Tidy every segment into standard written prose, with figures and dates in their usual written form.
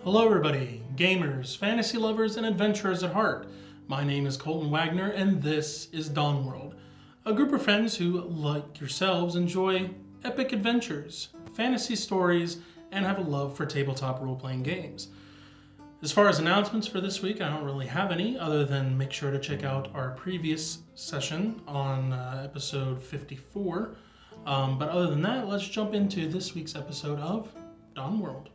Hello everybody, gamers, fantasy lovers, and adventurers at heart. My name is Colton Wagner and this is Dawn World, a group of friends who, like yourselves, enjoy epic adventures, fantasy stories, and have a love for tabletop role-playing games. As far as announcements for this week, I don't really have any other than make sure to check out our previous session on episode 54. But other than that, let's jump into this week's episode of Dawn World.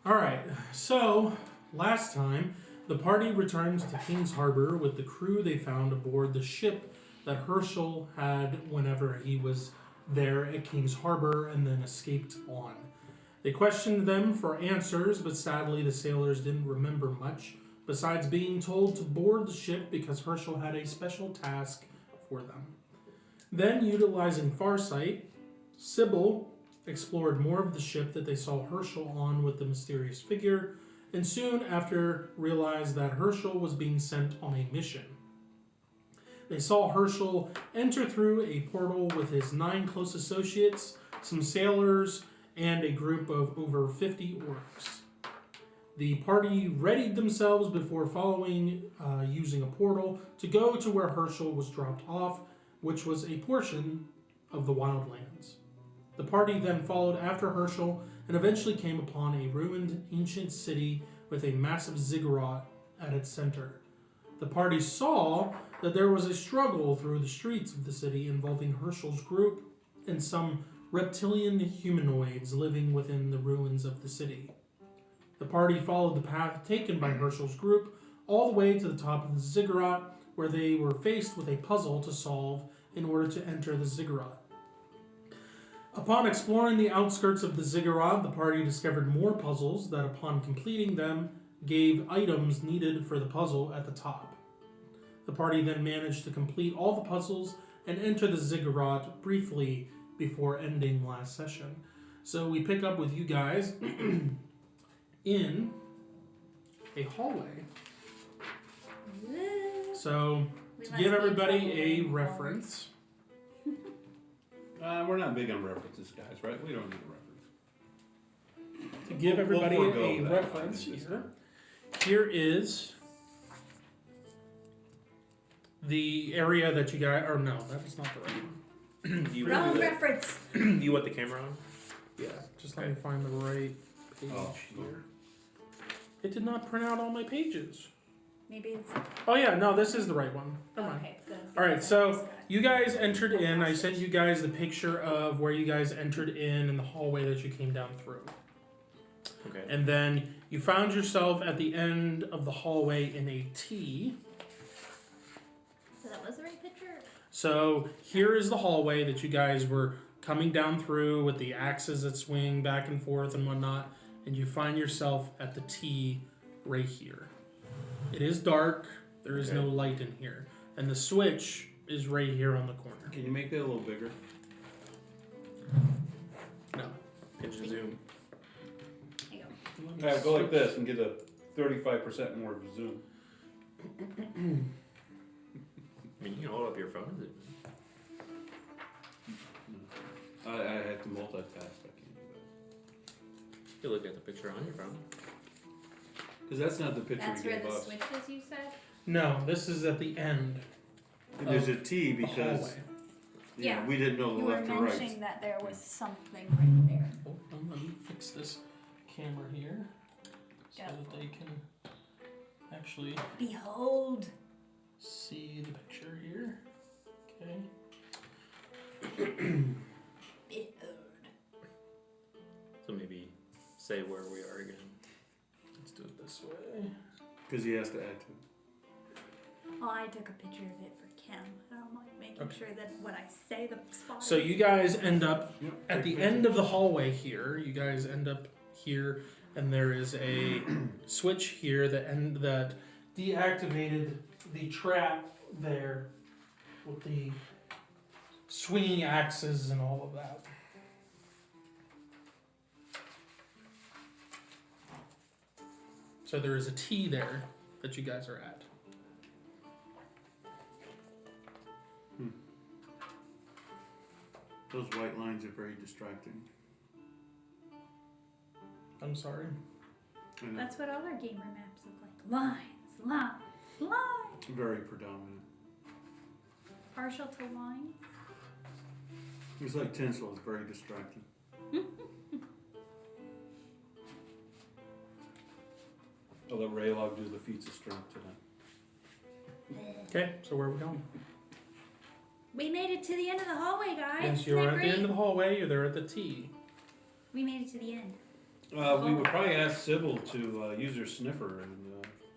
Alright, so last time the party returned to King's Harbor with the crew they found aboard the ship that Herschel had whenever he was there at King's Harbor and then escaped on. They questioned them for answers, but sadly the sailors didn't remember much, besides being told to board the ship because Herschel had a special task for them. Then, utilizing Farsight, Sybil explored more of the ship that they saw Herschel on with the mysterious figure, and soon after realized that Herschel was being sent on a mission. They saw Herschel enter through a portal with his 9 close associates, some sailors, and a group of over 50 orcs. The party readied themselves before following using a portal to go to where Herschel was dropped off, which was a portion of the Wildlands. The party then followed after Herschel and eventually came upon a ruined ancient city with a massive ziggurat at its center. The party saw that there was a struggle through the streets of the city involving Herschel's group and some reptilian humanoids living within the ruins of the city. The party followed the path taken by Herschel's group all the way to the top of the ziggurat, where they were faced with a puzzle to solve in order to enter the ziggurat. Upon exploring the outskirts of the ziggurat, the party discovered more puzzles that, upon completing them, gave items needed for the puzzle at the top. The party then managed to complete all the puzzles and enter the ziggurat briefly before ending last session. So we pick up with you guys in a hallway. So, to give everybody a reference. We're not big on references, guys, right? We don't need a reference. To give everybody a reference here is the area that you guys, or no, that's not the right one. Wrong reference. You want the camera on? Yeah, just let me find the right page here. It did not print out all my pages. Maybe it's... Oh yeah, no, this is the right one. Never mind. Okay, good. Alright, so you guys entered in. I sent you guys the picture of where you guys entered in the hallway that you came down through. Okay. And then you found yourself at the end of the hallway in a T. the right picture? So here is the hallway that you guys were coming down through with the axes that swing back and forth and whatnot, and you find yourself at the T right here. It is dark. There is no light in here, and the switch is right here on the corner. Can you make that a little bigger? No. Pinch and zoom. There you go. Yeah, go like this and get a 35% more zoom. I mean, you can hold up your phone. I have to multitask. I can't do that. You look at the picture on your phone. Because that's not the picture That's he where gave the us. switch is, you said? No, this is at the end. There's a T The because hallway. Yeah. we didn't know the You were left and right. mentioning that there was something right there. Hold on, let me fix this camera here so Yep. that they can actually Behold. see the picture here. Okay. Behold. So maybe say where we are again. Let's do it this way. Because he has to add to it. Well, I took a picture of it for Kim. I don't mind making Okay. sure that when I say the spot. So you guys end up Yep. at the end of the hallway here. You guys end up here, and there is a switch here that deactivated the trap there with the swinging axes and all of that. So there is a T there that you guys are at. Those white lines are very distracting. I'm sorry. I know. That's what all our gamer maps look like. Lines, lines, lines. Very predominant. Partial to lines. It's like tinsel. It's very distracting. I'll let Raylog do the feats of strength tonight. Okay, so where are we going? We made it to the end of the hallway, guys. Yes, Isn't you're that at the great? end of the hallway. You're there at the T. We made it to the end. We would probably ask Sybil to use her sniffer and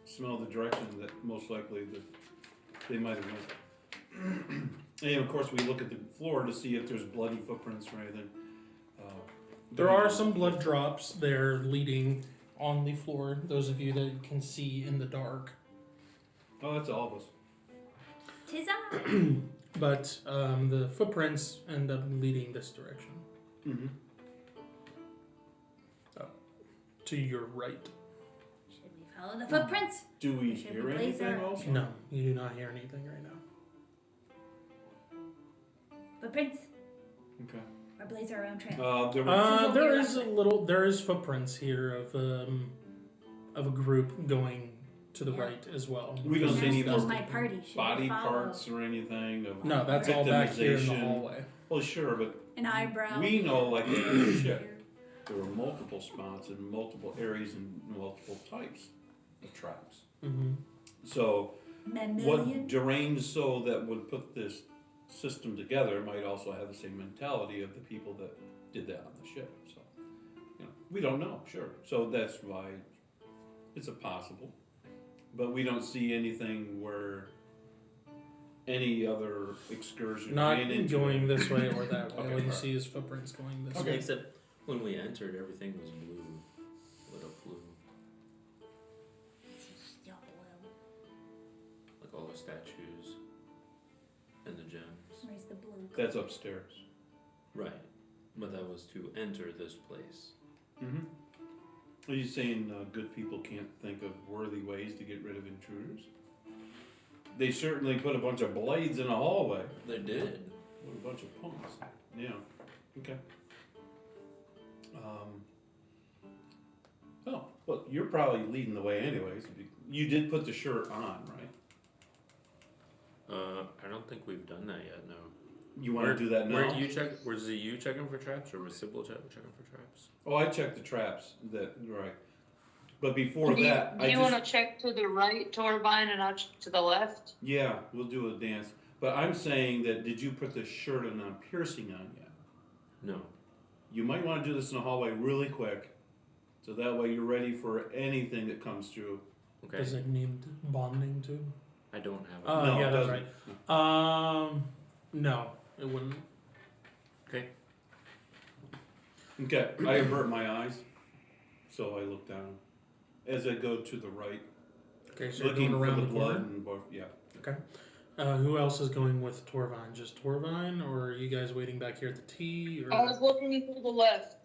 smell the direction that most likely that they might have went. And of course, we look at the floor to see if there's bloody footprints or anything. There are some blood drops there leading on the floor. Those of you that can see in the dark. Oh, that's all of us. Tis I. But the footprints end up leading this direction. Mm-hmm. To your right. Should we follow the footprints? Do we Should hear we blaze anything our- else? No, you do not hear anything right now. Footprints? Okay. Or blaze our own trail? There was, There is there is footprints here of a group going to the Yeah. right as well. We don't see any Asking more my party. Should body we follow parts or anything of No, that's all back here in the victimization. hallway. Well, sure, but an eyebrow? we know, like in the ship, there were multiple spots in multiple areas and multiple types of traps. Mm-hmm. So, Mammalian? what deranged soul that would put this system together might also have the same mentality of the people that did that on the ship. So, we don't know, sure. So that's why it's a possible. But we don't see anything where any other excursion Not ran into going it. this way or that way. Okay, All you alright. see is footprints going this Okay. way. Except when we entered, everything was blue. Lit up blue. Yeah, blue. Like all the statues and the gems. Where's the blue? That's upstairs. Right. But that was to enter this place. Mm-hmm. Are you saying good people can't think of worthy ways to get rid of intruders? They certainly put a bunch of blades in a hallway. They did. What a bunch of punks. Yeah. Okay. Oh, well, you're probably leading the way anyways. You did put the shirt on, right? I don't think we've done that yet, no. You want to do that now? Were you was it you checking for traps or was Sybil checking for traps? Oh, I checked the traps. Right. But before that, Do you want to check to the right, Torbine, and I'll check to the left? Yeah, we'll do a dance. But I'm saying that did you put the shirt and piercing on yet? No. You might want to do this in the hallway really quick, so that way you're ready for anything that comes through. Okay. Does it need bonding too? I don't have it. Oh, No, yeah, it that's doesn't. right. No, it wouldn't. Okay. Okay, I avert my eyes, so I look down. As I go to the right, Okay, so you're looking going for around the the blood corner. and yeah. Okay. Who else is going with Torvine? Just Torvine, or are you guys waiting back here at the T? Or I was looking to the left.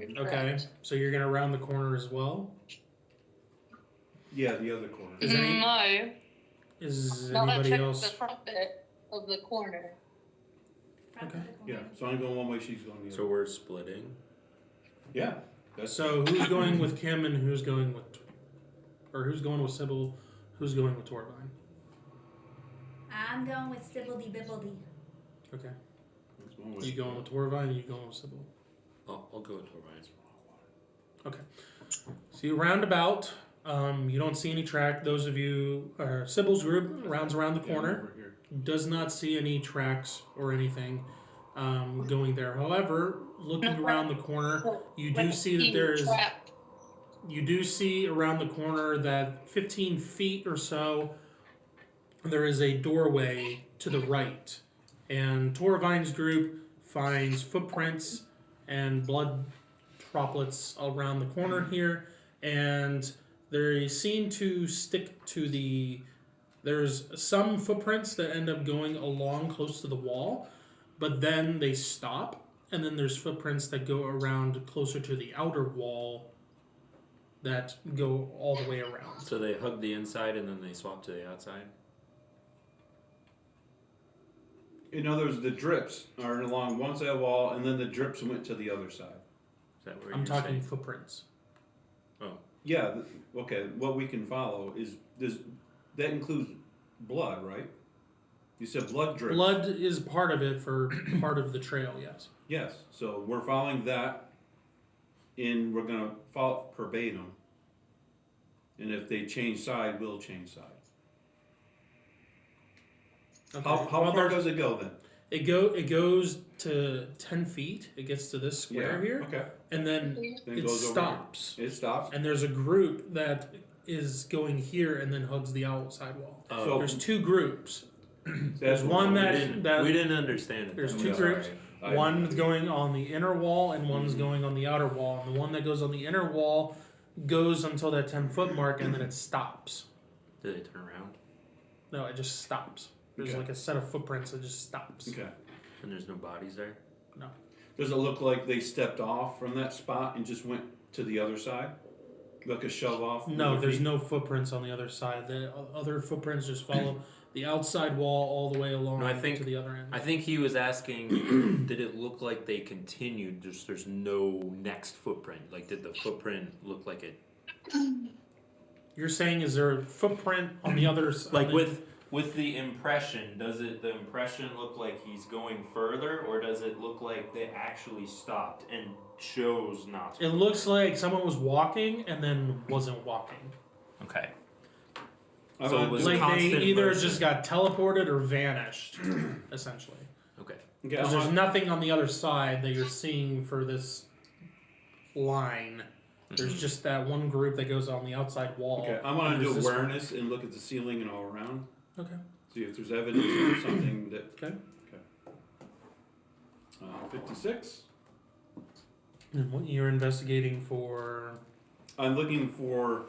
okay, Correct. so you're gonna round the corner as well. Yeah, the other corner. Is any No. is No, I anybody checked else? the front bit of the corner. Front Okay. of the corner. Yeah, so I'm going one way, she's going the other. So we're splitting. Yeah, that's So who's going with Kim and who's going with, or who's going with Sybil? Who's going with Torvine? I'm going with Sibbledy Bibbledy. Okay. that's one way. You going with Torvine? You going with Sybil? I'll go with Orion. So you round about. You don't see any track. Those of you, Sybil's group rounds around the Yeah, corner. over here. Does not see any tracks or anything going there. However, looking around the corner, you do see that there is. Trapped. You do see around the corner that 15 feet or so, there is a doorway to the right, and Torvine's group finds footprints and blood droplets around the corner here, and they seem to stick to the. There's some footprints that end up going along close to the wall, but then they stop, and then there's footprints that go around closer to the outer wall that go all the way around. So they hug the inside and then they swap to the outside. In other words, the drips are along one side of the wall, and then the drips went to the other side. Is that what I'm you're talking saying? footprints. Yeah, okay, what we can follow is, that includes blood, right? You said blood drips. Blood is part of it for part of the trail, yes. Yes, so we're following that, and we're gonna follow verbatim. And if they change side, we'll change side. Okay. How Well, far there's- does it go then? it goes to 10 feet. It gets to this square here, Okay. and then Then it goes over stops. here. It stops. And there's a group that is going here and then hugs the outside wall. So There's two groups. that's There's one we that didn't, we didn't understand it. there's though. two I'm sorry. groups. One's going on the inner wall and one's Mhm. going on the outer wall. And the one that goes on the inner wall goes until that 10-foot mark and then it stops. Did they turn around? No, it just stops. There's Okay. like a set of footprints that just stops. Okay. And there's no bodies there? Does it look like they stepped off from that spot and just went to the other side? Like a shove off? with No, their there's feet? no footprints on the other side. The other footprints just follow the outside wall all the way along No, I think- to the other end. I think he was asking, did it look like they continued? There's no next footprint. Like, did the footprint look like it? You're saying is there a footprint on the other side? Like with the impression, does it the impression look like he's going further, or does it look like they actually stopped and chose not to? It looks like someone was walking and then wasn't walking. Okay. I So wanna it was do- Like they constant either motion. just got teleported or vanished, essentially. Okay. Okay, Because there's nothing on the other side that you're seeing for this line. There's just that one group that goes on the outside wall. okay, I wanna and do there's this one. awareness and look at the ceiling and all around. Okay. See if there's evidence of something that. Okay. 56. And what you're investigating for? I'm looking for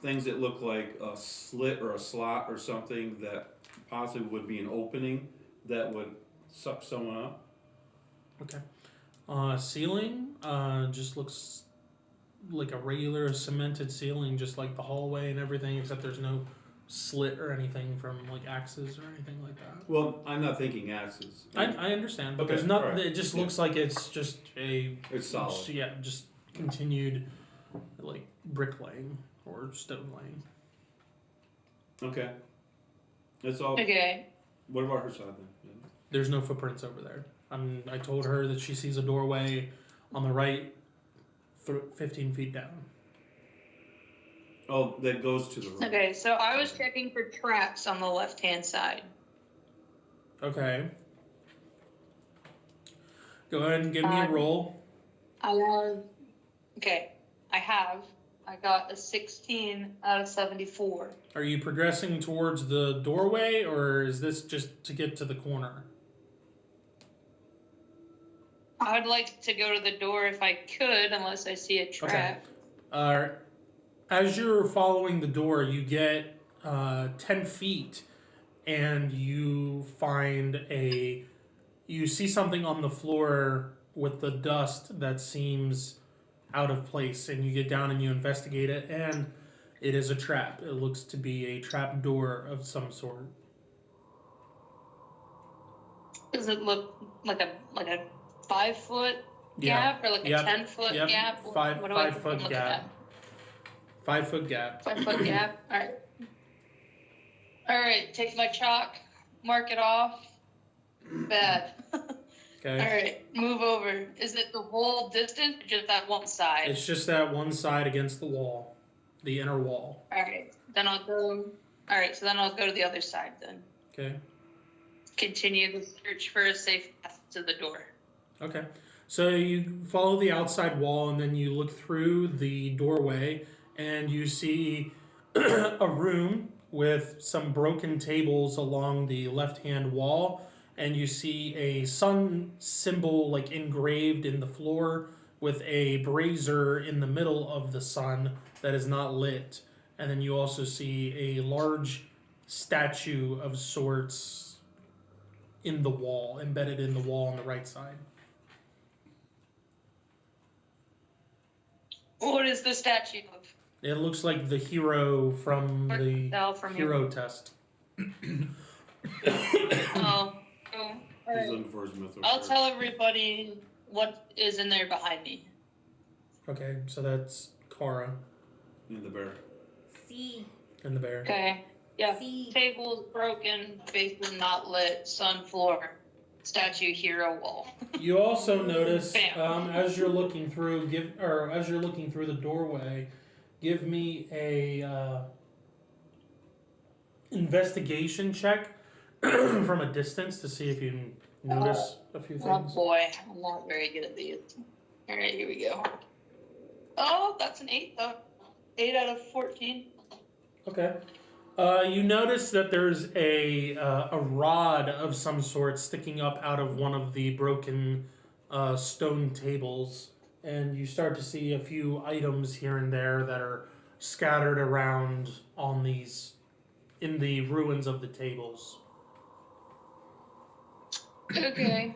things that look like a slit or a slot or something that possibly would be an opening that would suck someone up. Okay. Ceiling just looks like a regular cemented ceiling, just like the hallway and everything, except there's no slit or anything from like axes or anything like that. Well, I'm not thinking axes. I understand, but Okay, there's not. alright. It just Yeah. looks like it's just a It's solid. Yeah, just continued like bricklaying or stone laying. Okay. That's all. Okay. What about her side then? Yeah. There's no footprints over there. I told her that she sees a doorway on the right, 15 feet down. Oh, that goes to the right. Okay, so I was checking for traps on the left-hand side. Okay. Go ahead and give me a roll. I have. Okay, I have I got a 16 out of 74. Are you progressing towards the doorway, or is this just to get to the corner? I'd like to go to the door if I could, unless I see a trap. As you're following the door, you get 10 feet, and you see something on the floor with the dust that seems out of place, and you get down and you investigate it, and it is a trap. It looks to be a trap door of some sort. Does it look like a 5-foot Yeah. gap or like a Yep. 10-foot Yep. gap? Five What do I 5 foot look gap. at? 5 foot gap. 5-foot gap. All right. All right. Take my chalk. Mark it off. Bad. Okay. All right. Move over. Is it the whole distance or just that one side? It's just that one side against the wall, the inner wall. All right. Then I'll go. All right. So then I'll go to the other side then. Okay. Continue the search for a safe path to the door. Okay. So you follow the outside wall, and then you look through the doorway, and you see a room with some broken tables along the left-hand wall, and you see a sun symbol like engraved in the floor with a brazier in the middle of the sun that is not lit. And then you also see a large statue of sorts in the wall, embedded in the wall on the right side. What is the statue of? It looks like the hero from the Tell from hero test. Oh. All He's right. looking for his mythical. I'll tell everybody what is in there behind me. Okay, so that's Kara In the bear. C. and the bear. Okay. Yeah. C. Tables broken, basement not lit, sun floor, statue hero wall. You also notice Bam. as you're looking through the doorway, give me a investigation check from a distance to see if you notice a few Oh things. boy, I'm not very good at these. All right, here we go. Oh, that's an 8 though. 8 out of 14. Okay. You notice that there's a rod of some sort sticking up out of one of the broken stone tables, and you start to see a few items here and there that are scattered around in the ruins of the tables. Okay.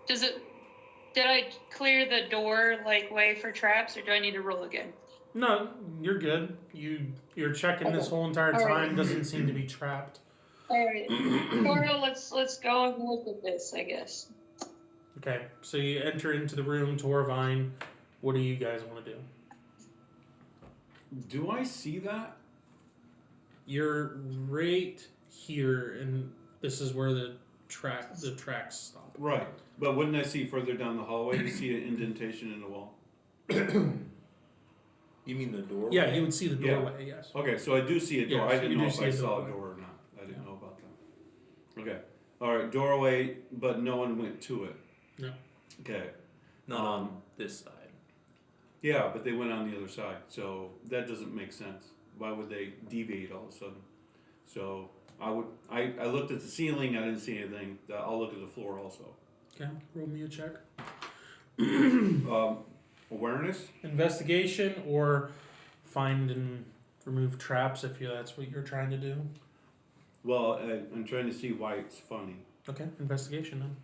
Did I clear the door way for traps, or do I need to roll again? No, you're good. You're checking this whole entire All time. right. Doesn't seem to be trapped. All right, Cora, let's go and look at this, I guess. Okay, so you enter into the room, Torvine. What do you guys want to do? Do I see that? You're right here, and this is where the tracks stop. Right. But wouldn't I see further down the hallway? You see an indentation in the wall. You mean the doorway? Yeah, you would see the Yeah. doorway. Yes. Okay, so I do see a door. Yes, I didn't you know do if see I a saw doorway. a door or not. I didn't know about that. Okay. All right, doorway, but no one went to it. No. Okay. Not on this side. Yeah, but they went on the other side, so that doesn't make sense. Why would they deviate all of a sudden? So I looked at the ceiling. I didn't see anything. I'll look at the floor also. Okay, roll me a check. Awareness. Investigation or find and remove traps if that's what you're trying to do. Well, I'm trying to see why it's funny. Okay, investigation then.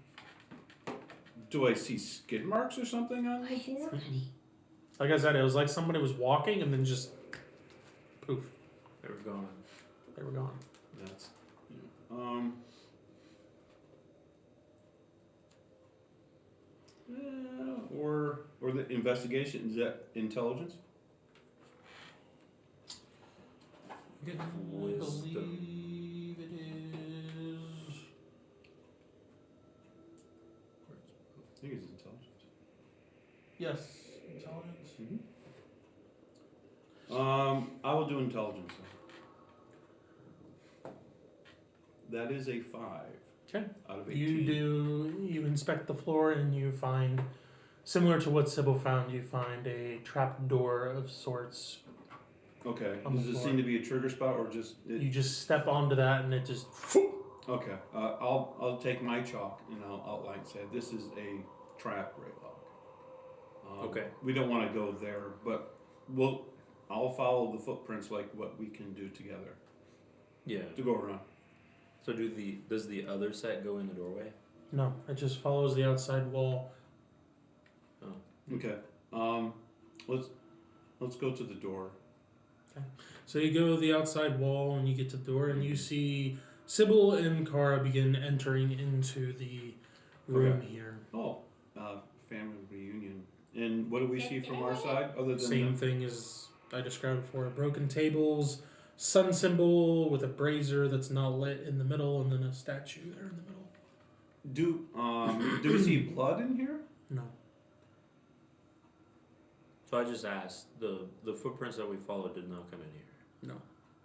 Do I see skid marks or something on the floor? Like I said, it was like somebody was walking and then just poof, They were gone. they were gone. That's or the investigation, is that intelligence? I believe it is. I think it's intelligence. Yes, intelligence. I will do intelligence. Then. That is a 5. Okay. Out of 18. You inspect the floor and you find Similar to what Sybil found, you find a trap door of sorts. Okay. On the Does it floor. seem to be a trigger spot or just? You just step onto that and it just. Okay. I'll take my chalk and I'll outline. Say this is a trap Raylock. Okay. We don't want to go there, but I'll follow the footprints like what we can do together Yeah. to go around. So does the other set go in the doorway? No, it just follows the outside wall. Okay. Let's go to the door. So you go to the outside wall and you get to the door and you see Sybil and Kara begin entering into the room here. Oh, family reunion. And what do we see from our side other than Same thing as I described before. Broken tables, sun symbol with a brazier that's not lit in the middle, and then a statue there in the middle. Do we see blood in here? No. So I just asked, the footprints that we followed did not come in here. No.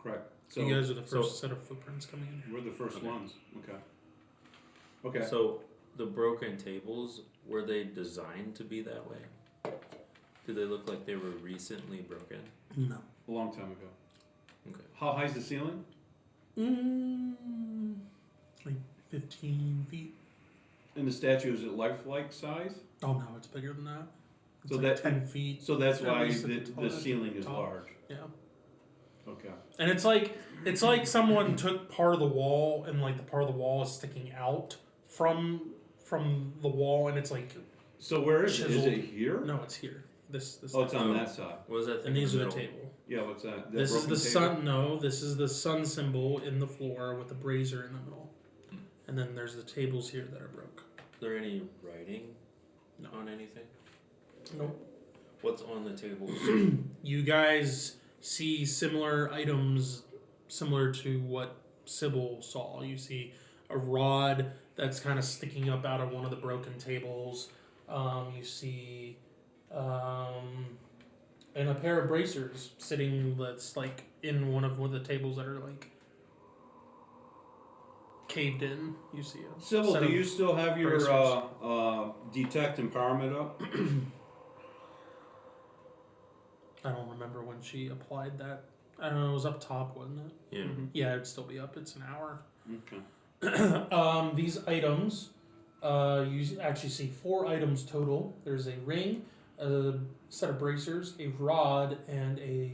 Correct. So you guys are the first set of footprints coming in here. We're the first Okay. ones. Okay. Okay. So the broken tables, were they designed to be that way? Do they look like they were recently broken? No. A long time ago. Okay. How high is the ceiling? Like 15 feet. And the statue, is it lifelike size? Oh no, it's bigger than that. It's So like that- 10 feet. So that's At why least at the the top. ceiling is Top. large. Yeah. Okay. And it's like someone took part of the wall and like the part of the wall is sticking out from the wall and it's like So where is it? Is Chiseled. it here? no, it's here. This Oh, it's on that side. What was that thing and these in are the the middle? table. Yeah, what's that? That This is broken the table? sun. No, this is the sun symbol in the floor with the brazier in the middle, and then there's the tables here that are broke. Is there any writing No. on anything? Nope. What's on the tables? You guys see similar items, similar to what Sybil saw. You see a rod that's kind of sticking up out of one of the broken tables. You see, and a pair of bracers sitting that's like in one of the tables that are like caved in. You see a Sybil, set do of you still have your bracers. detect empowerment up? I don't remember when she applied that. I don't know. It was up top, wasn't it? Yeah. Yeah, it'd still be up. It's an hour. Okay. These items, you actually see 4 items total. There's a ring, a set of bracers, a rod, and a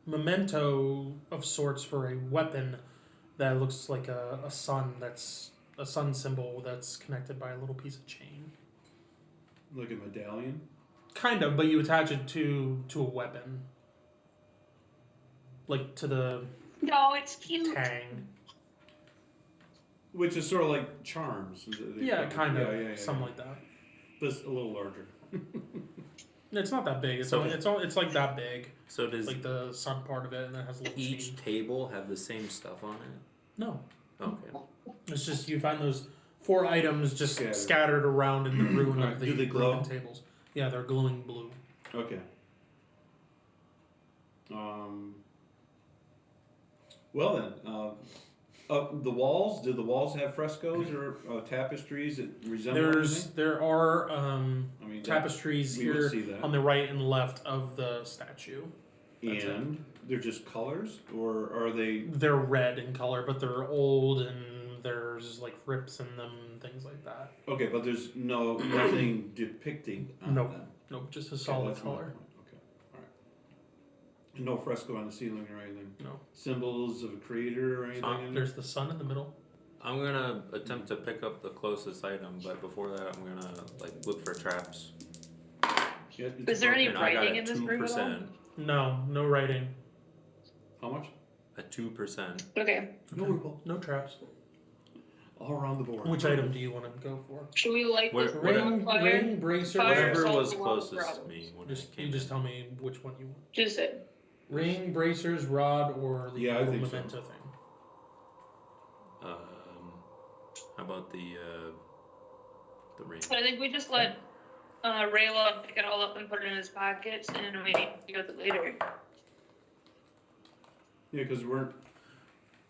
memento of sorts for a weapon that looks like a sun. That's a sun symbol that's connected by a little piece of chain. Like a medallion? Kind of, but you attach it to a weapon, like to the No, it's cute. tang. Which is sort of like charms. Yeah, kind of, Yeah. something like that. But it's a little larger. It's not that big. It's So- it's like that big, So does like the sun part of it, and then it has a little each chain. table have the same stuff on it? No, Okay. it's just you find those 4 items just Scattered. scattered around in the room Alright, of the do they glow? broken tables. Yeah, they're glowing blue. Okay. Well then, the walls. Do the walls have frescoes or tapestries that resemble anything? There are I mean, tapestries we would here see that. on the right and left of the statue. That's And they're just colors, or are they? They're red in color, but they're old and there's like rips in them, things like that. Okay, but there's nothing depicting on Nope. them. Nope, just a Okay, solid that's my color. point. Okay, all right. And no fresco on the ceiling or anything. No. Symbols of a creator or anything. in there? There's the sun in the middle. I'm gonna attempt to pick up the closest item, but before that, I'm gonna look for traps. Yeah, it's Is there any And I got writing a in this room at all? 2%. No writing. How much? A 2%. Okay. No traps. All around the board. Which item do you want to go for? Should we light What- this what- room on fire? Ring, bracer, Fire Whatever solves was the world's closest to problems. me when Just I came you just in. tell me which one you want. Just it. Ring, bracers, rod, or the Yeah, I little think so. memento thing. How about the ring? So I think we just let Rayla pick it all up and put it in his pockets, and we deal with it later. Yeah, because we're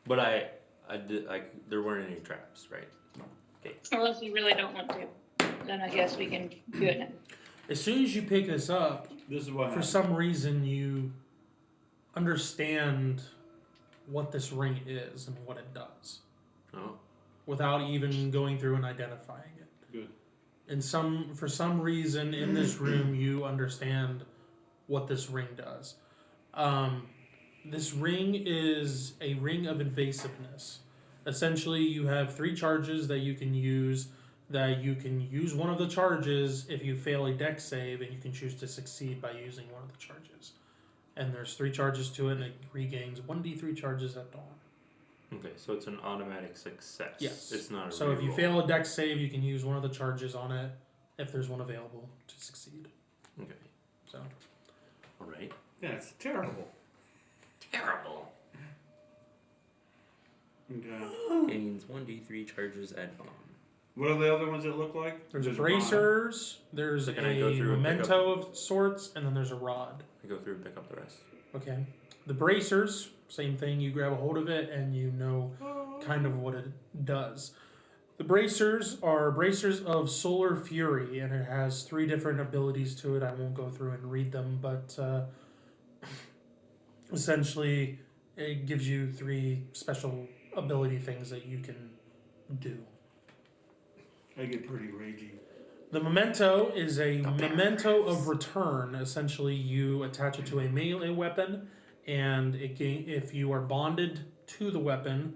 But there weren't any traps, right? Unless you really don't want to. then I guess we can do it now. As soon as you pick this up, This is what for happened. some reason you understand what this ring is and what it does Oh. without even going through and identifying it. Good. For some reason in this room you understand what this ring does. This ring is a ring of invasiveness. Essentially, you have 3 charges that you can use. That you can use one of the charges if you fail a dex save, and you can choose to succeed by using one of the charges. And there's 3 charges to it, and it regains 1d3 charges at dawn. Okay, so it's an automatic success. Yes. It's not a So if you reroll. fail a dex save, you can use one of the charges on it if there's one available to succeed. Okay. So Alright. Yeah, it's terrible. Terrible. Okay. Gains 1d3 charges at dawn. What are the other ones that look like? there's a bracers, there's So a can I go through and pick memento of sorts, and then there's a rod. I go through and pick up the rest. Okay. The bracers, same thing. You grab a hold of it and you know kind of what it does. The bracers are bracers of solar fury, and it has 3 different abilities to it. I won't go through and read them, but essentially it gives you 3 special ability things that you can do. I get pretty ragey. The memento is a memento of return. Essentially, you attach it to a melee weapon, and if you are bonded to the weapon,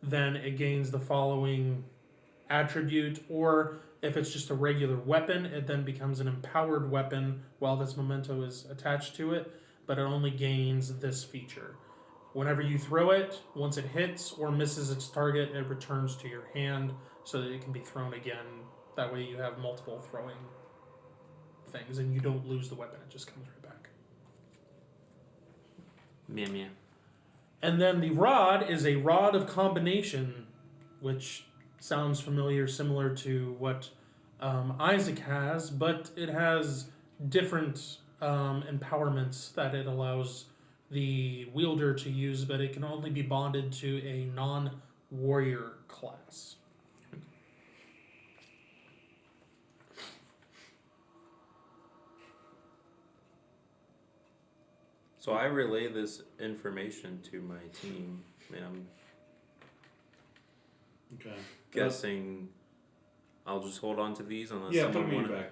then it gains the following attribute. Or if it's just a regular weapon, it then becomes an empowered weapon while this memento is attached to it, but it only gains this feature. Whenever you throw it, once it hits or misses its target, it returns to your hand so that it can be thrown again. That way you have multiple throwing things and you don't lose the weapon, it just comes right back. Meow. And then the rod is a rod of combination, which sounds familiar, similar to what Isaac has, but it has different empowerments that it allows the wielder to use, but it can only be bonded to a non-warrior class. So I relay this information to my team, and I'm Okay. guessing I'll just hold on to these unless Yeah, put someone them in your wanna-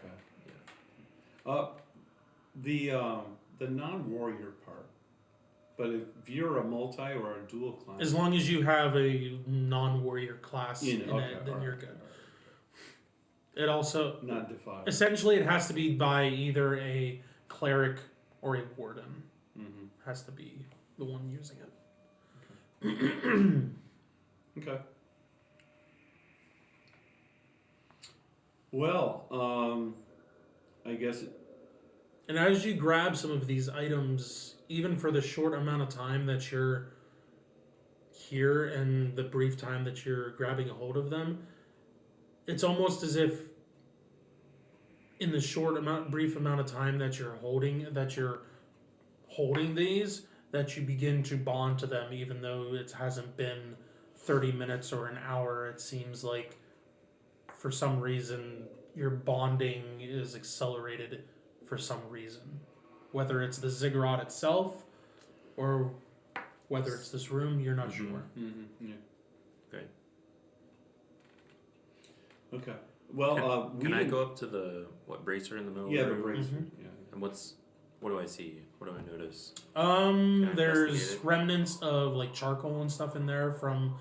backpack. The non-warrior part. But if you're a multi or a dual class, As long as you have a non-warrior class in it, then alright, you're good. alright. It also, Not defiled. essentially, it has to be by either a cleric or a warden. Mm-hmm. Has to be the one using it. Okay. Well, I guess And as you grab some of these items, even for the short amount of time that you're here and the brief time that you're grabbing a hold of them, it's almost as if in the brief amount of time that you're holding these, that you begin to bond to them, even though it hasn't been 30 minutes or an hour. It seems like for some reason your bonding is accelerated for some reason. Whether it's the Ziggurat itself or whether it's this room, you're not sure. Mm-hmm. Yeah. Okay. Okay. Well, Can I go up to the bracer in the middle Yeah, of the the room? bracer. Mhm. Yeah. And what do I see? What do I notice? I There's investigate it? remnants of like charcoal and stuff in there from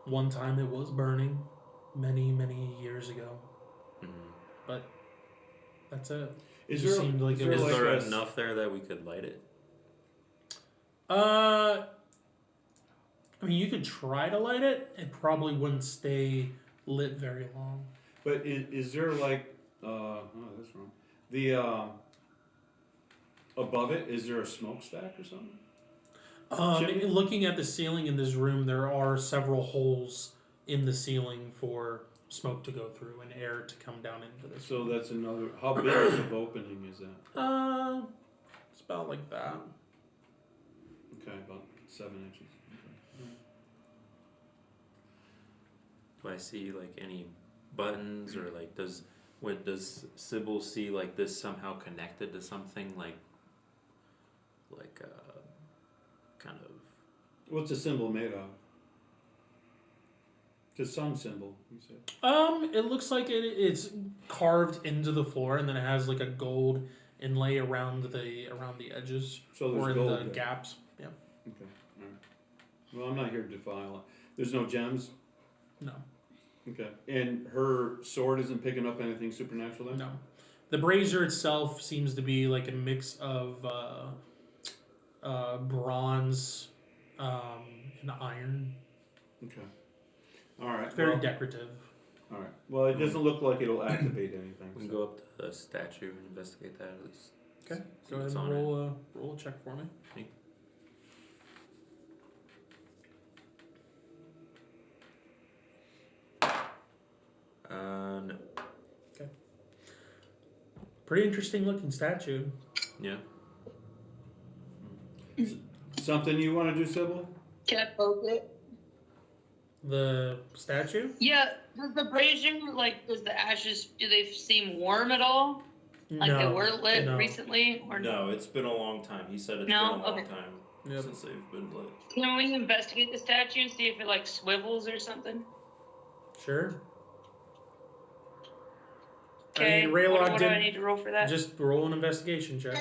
one time it was burning many, many years ago. Mm-hmm. That's it. Is It there, seemed like is it there Is was- like there a- enough there that we could light it? I mean, you could try to light it. It probably wouldn't stay lit very long. But is there like that's wrong. The above it, is there a smokestack or something? Chimney? Looking at the ceiling in this room, there are several holes in the ceiling for smoke to go through and air to come down into this. So that's another. How big of opening is that? It's about like that. Okay, about 7 inches. Do I see like any buttons or like does Does Sybil see like this somehow connected to something like kind of? What's the symbol made of? The sun symbol, you said. It looks like it's carved into the floor, and then it has like a gold inlay around the edges So there's or in gold the there. gaps. Yeah. Okay, alright. Well, I'm not here to defile it. There's no gems? No. Okay. And her sword isn't picking up anything supernatural then? No. The brazier itself seems to be like a mix of bronze and iron. Okay. Alright. It's very decorative. Alright. Well, it doesn't look like it'll activate anything. We can so- go up to the statue and investigate that at least. Okay. See Go ahead what's and on it. roll a check for me. No. Pretty interesting looking statue. Yeah. Something you want to do, Sybil? Can I poke it? The statue? Yeah. Does the brazier, like, does the ashes, do they seem warm at all? Like no. they were lit no. recently? Or No, it's been a long time. He said it's No? been a long Okay. time Yep. since they've been lit. Can we investigate the statue and see if it, like, swivels or something? Sure. Okay. I mean, Raylock what do I did need to roll for that? just roll an investigation check.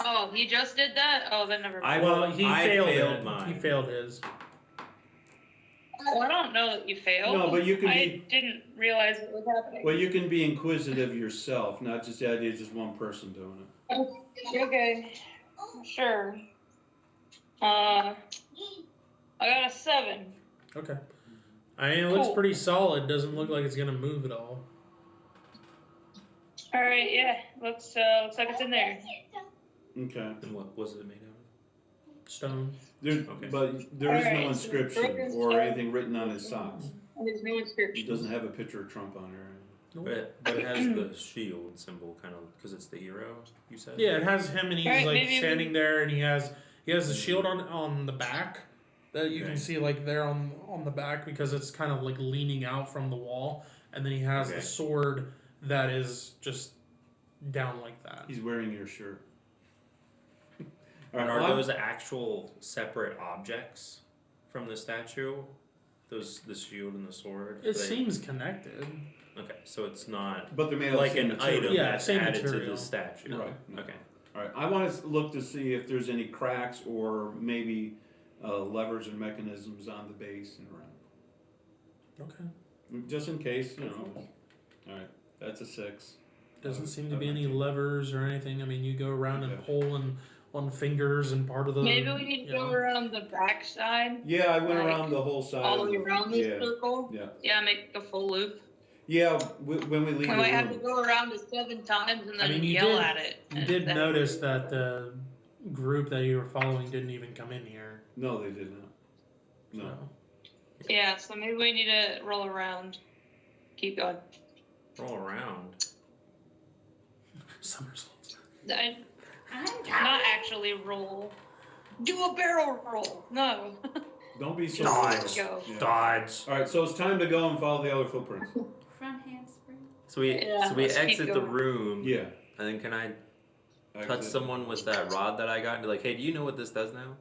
Oh, he just did that? Oh, then never mind. Well, he I failed failed it. mine. He failed his. Oh, I don't know that you failed. No, but you can I be. didn't realize what was happening. Well, you can be inquisitive yourself, not just the idea of just one person doing it. Okay. Sure. I got a 7. Okay. I mean, it looks Cool. pretty solid. Doesn't look like it's gonna move at all. All right, yeah. Looks like it's in there. Okay. And what was it made out of? Stone. There's, Okay. But there is no Alright, so inscription broken or stone. anything written on his socks. There's no He inscription. doesn't have a picture of Trump on there. But it has the shield symbol, kind of, because it's the hero. You said. Yeah, it has him, and he's Alright, like maybe we- standing there, and he has the shield on the back that you can Okay. see like there on the back because it's kind of like leaning out from the wall, and then he has Okay. the sword that is just down like that. He's wearing your shirt. And Alright, are well, those actual separate objects from the statue? The shield and the sword. It seems connected. Okay, so it's not but they're made out of like the same an material. item Yeah, that's same added to material. the statue. Right. Okay. Alright, I want to look to see if there's any cracks or maybe levers and mechanisms on the base and around. Okay. Just in case, you know. Alright, that's a 6. Doesn't seem to That be might any be- levers or anything. I mean, you go around and Okay. pull and on fingers and part of the. Maybe we need to you go know. around the back side. Yeah, I went Like, around the whole side. All of the way around this yeah. circle. Yeah. Yeah, make a full loop. Yeah, when we leave We the might have to room. go around it 7 times and I then mean, you yell did- at it. You and did then- notice that the group that you were following didn't even come in here. No, they did not. No. So. Yeah, so maybe we need to roll around. Keep going. Roll around. Somersaults. Not actually roll. Do a barrel roll. No. Don't be so Dodge. little. Go. Yeah. Dodge. Alright, so it's time to go and follow the other footprints. Front handspring. So we Yeah, let's keep exit the going. room. Yeah. And then can I touch Exit. someone with that rod that I got and be like, hey, do you know what this does now?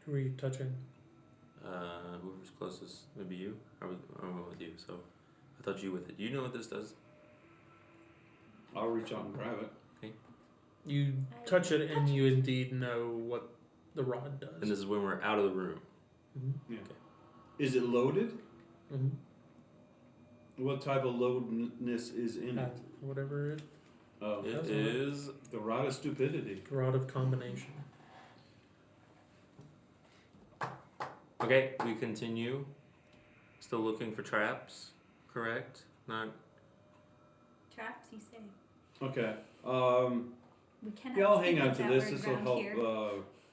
Who are you touching? Whoever's closest, maybe you. I went with you, so I thought you with it. Do you know what this does? I'll reach out and grab it. You touch it, and you indeed know what the rod does. And this is when we're out of the room. Yeah. Is it loaded? Mhm. What type of loadness is in it? Whatever it Oh, It That's is. the rod of stupidity. rod of combination. Okay, we continue. Still looking for traps, correct? Not. Traps, you say. Okay. We cannot Yeah, I'll speak hang on with to that this. word This will around help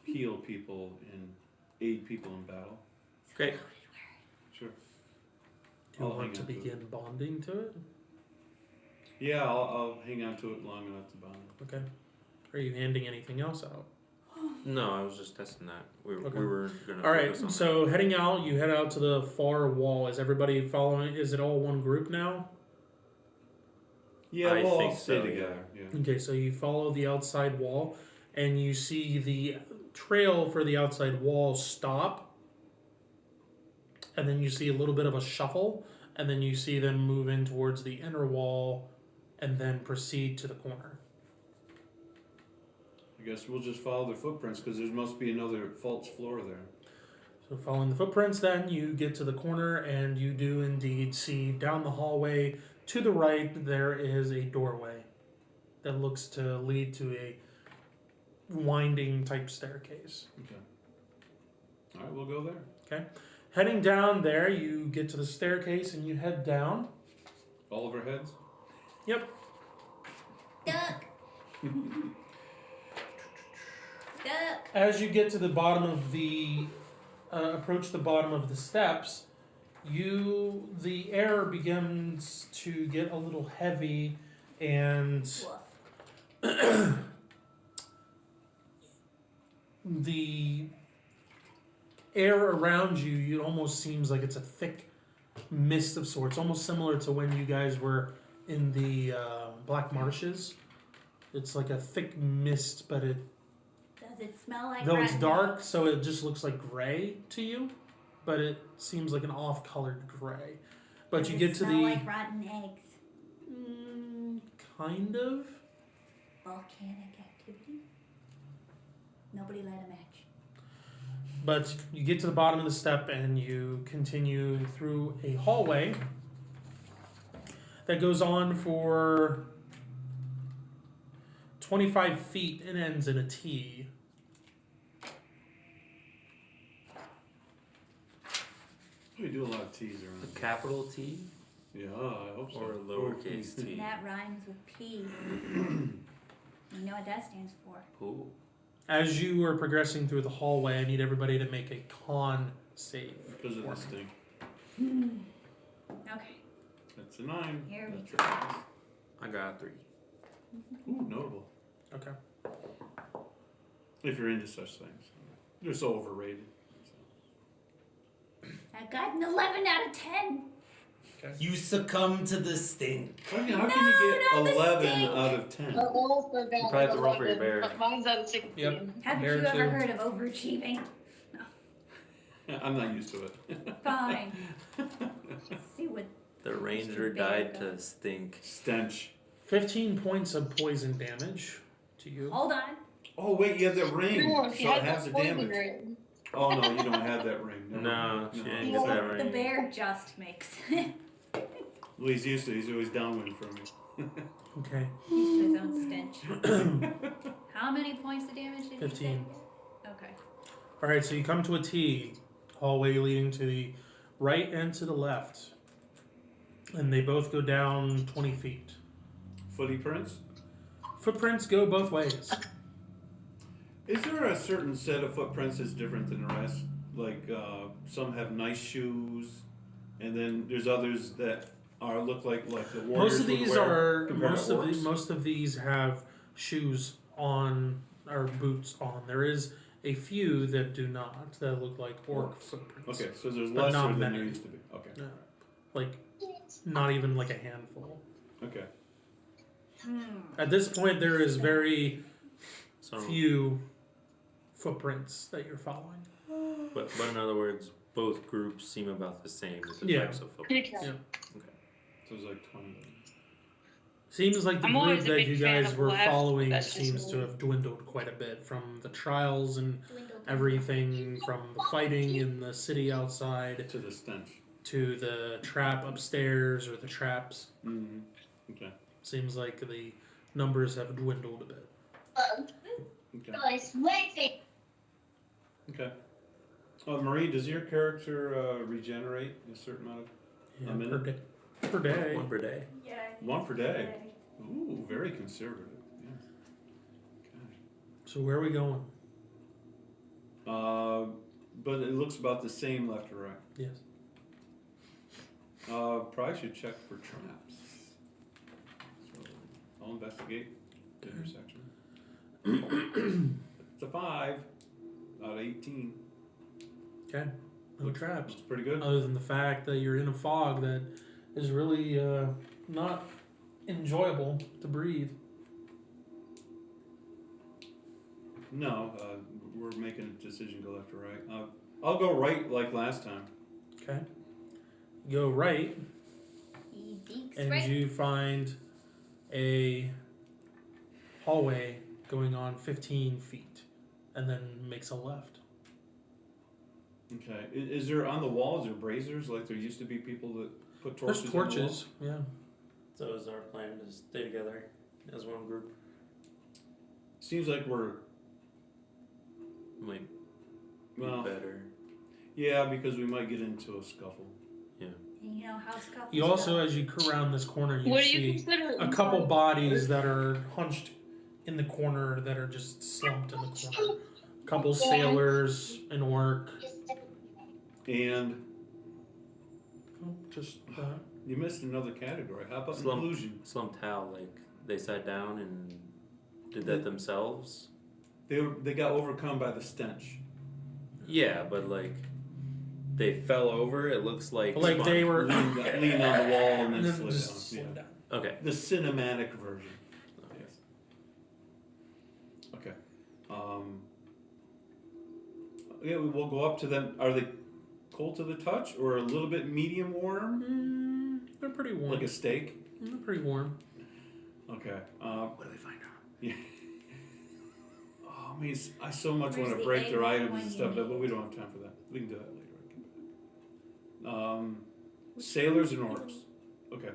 here. heal people and aid people in battle. Okay. Sure. Do you I'll want hang to on to it. begin bonding to it? Yeah, I'll hang on to it long enough to bond. Okay. Are you handing anything else out? No, I was just testing that. We Okay. were gonna. All right. focus on So heading out, you head out to the far wall. Is everybody following? Is it all one group now? Yeah, I we'll all think stay so, together. Yeah. Okay, so you follow the outside wall, and you see the trail for the outside wall stop, and then you see a little bit of a shuffle, and then you see them move in towards the inner wall, and then proceed to the corner. I guess we'll just follow their footprints because there must be another false floor there. So following the footprints, then you get to the corner, and you do indeed see down the hallway to the right there is a doorway that looks to lead to a winding type staircase. Okay. All right, we'll go there. Heading down there, you get to the staircase and you head down. All of our heads. Yep. Duck. Duck. As you get to the bottom of the, approach the bottom of the steps, the air begins to get a little heavy, and Woof. the air around you, it almost seems like it's a thick mist of sorts, almost similar to when you guys were in the Black Marshes. It's like a thick mist, but Does it smell like though it's rotten dark, eggs? so it just looks like gray to you, but it seems like an off-colored gray. But Does you it get to smell the like rotten eggs? kind of. Volcanic activity? Nobody light a match. But you get to the bottom of the step and you continue through a hallway that goes on for 25 feet and ends in a T. We do a lot of T's around. the capital T Yeah, I hope so. or lowercase t. That rhymes with P. You know what that stands for. Pool. As you are progressing through the hallway, I need everybody to make a con save. Because of for this me. thing. Okay, That's a 9. here we That's go. a- I got 3. Ooh, notable. Okay. If you're into such things. They're so overrated. I got an 11 out of 10. You succumb to the stink. I mean, how can No, you not the get 11 stink. out of 10? I also got You probably have to roll for your 11, bear. but mine's out of 16. Yep. Haven't Bear you ever too. heard of overachieving? I'm not used to it. Fine. See what. The ranger died to stink. Stench. 15 points of poison damage to you. Hold on. Oh, wait, you have that ring. No, So she it had has the the poison damage. ring. Oh, no, you don't have that ring. Never No, mind. she No. ain't get that The ring. bear just makes. Well, he's used to it. He's always downwind from me. Okay. Used to his own stench. How many points of damage did 15. you say? Okay. Alright, so you come to a T, hallway leading to the right and to the left. And they both go down 20 feet. Footy prints? Footprints go both ways. Is there a certain set of footprints that's different than the rest? Like, some have nice shoes, and then there's others that look like the warriors Most of would these wear are compared to orcs? most of these have shoes on or boots on. There is a few that do not, that look like orc footprints. Okay, so there's But lesser not than many. there used to be. Okay. No. Like not even like a handful. Okay. At this point there is very So, few footprints that you're following. but in other words, both groups seem about the same with the Yeah. types of footprints. Yeah. So there's like 20 of them. Seems like the I'm group always a that big you fan guys of were left, following that's just seems to me. have dwindled quite a bit from the trials and Dwindled. everything, from the fighting in the city outside To the stench. to the trap upstairs or the traps. Mm-hmm. Okay. Seems like the numbers have dwindled a bit. Okay. Okay. Marie, does your character regenerate a certain amount of? Yeah, A per minute? day. Per day. One per day. Yeah. One per day. Ooh, very conservative. Yeah. So where are we going? Okay. But it looks about the same left or right. Yes. Probably should check for traps. So I'll investigate the intersection. It's a 5 out of 18. Okay. No traps. It's pretty good. Other than the fact that you're in a fog that is really not enjoyable to breathe. No, we're making a decision to go left or right. I'll go right like last time. Okay. You go right, He beaks and right. you find a hallway going on 15 feet, and then makes a left. Okay. Is there on the walls or braziers like there used to be people that put torches? There's on the wall? torches, yeah. So is our plan to stay together as one group? Seems like we're Might be well. better. Yeah, because we might get into a scuffle. And you know how scuffles You also, go. as you go around this corner, you What do you see consider a couple bodies that are hunched in the corner that are just slumped in the corner. A couple sailors, an orc. And Oh, just you missed another category. How about Slump. inclusion? Slumped how? Like they sat down and did that themselves? They got overcome by the stench. Yeah, but like they fell over. It looks like like sponge. they were Leaned on the wall and and then then slid just down. slid down. Okay. The cinematic version. Okay. Okay. Yeah, we'll go up to them. Are they cold to the touch or a little bit medium warm? They're pretty warm. Like a steak? They're pretty warm. Okay. What do we find out? Yeah. Oh, I mean, I so much Where's want to the break their A1 items when and you stuff, need but we don't have time for that. We can do that later. Sailors and orcs. Okay.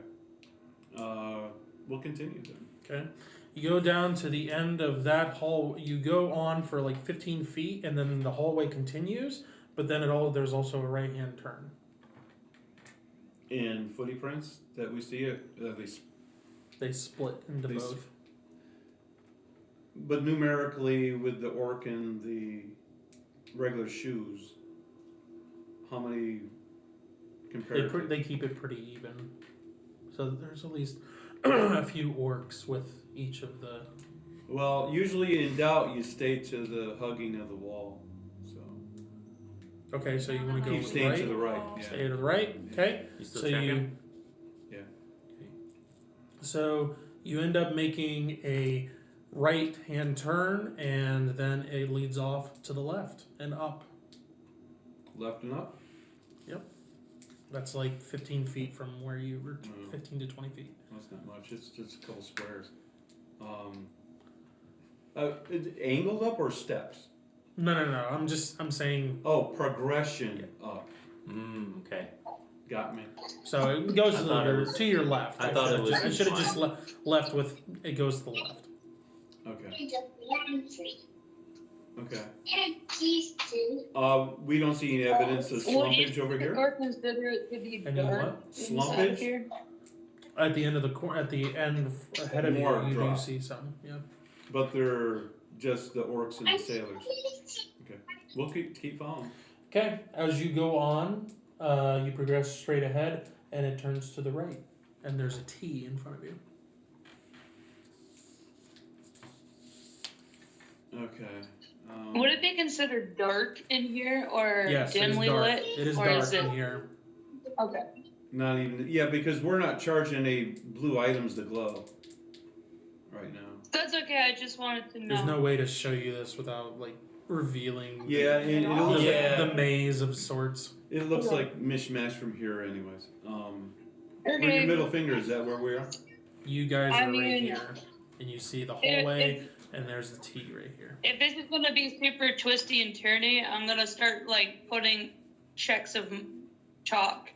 We'll continue then. Okay. You go down to the end of that hall. You go on for like 15 feet, and then the hallway continues. But then there's also a right hand turn. And footy prints that we see, They split into They both. but numerically with the orc and the regular shoes, how many compared to? They keep it pretty even. So there's at least a few orcs with each of the. Well, usually in doubt, you stay to the hugging of the wall. So Okay, so you want to go keep staying right. to the right. Stay Yeah. to the right. Okay. You still So checking? Yeah. So you end up making a right hand turn, and then it leads off to the left and up. Left and up. That's like 15 feet from where you were. Mm. 15 to 20 feet. That's not much. It's just a couple squares. Angled up or steps? No. I'm saying. Oh, progression up. Okay. Got me. So it goes I to, thought it was- to your left. I thought it was I should have just left with it goes to the left. Okay. Okay. We don't see any evidence of What do you slumpage over here. or consider it to be Any dark what? inside Slumpage? here? At the end of at the end ahead of More you, you drop. do see some. Yeah. But they're just the orcs and the sailors. Okay. We'll keep following. Okay. As you go on, you progress straight ahead, and it turns to the right, and there's a T in front of you. Okay. Would it be considered dark in here or Yes, it is dimly dark. lit? It is or dark is it in here. okay? Not even. Yeah, because we're not charging any blue items to glow right now. That's okay. I just wanted to know. There's no way to show you this without like revealing. Yeah, and it looks, The maze of sorts. it looks like mishmash from here, anyways. Where Okay. your middle finger is that where we are? You guys I are right mean, here, and you see the hallway, and there's the T right here. If this is gonna be super twisty and turny, I'm gonna start like putting checks of chalk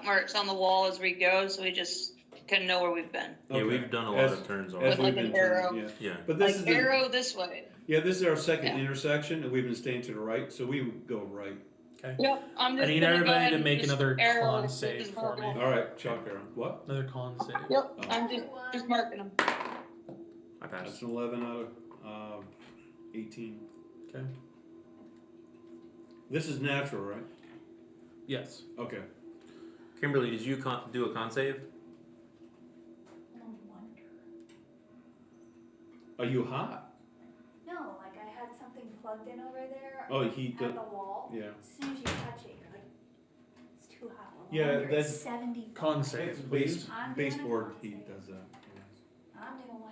marks on the wall as we go, so we just can know where we've been. Yeah, Okay. we've done a lot As- of turns As already. With, we've like, been an turning, arrow. yeah. Yeah. But this Like is the, arrow this way. yeah, this is our second Yeah. intersection, and we've been staying to the right, so we go right. Okay. Yep. I'm just I need gonna go everybody ahead to and make just another arrow con this save is for me. normal. All right, chalk arrow. What? Another con save. Yep. Oh. I'm just marking them. I passed. That's an 11 out of 18. Okay. This is natural, right? Yes. Okay. Kimberly, did you do a con save? No wonder. Are you hot? No, like I had something plugged in over there. Oh, he At does. the wall. Yeah. As soon as you touch it, you're like, it's too hot. Yeah, 170. Con save, please. I'm doing a Baseboard con heat save. does that. I'm doing one.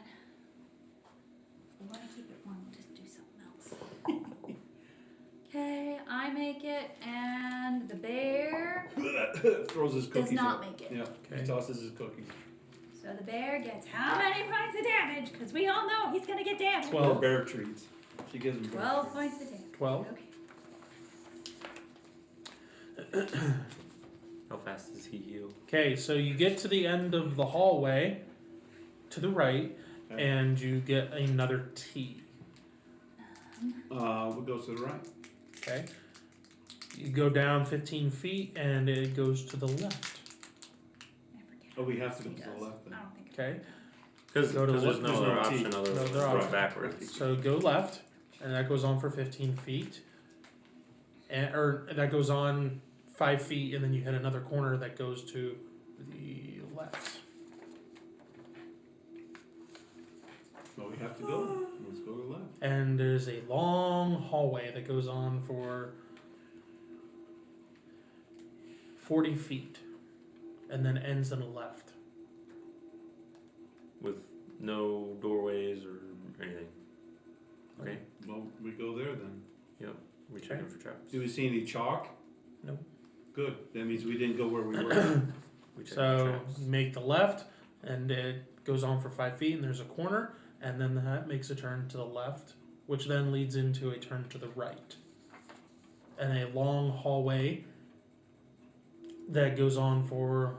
We want to keep it warm. We'll just do something else. Okay, I make it, and the bear Throws his cookies. does not out. make it. Yeah. Okay. He tosses his cookies. So the bear gets how many points of damage? Because we all know he's gonna get damage. 12. Or bear treats. She gives him bear 12 treats. points of damage. 12. Okay. How fast does he heal? Okay, so you get to the end of the hallway to the right, Okay. and you get another T. What goes to the right? Okay. You go down 15 feet, and it goes to the left. I forget. Oh, we have how to go he to the does. left then. I don't think. Okay. Because Go to there's what? no There's other no option T. other No, than there run are. backwards. So go left, and that goes on for 15 feet. Or that goes on 5 feet, and then you hit another corner that goes to the left. Well, we have to go. Let's go to the left. And there's a long hallway that goes on for 40 feet, and then ends on the left. With no doorways or anything. Okay. Well, we go there then. We checking for traps. Do we see any chalk? No. Good. That means we didn't go where we were. We checking for So traps. make the left, and it goes on for 5 feet, and there's a corner, and then that makes a turn to the left, which then leads into a turn to the right. And a long hallway that goes on for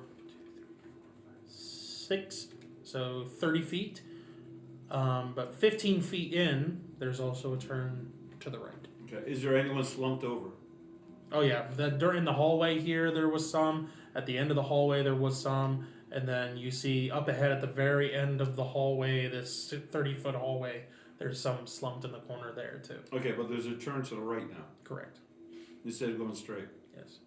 6, so 30 feet. But 15 feet in, there's also a turn to the right. Okay. Is there anyone slumped over? Oh yeah, during the hallway here there was some. At the end of the hallway there was some, and then you see up ahead at the very end of the hallway, this 30-foot hallway, there's some slumped in the corner there too. Okay, but there's a turn to the right now Correct. instead of going straight. Yes.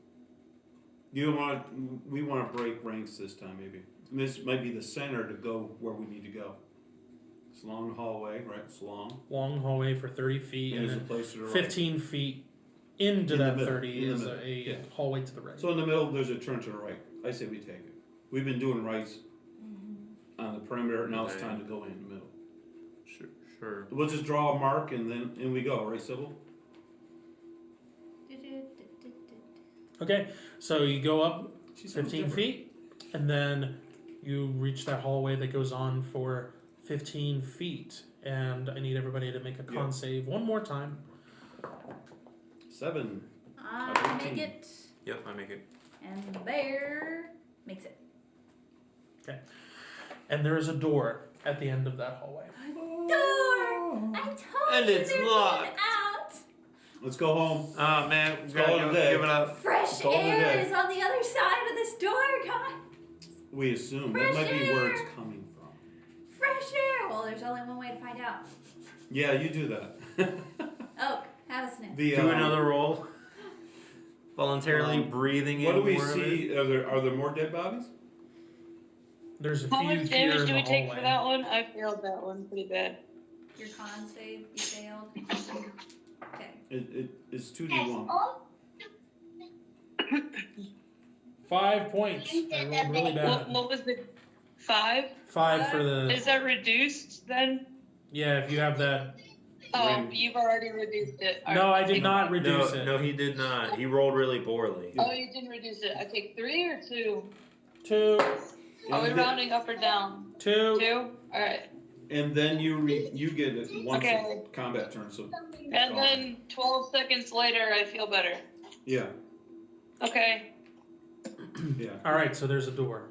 We want to break ranks this time, maybe. This might be the center to go where we need to go. It's a long hallway, right? It's long. Long hallway for 30 feet, And and there's a then place to the right. 15 feet into In the that middle, 30 in the is middle, a yeah. hallway to the right. So in the middle, there's a turn to the right. I say we take it. We've been doing rights on the perimeter. Now it's Okay. time to go in the middle. Sure. We'll just draw a mark and then in we go, right, Sybil? Okay, so you go up She sounds 15 different. feet, and then you reach that hallway that goes on for 15 feet. And I need everybody to make a con Yeah. save one more time. 7. I make 18. it, Yep, I make it. and the bear makes it. And there is a door at the end of that hallway. Door! I told And you it's there'd be locked. an out. Let's go home. Oh man, Let's call it a day. give it up. Fresh Call it a air day. is on the other side of this door. Come on. We assume that Fresh might be where air. it's coming from. Fresh air. Well, there's only one way to find out. Yeah, you do that. Oh, have a sniff. The Do another roll. Voluntarily breathing What in do we more of it. see? Are there more dead bodies? There's a How few much here damage in do the we take hallway. for that one? I failed that one pretty bad. Your con save, you failed. Okay. It's 2d1. 5 points. I rolled really bad. What was the 5? 5 for the. Is that reduced then? Yeah, if you have that. Oh, Ring. you've already reduced it. All No, right, I did take- not reduce No, it. no, he did not. He rolled really poorly. Oh, you didn't reduce it. I take 3 or 2? 2, Are we And rounding up or down? 2. 2? Alright. And then you get it once Okay. a combat turn. So it's And gone. then 12 seconds later, I feel better. Yeah, Okay. yeah. All right, so there's a door.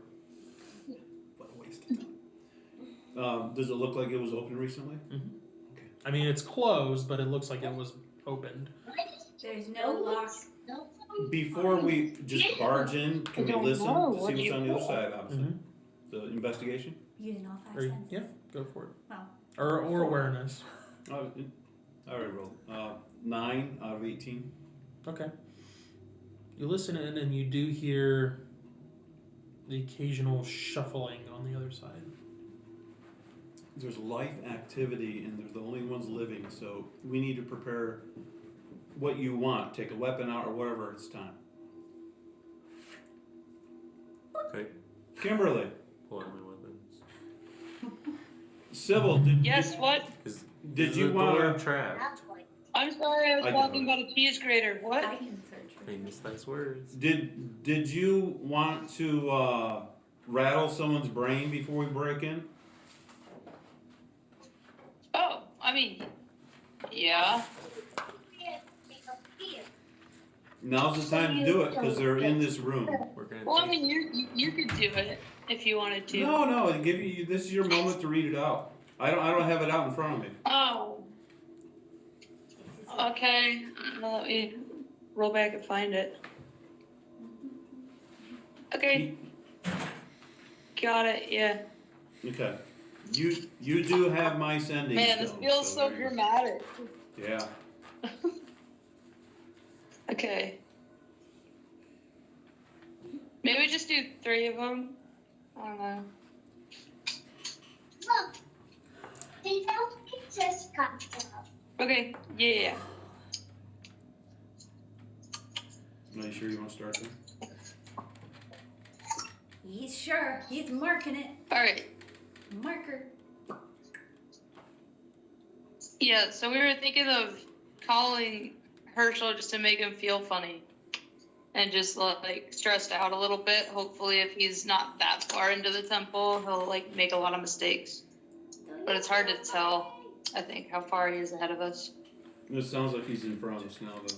What a waste of time. Does it look like it was open recently? I mean, it's closed, but it looks like it was opened. There's no lock. Before we just barge in, can we don't listen know. to see What do what's you on the other want? side? Obviously, Mhm. the investigation. Using all 5 Or, senses. yeah, go for it. Wow. Or awareness. Oh, I already rolled. 9 out of 18. Okay. You listen in and you do hear the occasional shuffling on the other side. there's life activity and they're the only ones living, so we need to prepare what you want. Take a weapon out or whatever, it's time. Okay. Kimberly, Pull out my weapons. Sybil, did Yes, what? Did Is you the want door to? trapped? That's what I'm sorry, I was I talking don't. about a cheese grater. What? I can search for. Famous last words. Did you want to rattle someone's brain before we break in? Oh, I mean, yeah. Now's the time to do it because they're in this room. We're gonna Well, I take- mean, you could do it if you wanted to. No, give you. This is your moment to read it out. I don't have it out in front of me. Oh, okay. Let me roll back and find it. Okay, got it. Yeah. Okay. You do have my sending. Man, this stone, feels so there you go. dramatic. Yeah. Okay. Maybe just do 3 of them. I don't know. Look, they found pictures come Okay. Yeah. Are you sure you want to start there? He's sure. He's marking it. All right. Marker. Yeah. So we were thinking of calling Herschel just to make him feel funny and just like stressed out a little bit. Hopefully, if he's not that far into the temple, he'll like make a lot of mistakes. But it's hard to tell, I think, how far he is ahead of us. It sounds like he's in front of us now, though.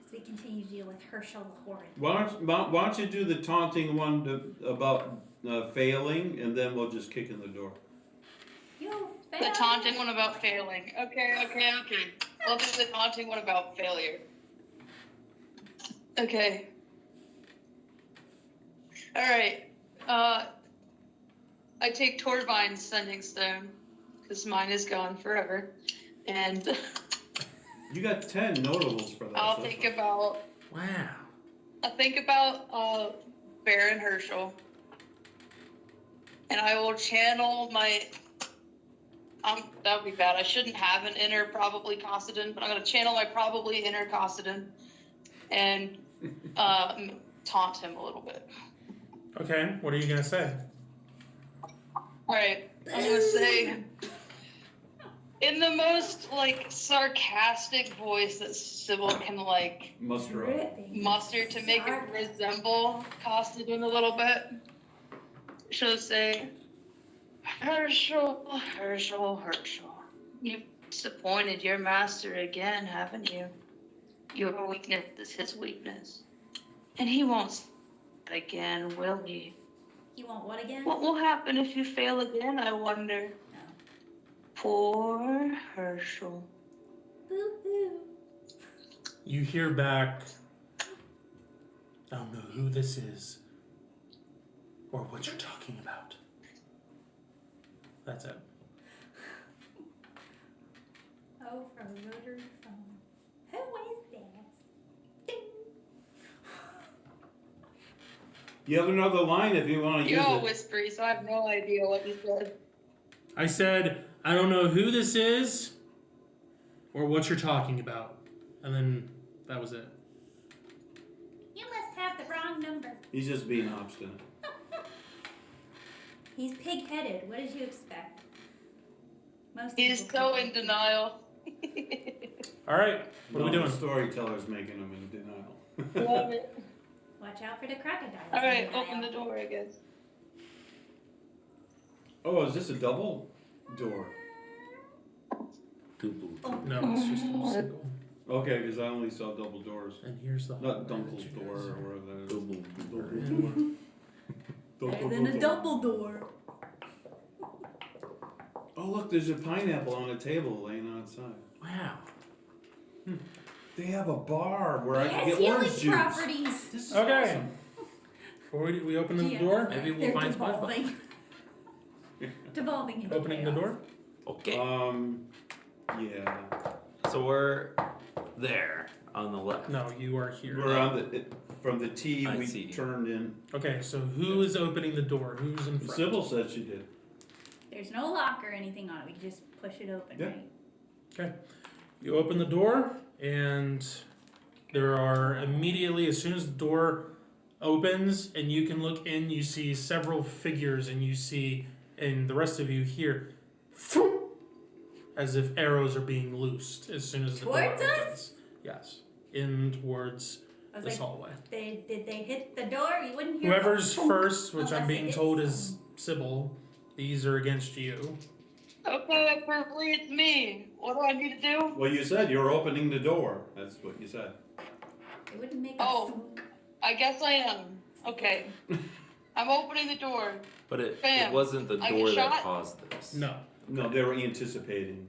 As we continue to deal with Herschel the Horrid. Why don't you do the taunting one about failing, and then we'll just kick in the door. You The failed. taunting one about failing. Okay. I'll do the taunting one about failure. Okay. Alright. I take Torvine's sending stone, because mine is gone forever. And You got 10 notables for that. I'll so think far. Wow. Baron Herschel. And I will channel my that would be bad. I shouldn't have an inner probably Cossidon, but I'm gonna channel my probably inner Cossidon and taunt him a little bit. Okay, what are you gonna say? Alright, I'm gonna say in the most like sarcastic voice that Sybil can like Muster up. muster to make it resemble Cossidon a little bit. She'll say, Herschel, you've disappointed your master again, haven't you? Your weakness is his weakness. And he won't say that again, will he? You want what again? What will happen if you fail again, I wonder? No. Poor Herschel. Boo-hoo. You hear back, I don't know who this is or what you're talking about. That's it. Oh, from a rotary phone. Who is this? Ding. You have another line if you want to use You're all it. whispery, so I have no idea what you said. I said, I don't know who this is or what you're talking about. And then that was it. You must have the wrong number. He's just being obstinate. He's pig-headed. What did you expect? Most He's people so can- in denial. All right, what are we No, doing? The storyteller's making him in denial. Love it. Watch out for the crocodiles. Alright, in the open the aisle. door, I guess. Oh, is this a double door? No, it's just a single. Okay, because I only saw double doors. And here's the Not hallway Dunkel's that you door guys or are- whatever that is. Double Double door. Better than a double door. Oh, look, there's a pineapple on a table laying outside. Wow. They have a bar where I It can has get healing orange juice. properties. This is Okay. awesome. Before we open the Yeah, door, Maybe we'll they're find devolving. Devolving into opening the chaos. door. Okay. Yeah. So we're there on the left. No, you are here. We're on from the T I we see. turned in. Okay, so who is opening the door? Who's in front? Sybil said she did. There's no lock or anything on it. We can just push it open, Yeah. right? You open the door, and there are immediately, as soon as the door opens and you can look in, you see several figures, and you see, and the rest of you hear, as if arrows are being loosed as soon as the door Towards us? opens. Yes, in towards I was this like, hallway. did they hit the door? You wouldn't hear Whoever's a thunk first, which I'm unless it being hits told is something. Sybil, these are against you. Okay, apparently it's me. What do I need to do? Well, you said you're opening the door. That's what you said. It wouldn't make a Oh. thunk. I guess I am. Okay. I'm opening the door. But it Bam. wasn't the I door get that shot? caused this. No. No, they were anticipating.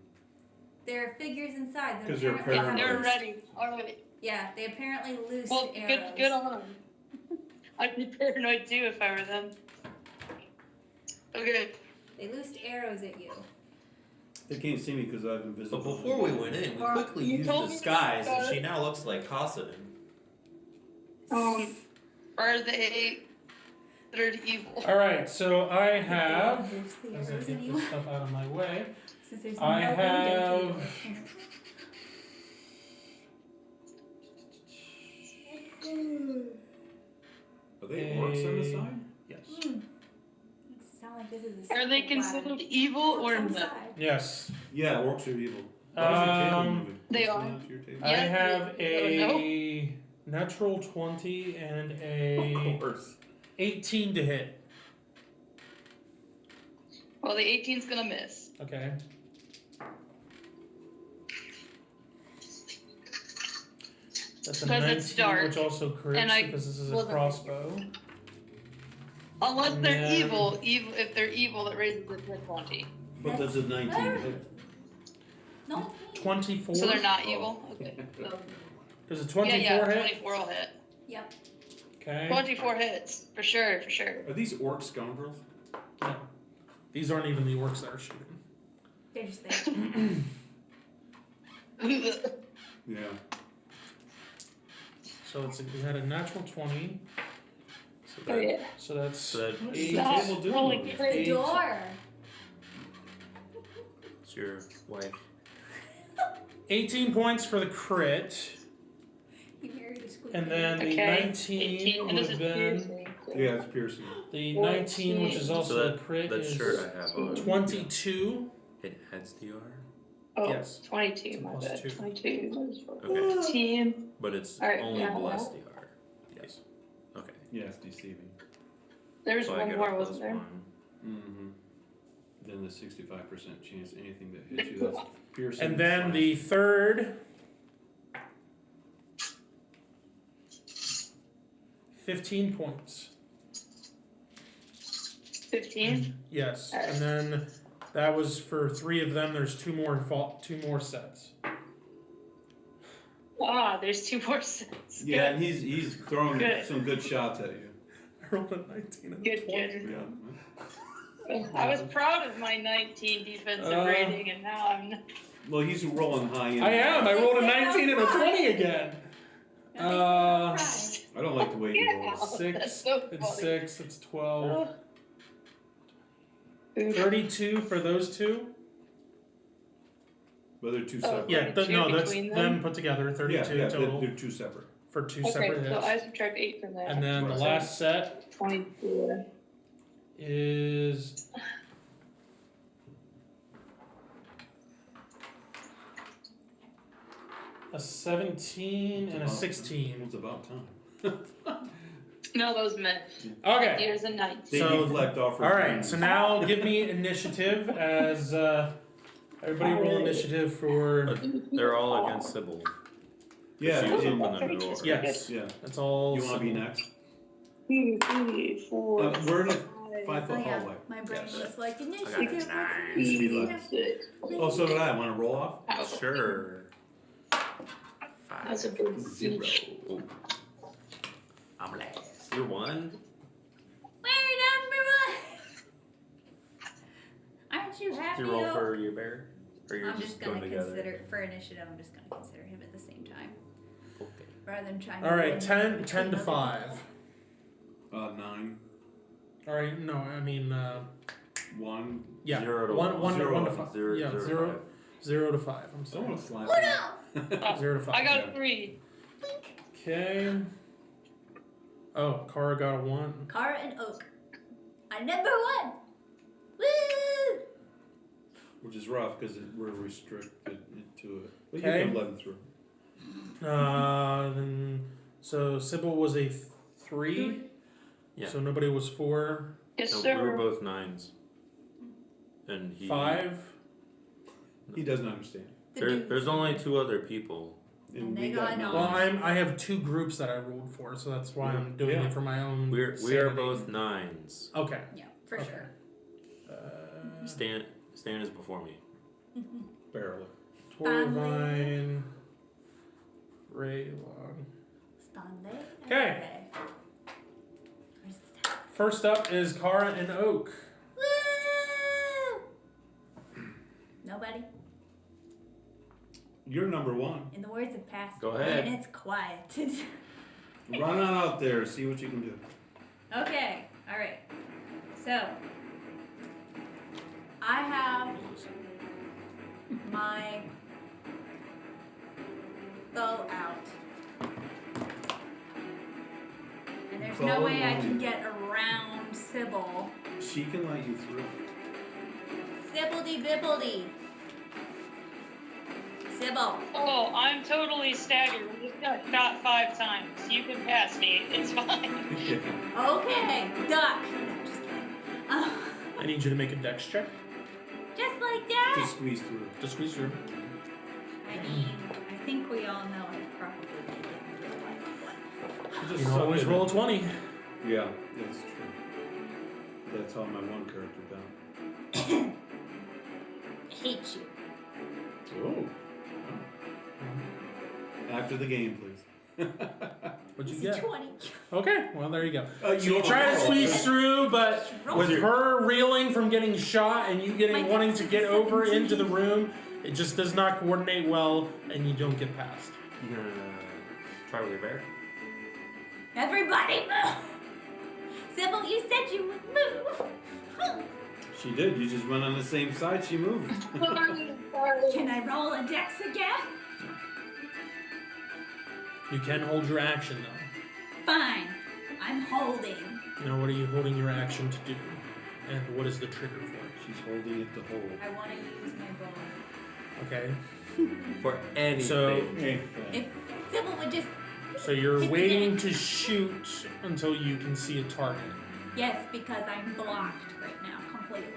There are figures inside. that 'Cause they're apparently have They're Arrows. ready. Alright. Yeah, they apparently loosed Well, arrows. good on them. I'd be paranoid too if I were them. Okay. They loosed arrows at you. They can't see me because I'm invisible. But before we went in, we Well, quickly you used told me disguise, and about she it. now looks like Kassadin. Are they considered evil? Alright, so I have, Loose the as I arrows get at you. this stuff out of my way, Since there's I no window have- to you. Are they orcs on the side? yes. Makes it sound like this is a Are they secret considered lab. evil or On the no? side. Yes. Yeah, orcs are evil. Why is your table moving? they What's are. going on to your table? I Yeah, have no. a natural 20 and Of a course. 18 to hit. Well, the 18's gonna miss. Okay. That's a Because it's 19, dark, which also crits and I because this is a wasn't- crossbow. Unless And they're then- evil, if they're evil, that raises it to 20. But does a 19 hit? No. 24. So they're not evil? Okay. Does a 24 yeah, hit? 24 will hit. Yep. Okay. 24 hits, for sure. Are these orc scoundrels? No. These aren't even the orcs that are shooting. They're just there. Yeah. So let's see, we had a natural 20. So, Oh, yeah. so that's So that What is eight. that? Stop doing rolling over there? The crazy. door. it's your wife. 18 points for the crit. You married a squeaky. And then the Okay. 19 18, and would this have is been piercing. Yeah, it's piercing. the 14. 19, which is also So a crit, that is shirt I have on. 22. It has DR, Oh, Yes. 22, my Plus bad. 2. 22. Okay. 15. but it's Alright, only now- blessed DR. Yes. Okay. Yeah, it's deceiving. There was So I one get more, a plus wasn't there? 1. Mm-hmm. Then the 65% chance anything that hits you, that's piercing. And then slash. the third. 15 points. 15? Yes. Alright. And then that was for 3 of them. There's two more sets. Ah, there's 2 more sets. Yeah, and he's throwing Good. some good shots at you. I rolled a 19 and a Good, 20. good. Yeah. I was proud of my 19 defensive rating, and now I'm. Well, he's rolling high end. I am. I rolled a 19 and a 20 again. Right. I don't like the way he Yeah. rolls. 6. That's so It's funny. 6. It's 12. Oof. 32 for those two. But they're two Oh, separate. Yeah, Thirty-two no, that's between them them? put together. 32 yeah, total They're two separate. for 2 Okay, separate so hits. I subtract 8 from that. And then the So last set 24. is a 17 and a 16. It's about time. No, those missed. Okay. Here's a 19. They So- deflect off her All right. brains. So now give me initiative as everybody roll initiative for. But they're all against Sybil. Yeah, She was and- opening the door. Yes. yeah. That's all. You want to be next? 2, 3, 4. We're in a 5, 5-foot Oh yeah, hallway. my brain Yes. was like I initiative. got a 9. You should be left. 6. Oh, so did I. Want to roll off? Ow. Sure. 5. That's a big 0. C. Oh. I'm last. You're 1. We're number 1. Aren't you Did happy? you roll though? for your bear? Or you're I'm just just gonna going together? consider for initiative. I'm just gonna consider him at the same time, Okay. rather than trying. All to right. win 10 between to other 5. 9. All right. No, I mean 1. Yeah. 0 to 1 1. 1 to 5. Zero- Yeah, zero to 0 5. 0 to 5. I'm sorry. Someone slapped Oh me. no! 0 to 5. I got Yeah. a 3. Okay. Oh, Kara got a 1. Kara and Oak. I'm number 1. Woo! Which is rough because we're restricted to it. But Okay. you can let him through. Then so Sybil was a 3. Yeah. So nobody was 4. Yes, No, we sir. were both 9s. And he. 5. He doesn't understand. There's only 2 other people. And we they got nine. Well, I have 2 groups that I rolled for, so that's why I'm doing Yeah. it for my own. We are sanity. both 9s. Okay. Yeah, for Okay. sure. Stan is before me. Barely. Torvine. Raylon. Stanley. Okay. Where's the star? First up is Kara and Oak. Woo! Nobody. You're number 1. In the words of past. Go ahead. And it's quiet. Run on out there. See what you can do. Okay. All right. So I have my bow out. And there's no Bow way I and can get around Sybil. She can let you through. Sibbledy bibbledy. Sybil. Oh, I'm totally staggered. We just got shot 5 times. You can pass me. It's fine. Okay. Duck. No, just kidding. I need you to make a dex check Just like that. Just squeeze through. to squeeze through. I mean, I think we all know I'd probably make it in real life. Just You can suck always it roll a in. 20. Yeah, that's true. That's how my one character down. I hate you. Oh. After the game, please. What'd you It's a get? 20. Okay, well there you go. You So you try to squeeze through, but Roll. with her reeling from getting shot and you getting My wanting dex to is get over 17. into the room, it just does not coordinate well, and you don't get past. You gonna try with your bear? Everybody move! Sybil, you said you would move. She did. You just went on the same side. She moved. Can I roll a dex again? You can hold your action though. Fine. I'm holding. Now, what are you holding your action to do? And what is the trigger for? She's holding it to hold. I want to use my bow. Okay. For anything. So- If Sybil would just... So you're waiting to shoot until you can see a target. Yes, because I'm blocked right now completely.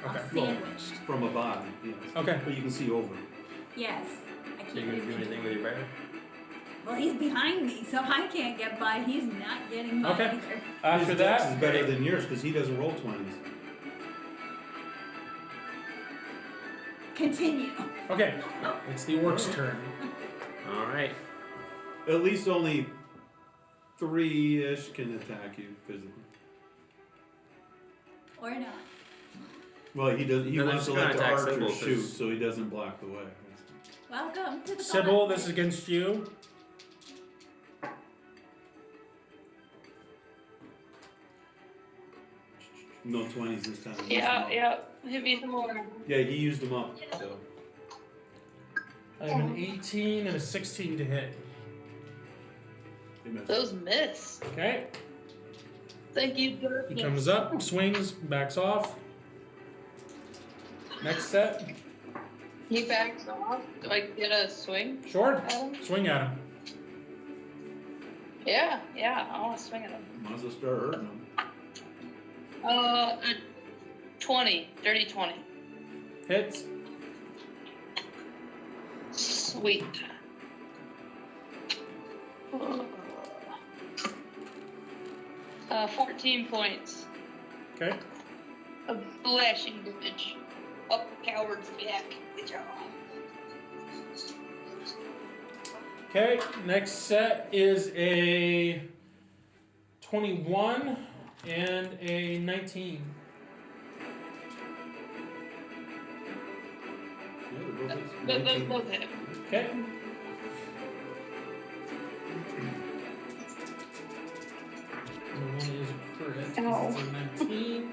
I'm Okay. sandwiched. From a body, yes. Okay. But you can see over. Yes. I can't Are you gonna do really anything with your bear? Well, he's behind me, so I can't get by. He's not getting by Okay. either. After His dex that, is better than yours because he doesn't roll 20s. Continue. okay, it's the orc's turn. Alright. At least only 3-ish can attack you physically. Or not. Well, he does. He No, they're wants to just let gonna the attack archer Sybil, shoot, 'cause- so he doesn't block the way. Welcome to the Sybil, gauntlet. this is against you. No 20s this time. Yeah, yeah. Hit me some more. Yeah, he used them up. So I have an 18 and a 16 to hit. he missed. Those miss. Okay. Thank you, He darkness. comes up, swings, backs off. Next set. He backs off. Do I get a swing Sure. at him? Swing at him. Yeah, I want to swing at him. Might as well start hurting him. A 20. Dirty 20. Hits. Sweet. 14 points Okay. of slashing damage. Up coward's back. Good job. Okay. Next set is a 21 and a 19. Yeah, Those both hit. Okay. The one is a crit. 'cause Ow. It's a 19.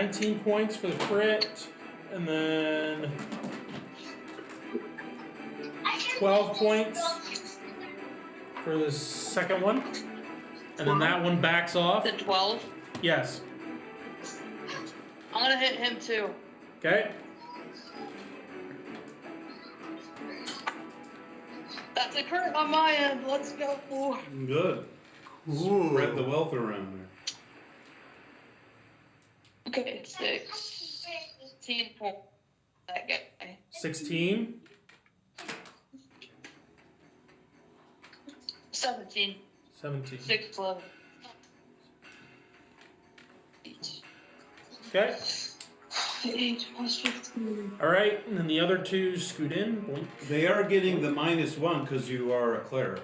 19 points for the crit, and then 12 points for the second one, and then that one backs off. The 12. Yes. I'm gonna hit him too. Okay. That's a crit on my end. Let's go. Good. Spread the wealth around there. Okay, 16 points. That guy. 16. 17. 17. 6 11. Okay. 8 plus 15. All right, and then the other two scoot in. Boink. They are getting the -1 because you are a cleric.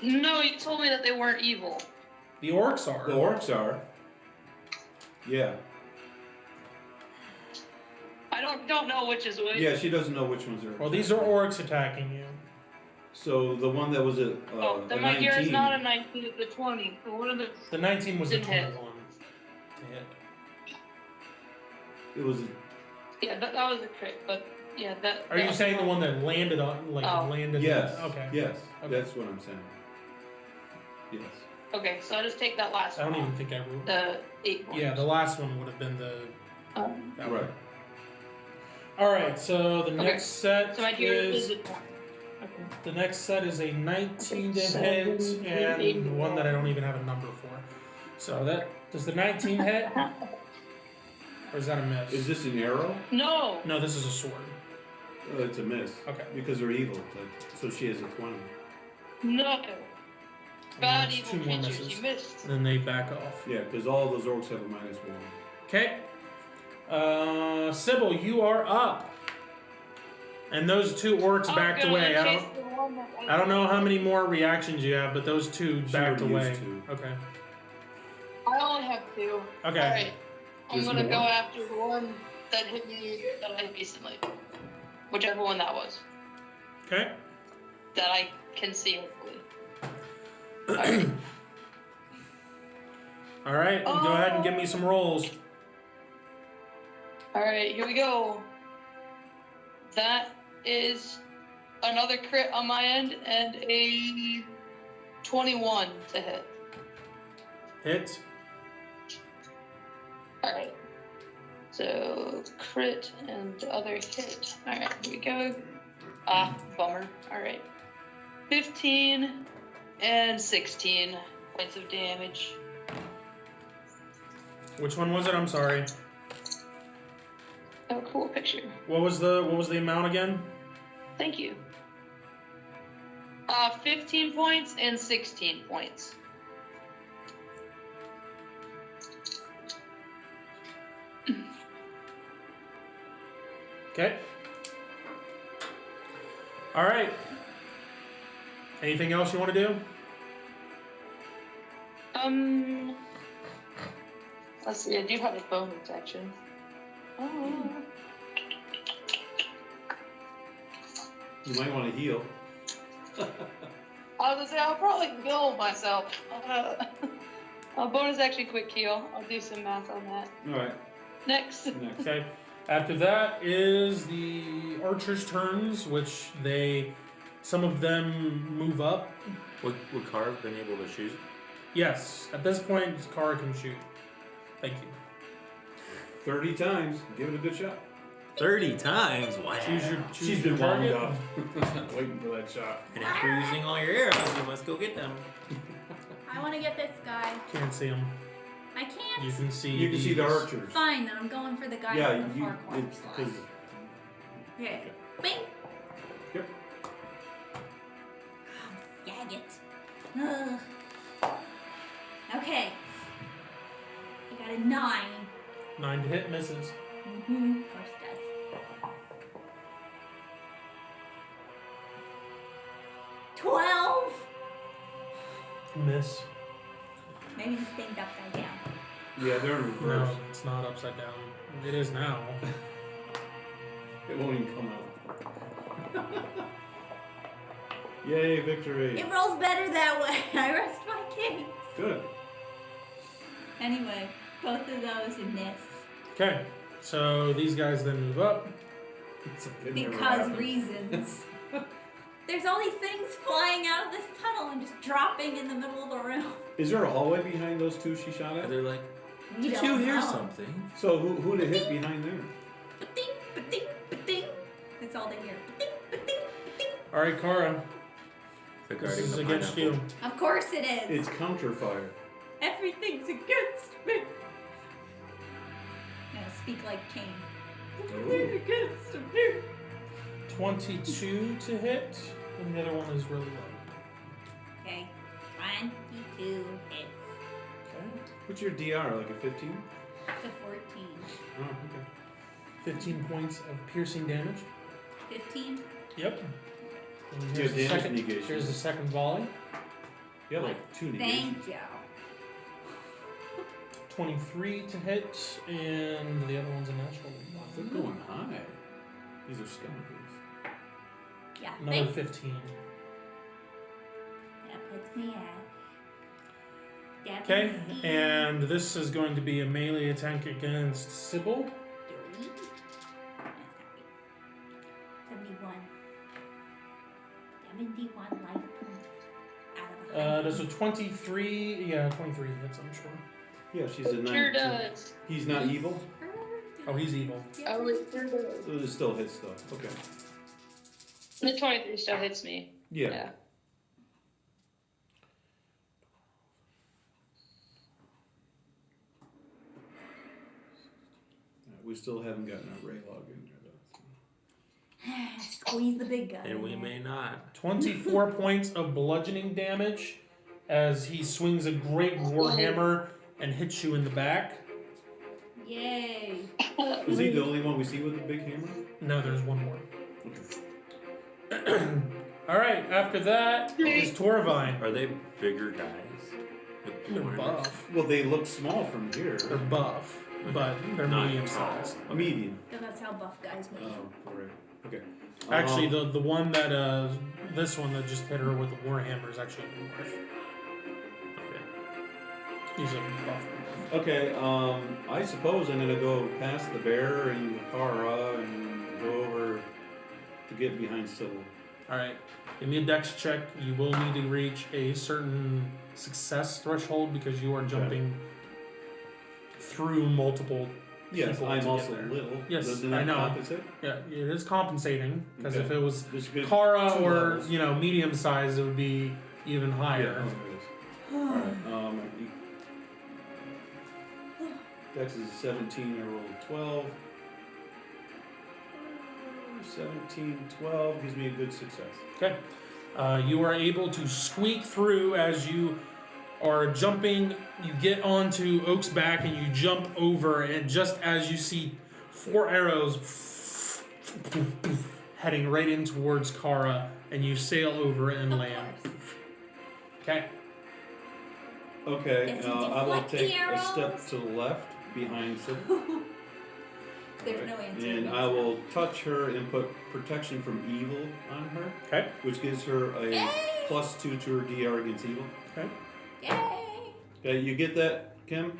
No, you told me that they weren't evil. The orcs are. The orcs are. Yeah. I don't know which is which. Yeah, she doesn't know which ones are. Well, these are orcs attacking you. So the one that was a Then my gear is not a 19, it's a 20. So one of the The 19 was the Didn't hit. 21 to hit. It was. yeah, that was a crit, but yeah, that. Are that you was saying the wrong. one that landed on, like Oh. landed? Yes. Okay. Yes. Okay. That's what I'm saying. Yes. Okay, so I just take that last I don't one. even think I ruled. The 8 points. Yeah, the last one would have been the. That Right. one. All right, so the Okay. next set So my gear is is a 20. Okay. the next set is a 19 to Seven, hit eight, and one that I don't even have a number for. So that does the 19 hit, or is that a miss? Is this an arrow? No! No, this is a sword. It's a miss. Okay. Because they're evil. So she has a 20. No! And Bad that's evil two more creatures, misses. you missed. And then they back off. Yeah, because all those orcs have a -1. Okay. Sybil, you are up. And those two orcs I'm backed gonna away. chase the one that I don't know how many more reactions you have, but those two She backed already away. used two. Okay. I only have 2. Okay. Alright. I'm There's gonna more? go after the one that hit me that I hit recently. Whichever one that was. Okay. That I can see, hopefully. Alright. All right. Go ahead and give me some rolls. Alright, here we go. That is another crit on my end and a 21 to hit. Hit. Alright. So, crit and the other hit. Alright, here we go. Ah, bummer. Alright. 15 and 16 points of damage. Which one was it? I'm sorry. Oh, cool picture. What was the amount again? Thank you. 15 points and 16 points. Okay. All right. Anything else you want to do? Let's see, I do have a bonus action. Oh. You might want to heal. I was gonna say, I'll probably heal myself. A bonus action quick heal. I'll do some math on that. Alright, Next. next. Okay. After that is the archers' turns, which some of them move up. Would Carve been able to shoot? Yes. At this point, Kara can shoot. Thank you. 30 times. Give it a good shot. 30 times? Wow. Choose She's your been warmed target. up. Waiting for that shot. And after using all your arrows, you must go get them. I want to get this guy. Can't see them. I can't. You can see. You can see the these. archers. Fine, then I'm going for the guy Yeah, in the far corner. it's because Okay. Bing. Yep. Dag it. Ugh. Okay. I got a 9. 9 to hit, misses. Mm-hmm. Of course it does. 12. Miss. Maybe this thing's upside down. yeah, they're in No, reverse. it's not upside down. It is now. It won't even come out. Yay, victory! It rolls better that way. I rest my case. Good. Anyway, both of those miss. Okay, so these guys then move up. It never Because happened. reasons. There's all these things flying out of this tunnel and just dropping in the middle of the room. Is there a hallway behind those two she shot And at? they're like, We did don't you hear know. something? So who to hit behind there? Ba-ding, ba-ding, ba-ding. That's all they hear. Ba-ding, ba-ding, ba-ding. All right, Kara, this Regarding is the against pineapple. you. Of course it is. It's counterfire. Everything's against me. Now speak like Cain. Everything's against me. 22 to hit, and the other one is really low. Okay. 22 hits. Okay. What's your DR? Like a 15? It's a 14. Oh, okay. 15 points of piercing damage. 15? Yep. And You here's have the damage second. negation. Here's the second volley. Yeah, like 2 negations. Thank you. 23 to hit, and the other one's a natural. They're going high. These are skeletons. Yeah. Another 15. That puts me at. Okay, and this is going to be a melee attack against Sybil. 71. 71 life points out of There's a 23. Yeah, 23 hits, I'm sure. Yeah, she's a 19. Sure does. He's not evil? Oh, he's evil. Oh, it sure does. So it still hits though. Okay. The 23 still hits me. Yeah. Yeah. We still haven't gotten our Ray log in here though. Squeeze the big guy. And we may not. 24 points of bludgeoning damage as he swings a great warhammer and hits you in the back. Yay. Is he the only one we see with the big hammer? No, there's one more. Okay. All right, after that is Torvine. Are they bigger guys? With They're blue buff. Well, they look small from here. They're buff, but they're Not medium sized. tall. Medium. Because that's how buff guys move. Oh, right. Okay. Actually, the one that this one that just hit her with the warhammer is actually dwarf. Okay. He's a buff dwarf. Okay, I suppose I'm gonna go past the bear and the Kara and go over to get behind Sybil. All right, give me a dex check. You will need to reach a certain success threshold because you are jumping through multiple. Yes, people to I'm get also there. little. Yes, Doesn't I that know. compensate? Yeah, it is compensating because Okay. if it was This is good. Kara Two or levels. medium size, it would be even Yeah, higher. oh, there it is. Alright, Dex is 17, I rolled 12. 17, 12 gives me a good success. Okay. You are able to squeak through as you are jumping. You get onto Oak's back and you jump over, and just as you see 4 arrows heading right in towards Kara, and you sail over and land. Okay. Okay, Does he I will deflect the take a arrows? step to the left behind Sybil. There's no answer. And I will touch her and put protection from evil on her, Okay. which gives her a Yay! +2 to her DR against evil. Okay. Yay! Okay, you get that, Kim?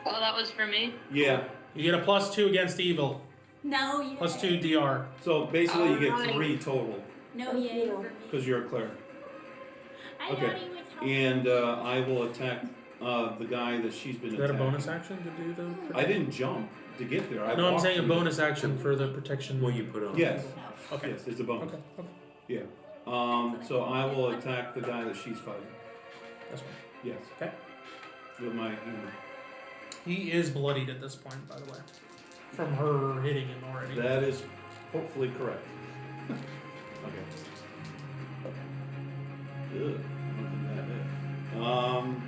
Oh, that was for me. Yeah. You get a +2 against evil. No yay. +2 DR. So basically, you get Alright. 3 total No yay for me. because you're a cleric. I Okay. thought he was helping. And I will attack the guy that she's been Is that a attacking. bonus action to do the? I didn't jump to get there. I No, I'm walked saying a through bonus action for the protection. What you put on? Yes. No. Okay. Yes, it's a bonus. Okay. Okay. Yeah. So I will attack the guy that she's fighting. That's fine. Yes. Okay. With my hammer. He is bloodied at this point, by the way, from her hitting him already. That is hopefully correct. Okay. Ugh, nothing that bad.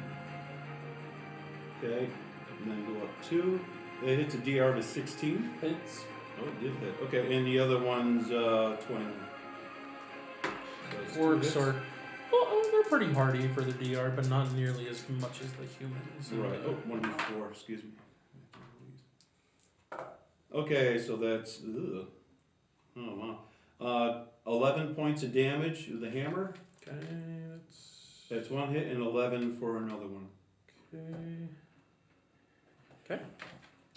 Okay, and then go up 2. It hits a DR to 16. It's Oh, it did hit. Okay, and the other one's 21. So it's 2 orcs hits. are well, they're pretty hardy for the DR, but not nearly as much as the humans. Right. Oh, 1d4. Excuse me. Okay, so that's. Ugh. Oh wow. 11 points of damage with the hammer. Okay, That's 1 hit and 11 for another one. Okay.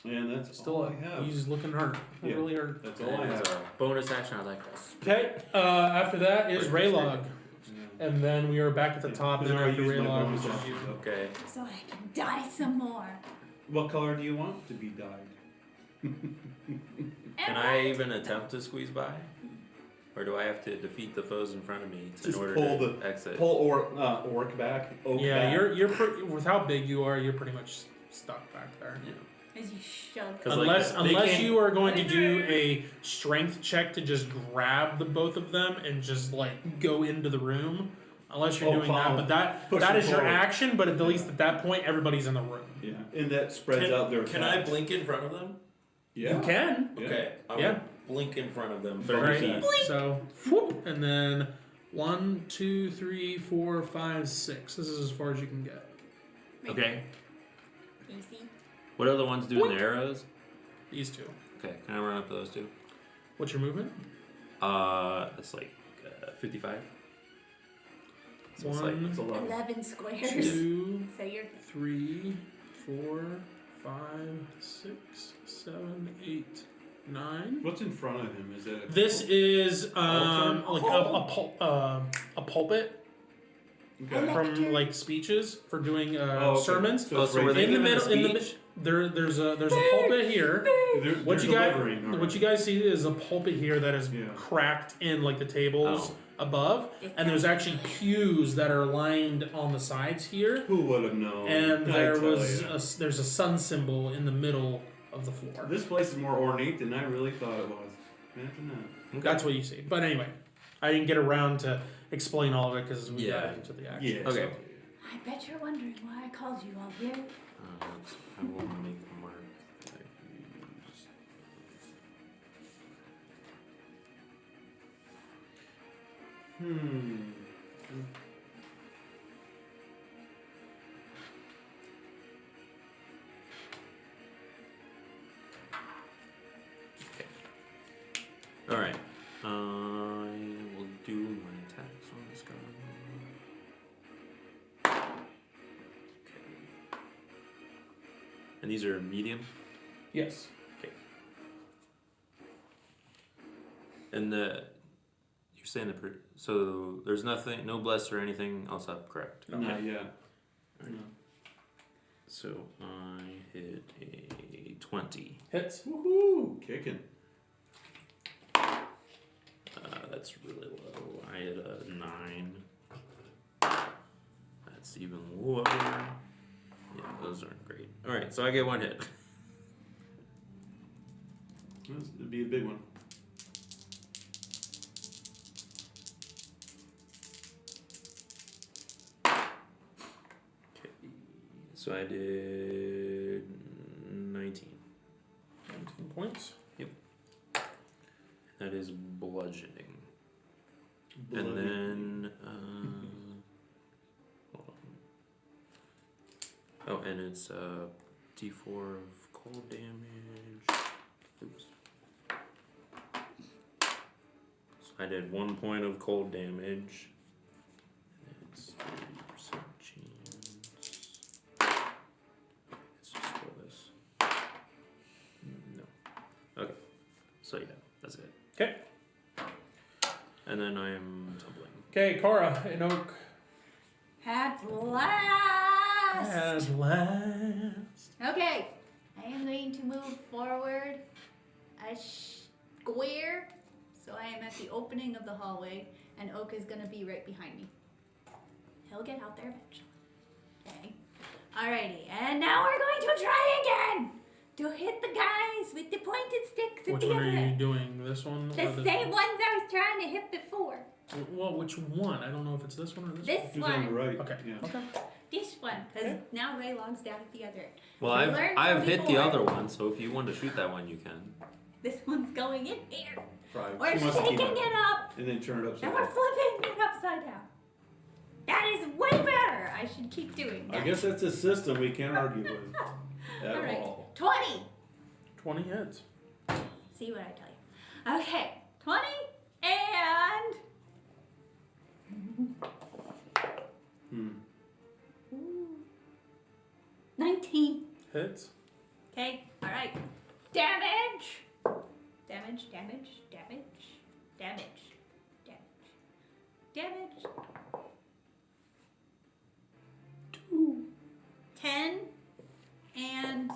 And that's Still all up. I have. He's looking hurt. Yeah. Really hurt. That's all I As have. a bonus action, I like this. Okay. After that is Raylog. Yeah. And then we are back at the Yeah, top. because And I after used my Raylog, bonus which is action, you. so. Okay. So I can die some more. What color do you want to be dyed? Can I even attempt to squeeze by? Or do I have to defeat the foes in front of me in Just order pull to the- exit? Pull orc back. Oak Yeah, back. you're with how big you are, you're pretty much stuck back there. Yeah. As you shove. 'Cause, like, Unless they unless can't- you are going to do a strength check to just grab the both of them and just like go into the room. Unless you're Oh, doing that, Paul, but that push that them is your forward. action. But at least at that point, everybody's in the room. Yeah, and that spreads out their Can I attacks. blink in front of them? Yeah. You can. Yeah. Okay. I Yeah. will blink in front of them. Bonus 30 action. feet. So, whoop, and then 1, 2, 3, 4, 5, 6. This is as far as you can get. Okay. Easy. What are the ones doing the arrows? These two. Okay, can I run up to those two? What's your movement? It's like 55. So 1, it's like It's a lot. 11 squares. 2, So you're 3, 4, 5, 6, 7, 8, 9. What's in front of him? Is that a This is Altar? like a pulpit Okay. from like speeches for doing Oh, okay. sermons. So, it's so were raised- they In the giving a middle, in the speech? there's a pulpit here. What they're you guys delivering, all what right. you guys see is a pulpit here that is Yeah. cracked in like the tables above, and there's actually pews that are lined on the sides here. Who would have known? And I there tell was ya. there's a sun symbol in the middle of the floor. This place is more ornate than I really thought it was. Imagine that. Okay. That's what you see. But anyway, I didn't get around to explain all of it because we Yeah. got into the action. Yeah. Okay. I bet you're wondering why I called you all here. I will make a mark that I use. All right. I will do my attacks on this guy. Okay. And these are medium. Yes. And you're saying so there's nothing, no bless or anything else up, correct? Not yet. Right. No. So I hit a 20. Hits. Woohoo! Kicking. That's really low. I hit a 9. That's even lower. Yeah, those aren't great. All right, so I get 1 hit. It'd be a big one. Okay, so I did 19. 19 points. That is bludgeoning. Bloody. And then, hold on. Oh, and it's D4 of cold damage. Oops. So I did 1 point of cold damage. And it's 30% chance. Let's just roll this. No. Okay. So yeah, that's it. Okay. And then I am tumbling. Okay, Kara and Oak. At last! At last. Okay, I am going to move forward a square. So I am at the opening of the hallway, and Oak is going to be right behind me. He'll get out there eventually. Okay. Alrighty, and now we're going to try again to hit the guys with the pointed sticks at Which the one other are you end. doing? This one? The or this same one? ones I was trying to hit before. Well, which one? I don't know if it's this one or this, This Who's on the one. right? Okay. Yeah. Okay. This one, because Okay. now Ray Long's down at the other end. Well, We I've learned I've from hit the before. other one, so if you want to shoot that one, you can. This one's going in here. Right. We're She wants to keep shaking it up. And then turn it upside And we're down. flipping it upside down. That is way better. I should keep doing that. I guess that's a system we can't argue with at All right. all. 20. 20 hits. See what I tell you. Okay. 20 and... Hmm. Ooh. 19. Hits. Okay, alright. Damage! Damage, damage, damage, damage, damage, damage. 2, 10, and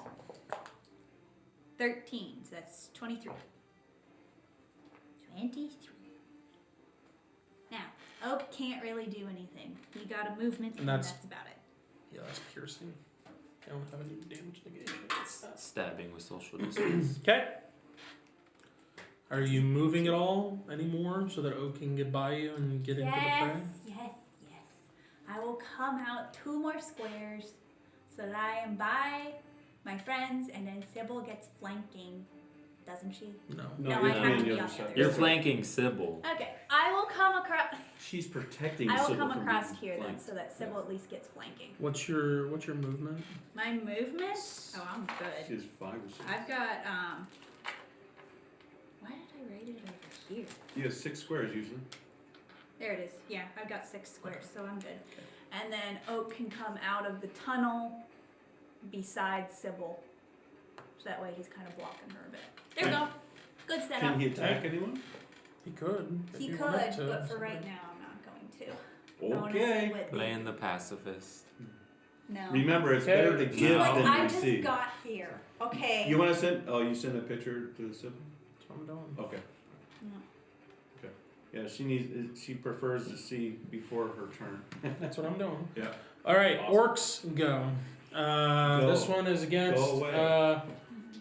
13. So that's 23. 23. Now, Oak can't really do anything. He got a movement, and that's- that's about it. Yeah, that's piercing. I don't have any damage negation. Stabbing with social distance. Okay. Are you moving at all anymore so that Oak can get by you and get into the fray? Yes. I will come out 2 more squares so that I am by my friends, and then Sybil gets flanking, doesn't she? No. No, you're I on have to the be other on the side. other You're flanking Sybil. Okay, I will come across. She's protecting I will Sybil come from across being here then, flanked. so that Sybil at least gets flanking. What's your movement? My movement? Oh, I'm good. She's 5 or 6. I've got Why did I write it over here? You have 6 squares usually. There it is. Yeah, I've got 6 squares, so I'm good. And then Oak can come out of the tunnel beside Sybil. So that way he's kind of blocking her a bit. There we go. Good setup. Can he attack anyone? He could. if He you could, wanted to. but for right now, I'm not going to. I wanna Okay. sit with Playing the pacifist. No. Remember, it's Okay. better to He's give like, than I just receive. got here. Okay. You want to send? Oh, you send a picture to the Sybil? That's what I'm doing. Okay. Yeah. Okay. Yeah, she needs. She prefers to see before her turn. That's what I'm doing. Yeah. All right, Awesome. orcs go. Go. This one is against Go away.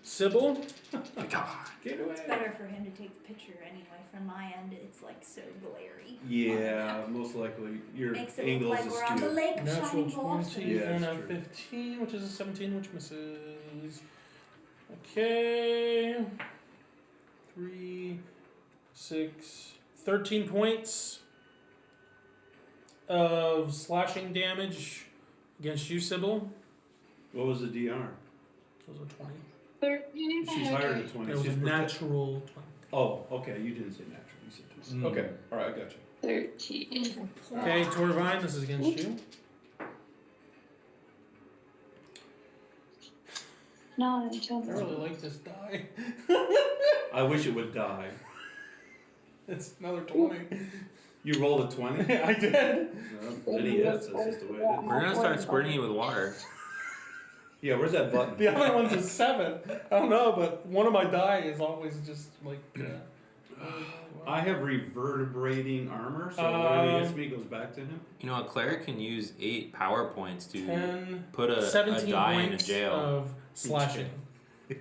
Sybil. Get away. It's better for him to take the picture anyway. From my end, it's like so glary. Yeah, most likely your Makes it angle look is like we're on the askew. lake Natural shining balls. 20 Yeah, and that's a true. 15, which is a 17, which misses. Okay. 3, 6, 13 points of slashing damage against you, Sybil. What was the DR? Those are 20. 13. She's higher than 20. It was She's a natural 20. Oh, okay. You didn't say natural. You said 20. Okay. All right, I got you. 13. Okay, Torvine, this is against you. No, I really like this die. I wish it would die. It's another 20. You rolled a 20? I did. No, then he hits. That's just the way it is. We're gonna start squirting you with water. Yeah, where's that button? The other one's a 7. I don't know, but one of my die is always just like. I have reverberating armor, so whatever he hits me goes back to him. You know, a cleric can use 8 power points to 10, put a 17 die in a points jail. of slashing.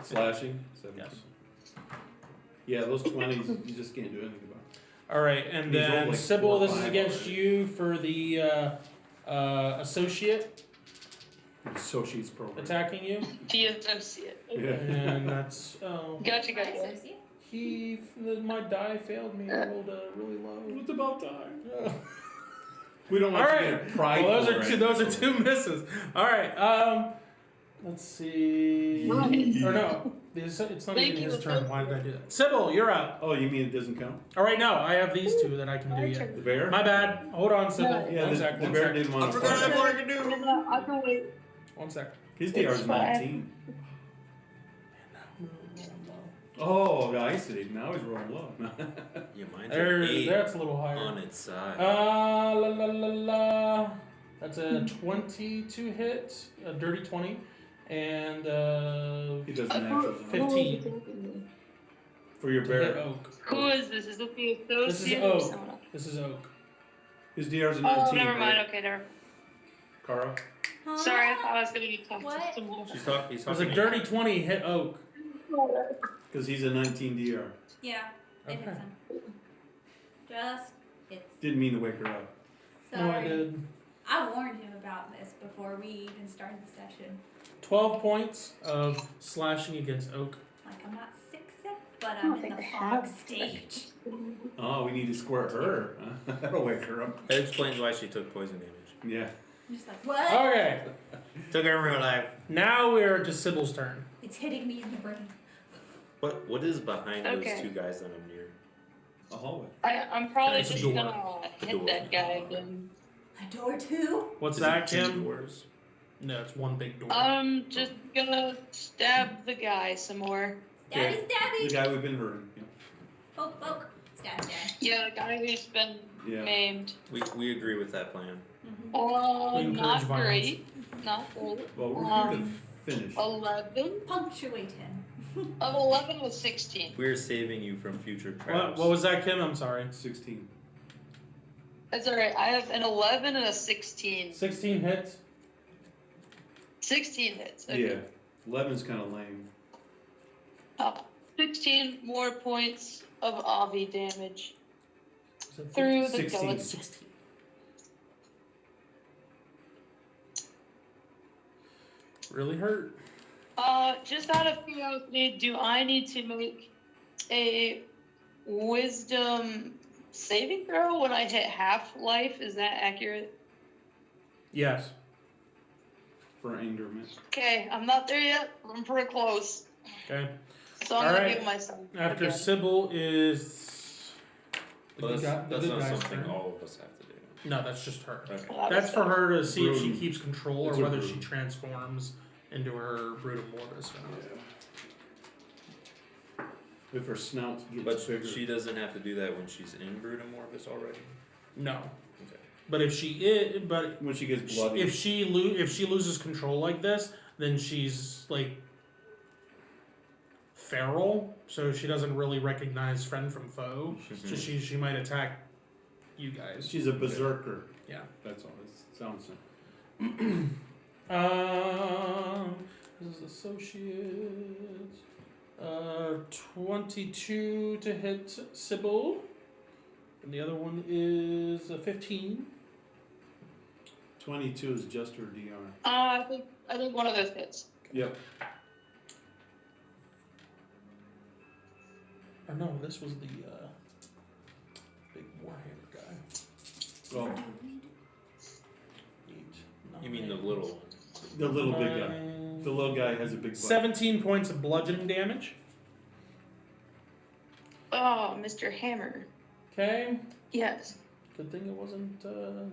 Slashing. Yes. Yeah, those 20s, you just can't do anything about. All right, and He's rolled then like Sybil, 4 or this is 5 against already. you for the associate Associates program. attacking you, The associate. Yeah. and that's Gotcha. Associate? my die failed me. I rolled really low. It's about time. Yeah. We don't All want to right. get prideful. Well, right? those are 2 misses. All right. Let's see. Nice. Or no, it's not Thank even you. his turn. Why did I do that? Sybil, you're up. Oh, you mean it doesn't count? All right, no, I have these 2 that I can do yet. The bear? My bad. Hold on, Sybil. Yeah, One the, sec. the One bear sec. didn't want to forgot fight. what I could do. I can wait. 1 sec. His DR is 19. Oh, I see. Now he's rolling low. Yeah, mine's There, an 8 that's a little higher. on its side. La la la la. That's a 20 to hit, a dirty 20, and He doesn't natural. 15. For your to hit bear. Oak. Who is this? Is it the This is associate or Oak. someone else? This is Oak. His DR is a 19. Oh, never mind. right? Okay, never. Kara? Sorry, I thought I was gonna be tough What? to someone. He's It talking. was a dirty 20 hit Oak. Because he's a 19 DR. Yeah, it Okay. hits him. Just hits. Didn't mean to wake her up. Sorry. No, I did. I warned him about this before we even started the session. 12 points of slashing against Oak. Like, I'm not sick, but I'm in the fog stage. Oh, we need to squirt her. That'll wake her up. That explains why she took poison damage. Yeah. I'm just like, what? Okay, Took her in real life. now we're to Sybil's turn. It's hitting me in the brain. What is behind those Okay. 2 guys that I'm near? A hallway. I'm probably It's a just door. gonna hit Door. that guy again. A door too? What's Is that, it 2 Kim? doors? No, it's one big door. I'm just gonna stab the guy some more. Stabby, The stabby. guy we've been hurting. Yeah. Poke, poke. Stab, stab. Yeah, the guy who's been Yeah. maimed. We agree with that plan. We encourage Not violence. great. Not great. Well, we're here to Um, finish. 11. Punctuate him. 11 was 16. We're saving you from future traps. What was that, Kim? I'm sorry. 16. That's alright. I have an 11 and a 16. 16 hits. 16 hits. Okay. Yeah. 11's kind of lame. 16 more points of Avi damage Is it through the 16. gullet. 16. Really hurt. Just out of curiosity, do I need to make a wisdom saving throw when I hit half life? Is that accurate? Yes. For angerment. Okay, I'm not there yet. I'm pretty close. Okay. So I'm gonna Alright. give myself. After again. Sybil is. The Well, good that's guy- the that's good not guy's something turn. all of us have to do. No, that's just her. Okay. Well, that That's was for her to see if she Brooding. keeps control or It's a whether she brooding. transforms into her Brutum Mortis. If her snout gets But bigger. she doesn't have to do that when she's in Brutum Mortis already. No. Okay. But if she is, but when she gets bloody. if she loses control like this, then she's like feral, so she doesn't really recognize friend from foe. So she might attack you guys. She's a berserker. Yeah. That's all. It sounds simple. This is associate. 22 to hit Sybil, and the other one is a 15. 22 is just her DR. I think one of those hits. Yep. Or no, this was the big Warhammer guy. Well, 8, You mean the 9, little one? the little big guy. 9, The little guy has a big butt. 17 points of bludgeoning damage. Oh, Mr. Hammer. Okay. Yes. Good thing it wasn't the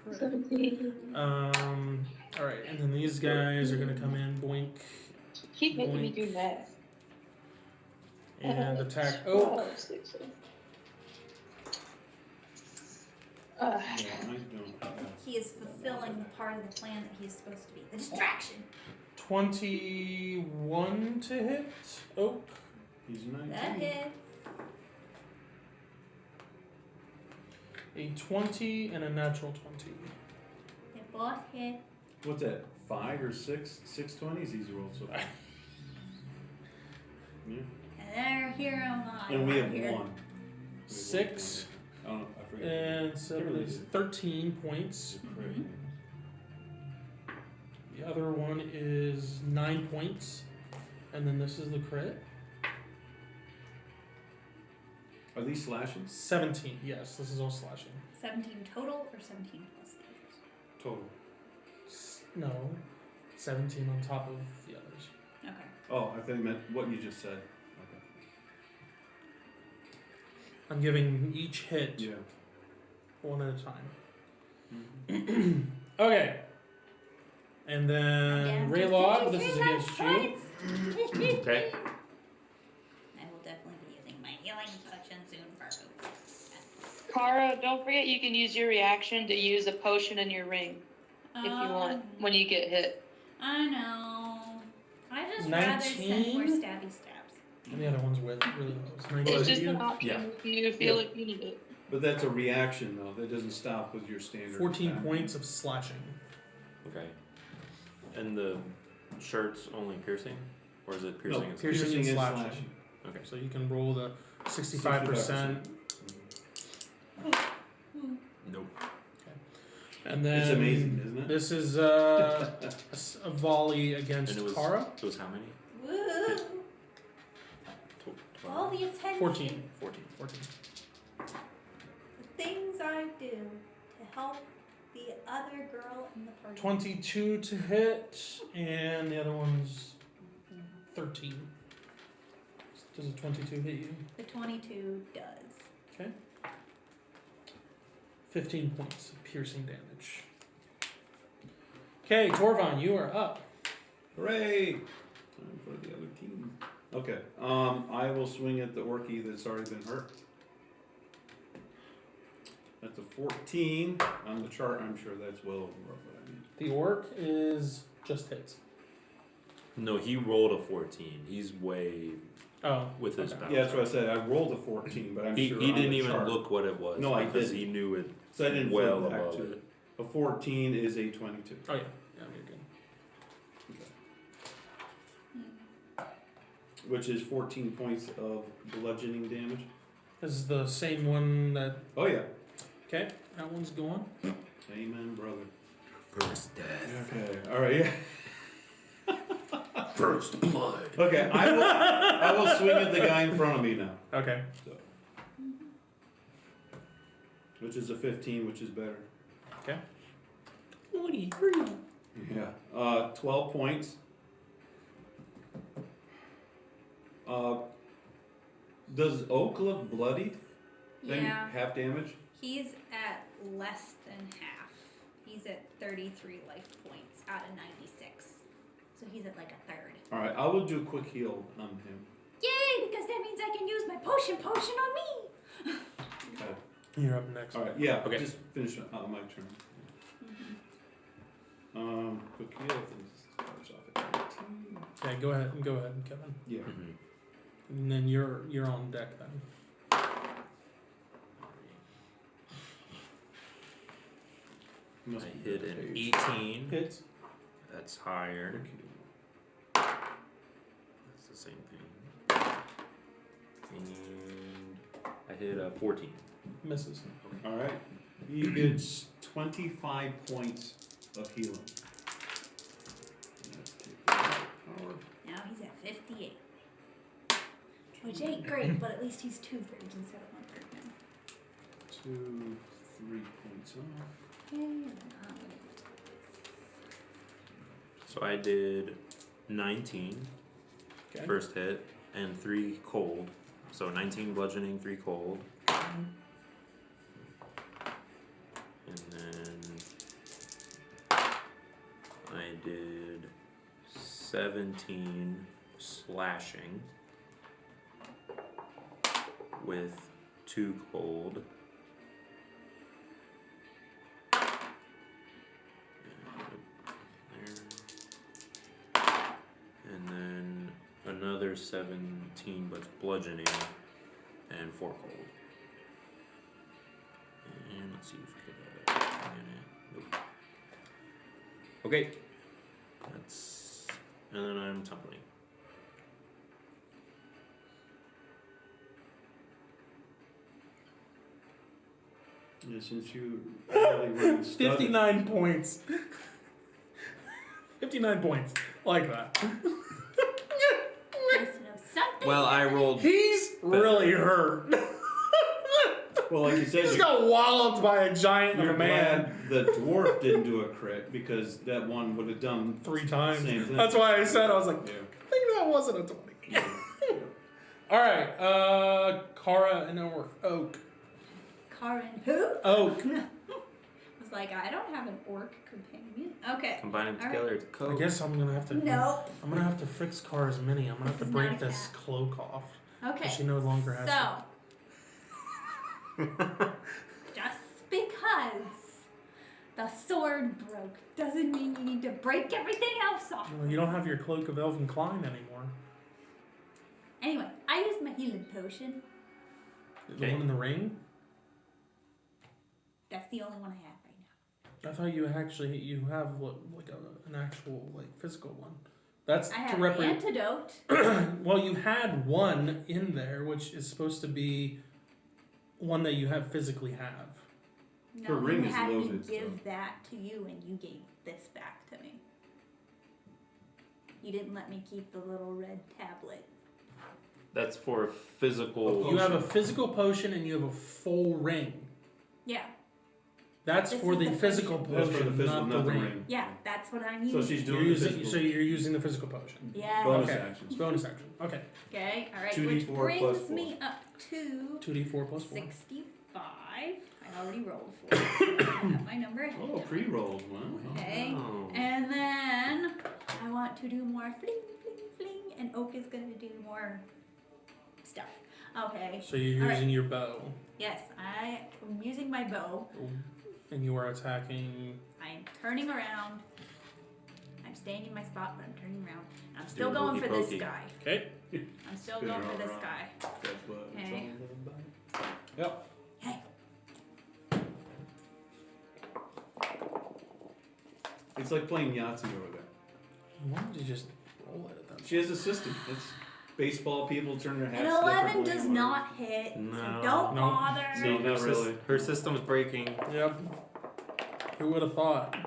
crit. 17. Alright, and then these guys are gonna come in, boink, Keep making me do math. and attack Oak. 12, 6, 7. Yeah, I don't. He is fulfilling the part of the plan that he is supposed to be. The distraction. 21 to hit Oak. He's 19. That hit. A 20 and a natural 20. They both hit. What's that? 5 or 6? 6 20s he's rolled so far. Yeah. And they're hero mine. And we have here. 1. 6 I don't know. I forget. and 7 is 13 points. Mhm. The other one is 9 points. And then this is the crit. Are these slashing? 17. Yes, this is all slashing. 17 total or 17 plus the others? Total. No, 17 on top of the others. Okay. Oh, I think you meant what you just said. Okay. I'm giving each hit Yeah. one at a time. Mhm. Okay. And then Down to Raylog, this 53 is against you. points. Okay. I will definitely be using my healing potion soon for Kara, don't forget you can use your reaction to use a potion in your ring if you want when you get hit. I know. I just rather send 19? more stabby stabs. And the other one's with really low. It's 19 It's to just you. an option Yeah. if you feel like you need it. But that's a reaction though. That doesn't stop with your standard. 14 attack. points of slashing. Okay. And the shirt's only piercing? Or is it piercing? No, and piercing and and slashing. Okay. So you can roll the 65%. Nope. And then It's amazing, isn't it? This is a volley against And it was Kara. It was how many? Woo! All the attention. 14. The things I do to help the other girl in the party. 22 to hit, and the other one's 13. Does a 22 hit you? The 22 does. 15 points of piercing damage. Okay, Torvon, you are up. Hooray! Time for the other team. Okay, I will swing at the orky that's already been hurt. That's a 14 on the chart. I'm sure that's well over what I need. The orc is just hits. No, he rolled a 14. He's way Oh, with his okay. bounce. Yeah, that's what I said. I rolled a 14, but I'm He sure he on didn't the even chart, look what it was. No, I because didn't. he knew it so I didn't well flip back above to it. it. A 14 is a 22. Oh yeah, yeah, you're good. Which is 14 points of bludgeoning damage. This is the same one that. Oh yeah. Okay, that one's going. Amen, brother. First death. Okay. All right. Yeah. First blood. Okay. I will swing at the guy in front of me now. Okay. So. Which is a 15, which is better. Okay. 23. Yeah. 12 points. Does Oak look bloodied? Then Yeah, half damage? he's at less than half. He's at 33 life points out of 96. So he's at like a third. Alright, I will do quick heal on him. Yay, because that means I can use my potion on me. Okay. You're up next. Alright, yeah, Okay. just finish my turn. Quick heal, I think this starts off at 18. Okay, go ahead, Kevin. Yeah. Mhm. And then you're on deck then. Must I be hit the an page. 18. Hits. That's higher. Okay. That's the same thing. And I hit a 14. Misses. Alright. He gets 25 points of healing. Let's take that power. Now he's at 58. Which ain't great, but at least he's 2/3 instead of 1/3 now. 2, 3 points off. Okay, and then I'm gonna So I did 19 Okay. first hit and 3 cold. So 19 bludgeoning, 3 cold. And then I did 17 slashing with 2 cold. And then another 17 but bludgeoning and 4 cold. And let's see if I get that. Nope. Okay. That's. And then I'm tumbling. Yeah, since you really were studied. 59 points. 59 points. Like that. nice to know something. Well, I rolled. He's really hurt. Well, like you said, He just got walloped by a giant of you're a man glad the dwarf didn't do a crit because that one would have done 3 times. Same thing. That's why I said, I was like, Yeah. I think that wasn't a 20. Alright, Kara and Oak. Karin who? Oak. I was like, I don't have an orc companion. Okay. Combine them All right. together. It's I code. guess I'm gonna have to. Nope. I'm gonna have to fix Kara's mini. I'm gonna have to This is break not a this cat. cloak off. Okay. She no longer has. So, just because the sword broke doesn't mean you need to break everything else off. Well, you don't have your cloak of Elven Klein anymore. Anyway, I used my healing potion. The Okay. one in the ring. That's the only one I have right now. I thought you have like an actual like physical one. That's I to have an represent. antidote. Well, you had one in there, which is supposed to be one that you have physically have. No, ring you is had loaded, me give so. that to you, and you gave this back to me. You didn't let me keep the little red tablet. That's for physical. You have a physical potion and you have a full ring. Yeah, That's This for is the the physical potion. potion, That's for the physical, not the ring. yeah, that's what I'm So using. she's You're doing the using, physical. so you're using the physical potion. Yeah. Bonus Okay. actions. Bonus action. Okay. Okay, alright, 2d4 which brings plus 4. me up to 2d4 plus 4. 65. I already rolled for it. So I have my number ahead. Oh, pre-rolled. Wow. Okay. Oh. And then I want to do more fling, fling, fling, and Oak is gonna do more stuff. Okay. So you're All right. using your bow, Yes, I am using my bow. and you are attacking. I'm turning around. I'm staying in my spot, but I'm turning around. And I'm still Do going hokey for this pokey. guy. Okay. I'm still Spin going her for this around. guy. That's what it's Okay. all about. Yep. Hey. It's like playing Yahtzee over there. Why don't you just roll it at that She has a system. It's baseball people turn their An hats 11 differently does and whatever. not hit, so No. don't No. bother. No, not really. Her system's breaking. Yep. Who would have thought?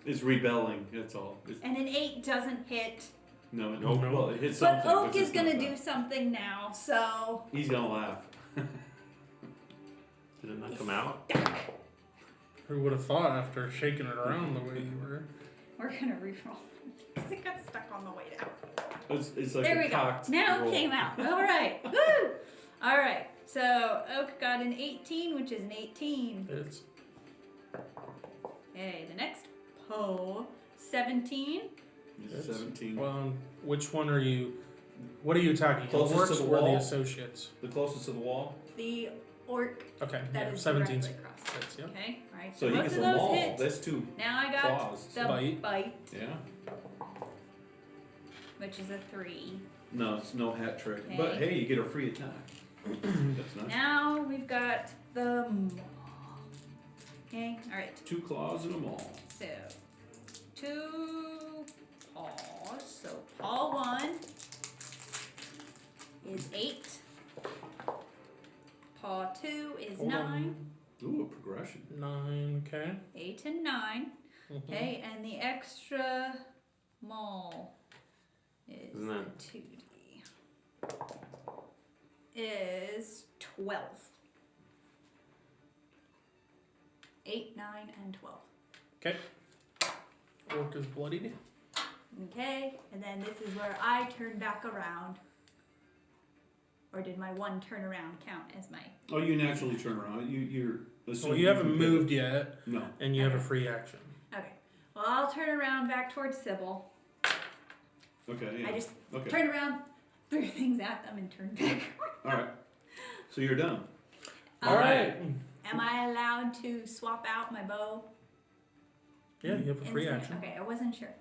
It's rebelling. That's all. It's, And an 8 doesn't hit. no, it, Nope. well, it hits But something. Oak it's is just not gonna that. do something now, so He's gonna laugh. Did it not come out? Who would have thought after shaking it around the way you were? we're gonna reroll because it got stuck on the way down. It's like There a we go. cocked Now roll. it came out. All right. Woo! All right. So Oak got an 18, which is an 18. It's Okay, the next Poe, 17. He's 17. well. Which one are you? What are you attacking? The Closest to orcs the or the wall. associates? The closest to the wall. The orc Okay. that Yeah. is 17 directly across. hits. Yep. Okay, all right. So he both gets of a those maul. hit. That's 2 Now I got claws. the Bite. bite, Yeah. which is a 3. No, it's no hat trick. Okay. But hey, you get a free attack. That's nice. Now we've got the maul. Okay, all right. 2 claws and a maul. So 2 paws. So paw 1 is 8. Paw 2 is Hold 9. on. Ooh, a progression. 9. Okay. 8 and 9. Mhm. Okay, and the extra maul is Isn't that- 2D. Is 12. 8, 9, and 12. Okay. Orc is bloodied. Okay, and then this is where I turn back around. Or did my 1 turn around count as my... Oh, you naturally turn around. You're Well, assuming you haven't can moved yet, pivot. No. and you have a free action. Okay, well I'll turn around back towards Sybil. Okay. Yeah. I just Okay. turn around, threw things at them, and turned back. All right. So you're done. All right. Am I allowed to swap out my bow? Yeah, you have a free Instant- action. Okay, I wasn't sure.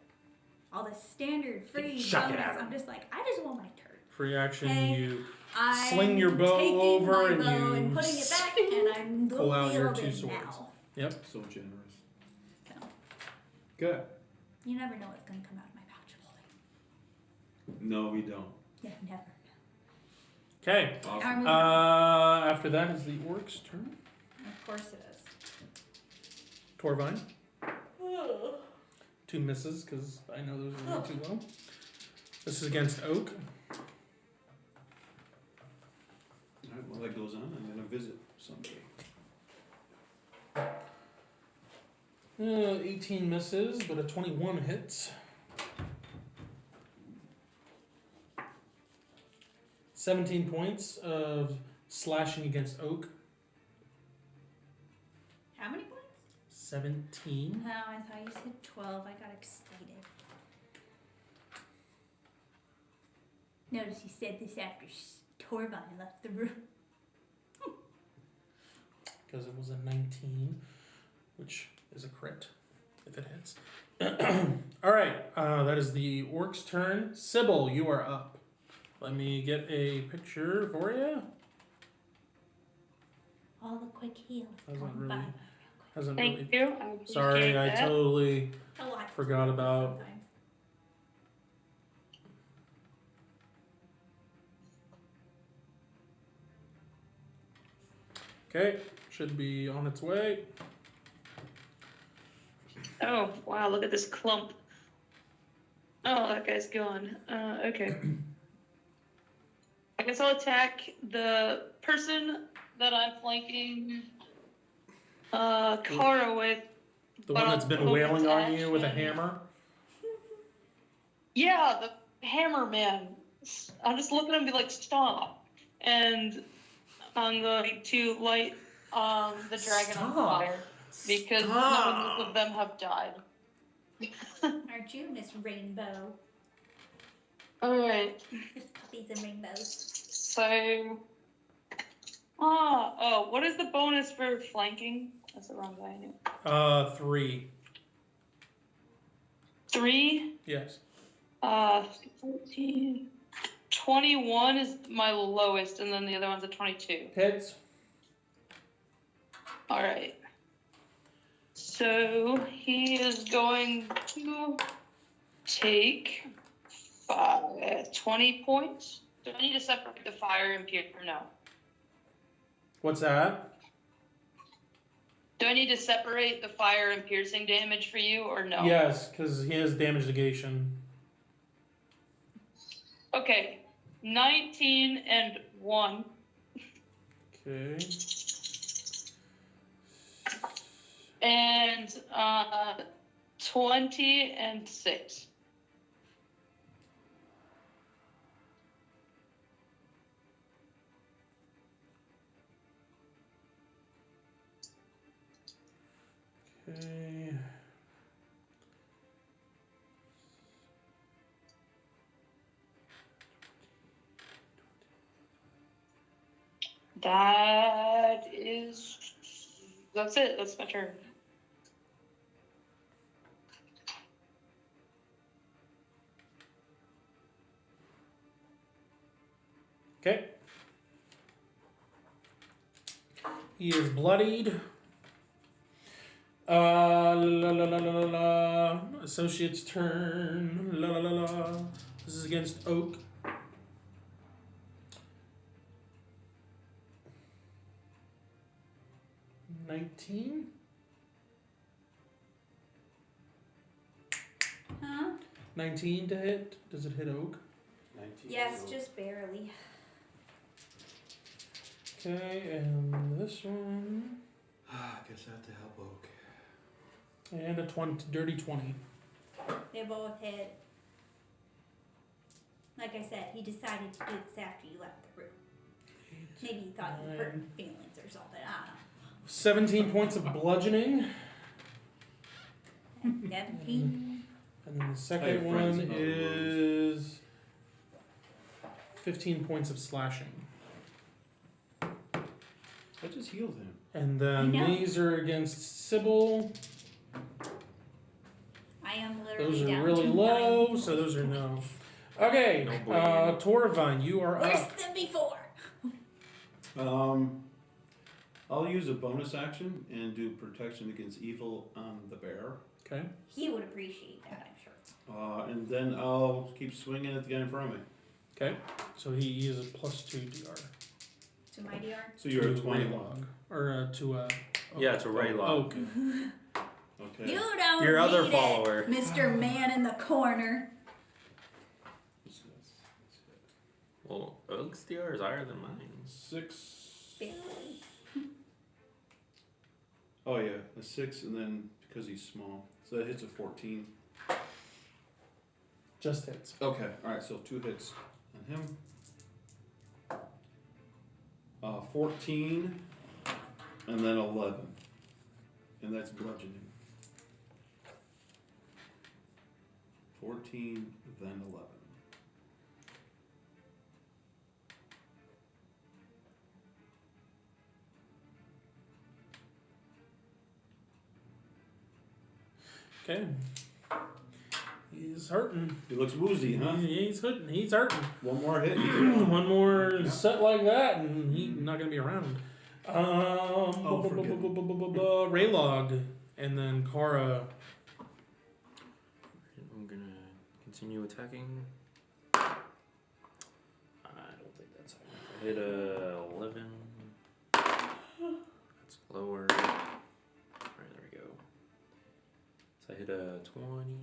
All the standard free Chuck it bonus. at 'em. I'm just like, I just want my turn. Free action. Okay. You I'm Sling your bow taking over my and bow you and putting it back, and I'm pull out your 2 wielding swords. now. So generous. So, Good. you never know what's gonna come out of my pouch of holding. No, we don't. Yeah, never. okay. Now we're Awesome. moving on. After that is the orc's turn. Of course it is. Torvine. 2 misses because I know those are way too low. This is against Oak. All right, well, that goes on. I'm going to visit someday. 18 misses, but a 21 hits. 17 points of slashing against Oak. How many points? 17. Oh, I thought you said 12. I got excited. Notice you said this after Torvine left the room. Because it was a 19, which is a crit if it hits. Alright, that is the orc's turn. Sybil, you are up. Let me get a picture for you. All the quick heals Hasn't going really- by. Hasn't Thank really. you. I appreciate Sorry, I that. totally A lot forgot about. sometimes. Okay, should be on its way. Oh, wow, look at this clump. Oh, that guy's gone. Okay. I guess I'll attack the person that I'm flanking Kara with. The one that's been But I'll wailing on focus you with a action. hammer. Yeah, the hammer man. I'm just looking at him and be like, stop. And I'm going to light the dragon on Stop. fire because none Stop. of them have died. Aren't you, Miss Rainbow? Alright, Miss Puppies and Rainbows. so. What is the bonus for flanking? That's the wrong guy I knew. 3. 3? Yes. 14. 21 is my lowest, and then the other one's a 22. Hits. Alright. So he is going to take 20 points. Do I need to separate the fire and pierce or no? What's that? Do I need to separate the fire and piercing damage for you or no? Yes, because he has damage negation. Okay. 19 and 1. Okay. And 20 and 6. Okay. That's it. That's my turn. Okay. He is bloodied. La la la la la la. Associate's turn. La la la la. This is against Oak. $19. Huh? 19 to hit. Does it hit Oak? 19. Yes, just barely. Okay, and this one. I guess I have to help Oak. And a 20, dirty 20. They both hit. Like I said, he decided to do this after you left the room. Maybe he thought you hurt his feelings or something. I 17 points of bludgeoning. don't know. 17. And then the second Hey, friends, one in other is 15 points of slashing. I just healed him. And I then know. these are against Sybil. I am literally Those are down really to low, 9 so those are no. points. Okay, No bueno. Torvine, you are Worse up. than before. I'll use a bonus action and do protection against evil on the bear. Okay. He would appreciate that, I'm sure. And then I'll keep swinging at the guy in front of me. Okay. So he is a +2 DR. To my DR. So you're at To 20. Raylog. Or to Yeah, it's a Raylog. Okay. Okay. You don't Your other need follower. it, Mr. Man in the corner. Well, Oak's DR is higher than mine. 6. Barely. Oh yeah, a 6, and then because he's small, so that hits a 14. Just hits. Okay, all right. So 2 hits on him. 14, and then 11, and that's bludgeoning. 14, then 11. Okay. He's hurting. He looks woozy, huh? He's hurting. He's hurting. One more hit. he's gone. One more Yeah. set like that, and he's not gonna be around. forget him. Raylog, and then Kara. I'm gonna continue attacking. I don't think that's high. I hit a 11. That's lower. Alright, there we go. So I hit a 20.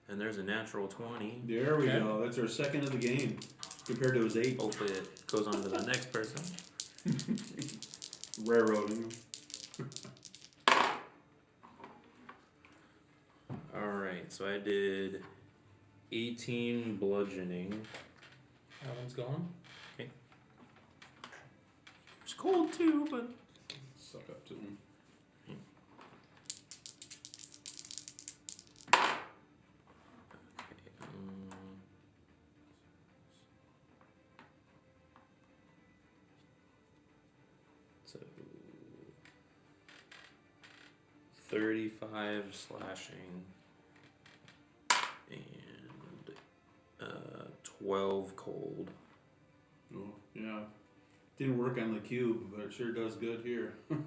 And there's a natural 20. There we Okay. go. That's our second of the game, compared to his 8. Hopefully it goes on to the next person. Railroading. Alright, so I did 18 bludgeoning. That one's gone. cold too, but Suck up to him. so 35 slashing and 12 cold. Oh, yeah. Didn't work on the cube, but it sure does good here. And,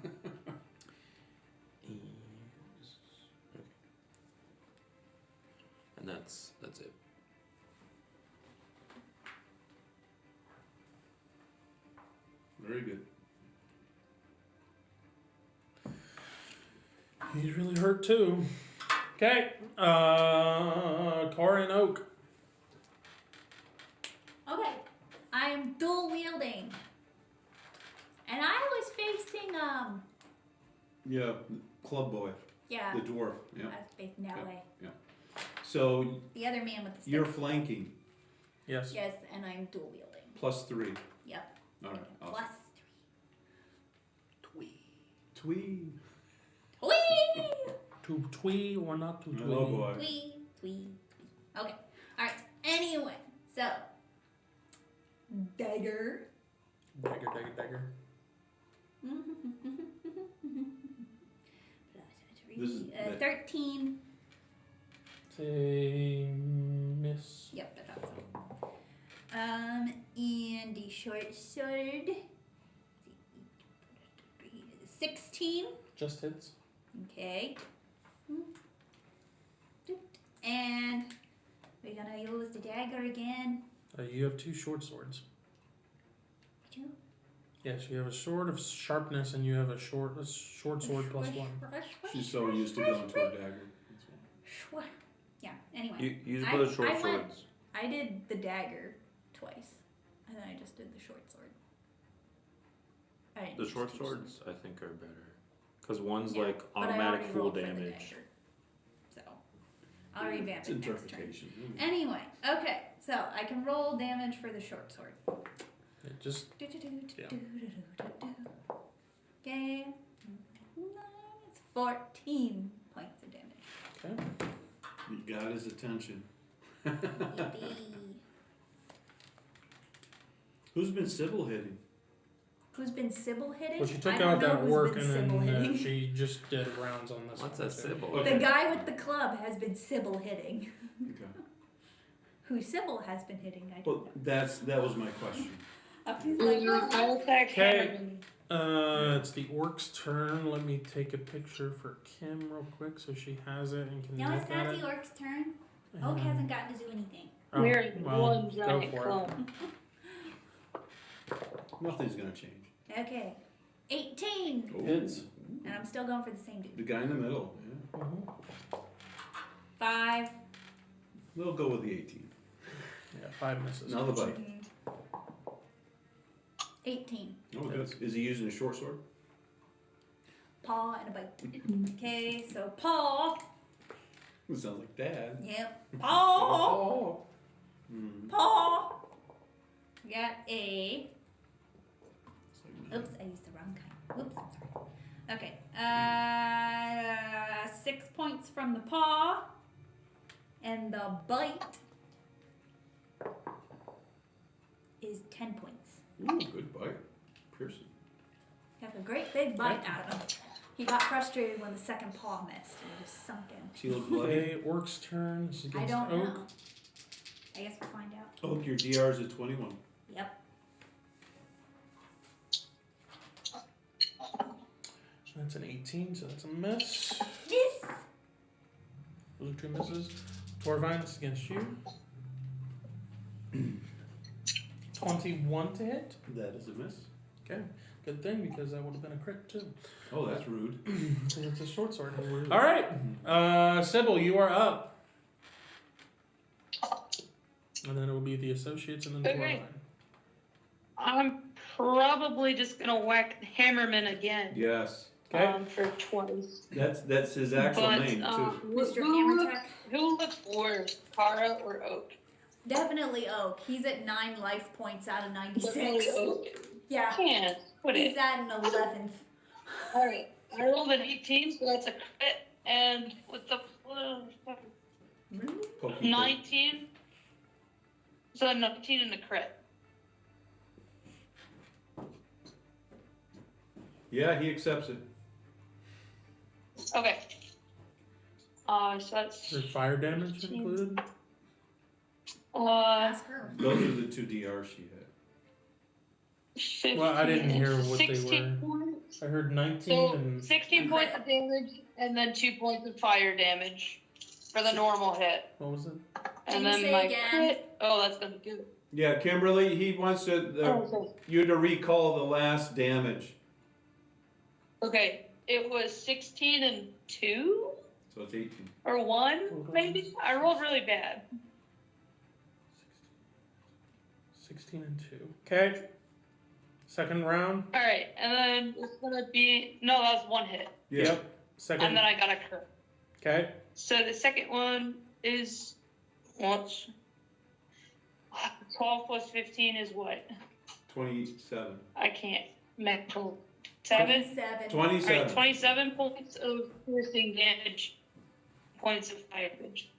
okay. And that's it. Very good. He's really hurt too. Okay. Cora and Oak. Okay, I am dual wielding, and I was facing Yeah, club boy, yeah, the dwarf. Yeah. I was facing that Yeah. way. So The other man with the stick. you're flanking. Yes. Yes, and I'm dual wielding. +3. Yep. All right. Awesome. Plus Twee. Whee! Too twee or not too twee? Oh boy. Twee. Okay. Alright. Anyway, so dagger. Dagger. This is- 13. Say miss. Yep, I thought so. And the short sword. 16. Just hits. Okay. And we're gonna use the dagger again. You have 2 short swords. Two. Yes, you have a sword of sharpness and you have a short sword +1. She's so used to going to her dagger. That's why. Yeah, anyway. Use I- both short I went- swords. I did the dagger twice. And then I just did the short sword. I didn't The use short two swords, I think, are better. Because one's Yeah, like but I automatic already full rolled for the damage. dagger. So, I'll revamp It's it next turn. interpretation. Anyway, okay, so I can roll damage for the short sword. It just Yeah. Okay. It's 14 points of damage. okay. You got his attention. Yippee. Who's been Sybil hitting? Who's been Sybil hitting? Well, she I took don't out know that who's orc been and Sybil then hitting. she just did rounds on this. What's one, a too. Sybil? Okay. The guy with the club has been Sybil hitting. Okay. Who Sybil has been hitting, I Well, don't know. that was my question. He's like, I'll attack Okay. Hammerman. It's the orc's turn. Let me take a picture for Kim real quick so she has it and can no, look it's at not it. the orc's turn. Oak And- hasn't gotten to do anything. Oh, We're in well, one go giant for it. clone. Nothing's gonna change. Okay. 18! Oh, Hits. And I'm still going for the same dude. the guy in the middle. Yeah. Mhm. 5. We'll go with the 18. Yeah, 5 misses. Now the bite. 18. Oh, good. Is he using a short sword? Paw and a bite. Okay, so paw. It sounds like Dad. Yep. Paw. Mm. Paw. Got a. It's like, Oops, I used the wrong kind. Whoops, I'm sorry. Okay. 6 points from the paw. And the bite is 10 points. ooh, good bite. Piercing. Got a great big bite out of him. He got frustrated when the second paw missed and it just sunk in. She look bloody. Okay, orc's turn. This is I against don't Oak. know. I guess we'll find out. Oh, your DR is at 21. Yep. That's an 18, so that's a miss. This. Those are 2 misses. Torvine, this is against you. 21 to hit. That is a miss. Okay, good thing because that would have been a crit too. Oh, that's rude. Because it's a short sword. All right, Sybil, you are up. And then it will be the associates and then Okay. Torvine. I'm probably just gonna whack Hammerman again. Yes. Okay. For twice. That's his actual But name too. Mr. who Hammertech? who looks worse, Kara or Oak? Definitely Oak. He's at 9 life points out of 96. Definitely Oak. Yeah. Can't. Put He's it. at an 11th. All right. I rolled an 18, so that's a crit, and with the Pokey 19, so 19 and a crit. Yeah, he accepts it. Okay. So that's Is there fire damage 15. included? Ask her. Those are the 2 DRs she had. 15 Well, I didn't and hear what they 16 were. points. I heard 19 So and 16 points of damage, and then 2 points of fire damage for the normal hit. what was it? Can And you then say my again? crit. Oh, that's gonna be good. Yeah, Kimberly, he wants you to recall the last damage. Okay, it was 16 and 2 So it's 18. or 1, maybe. I rolled really bad. 16 and 2. Okay. Second round. All right, and then it's gonna be no, that was 1 hit, Yeah. Yep. and Second. then I got a crit. Okay. So the second one is what's 12 plus 15 is what? 27. I can't mental. 7. 27. 27. All right, 27 points of piercing damage, points of fire damage.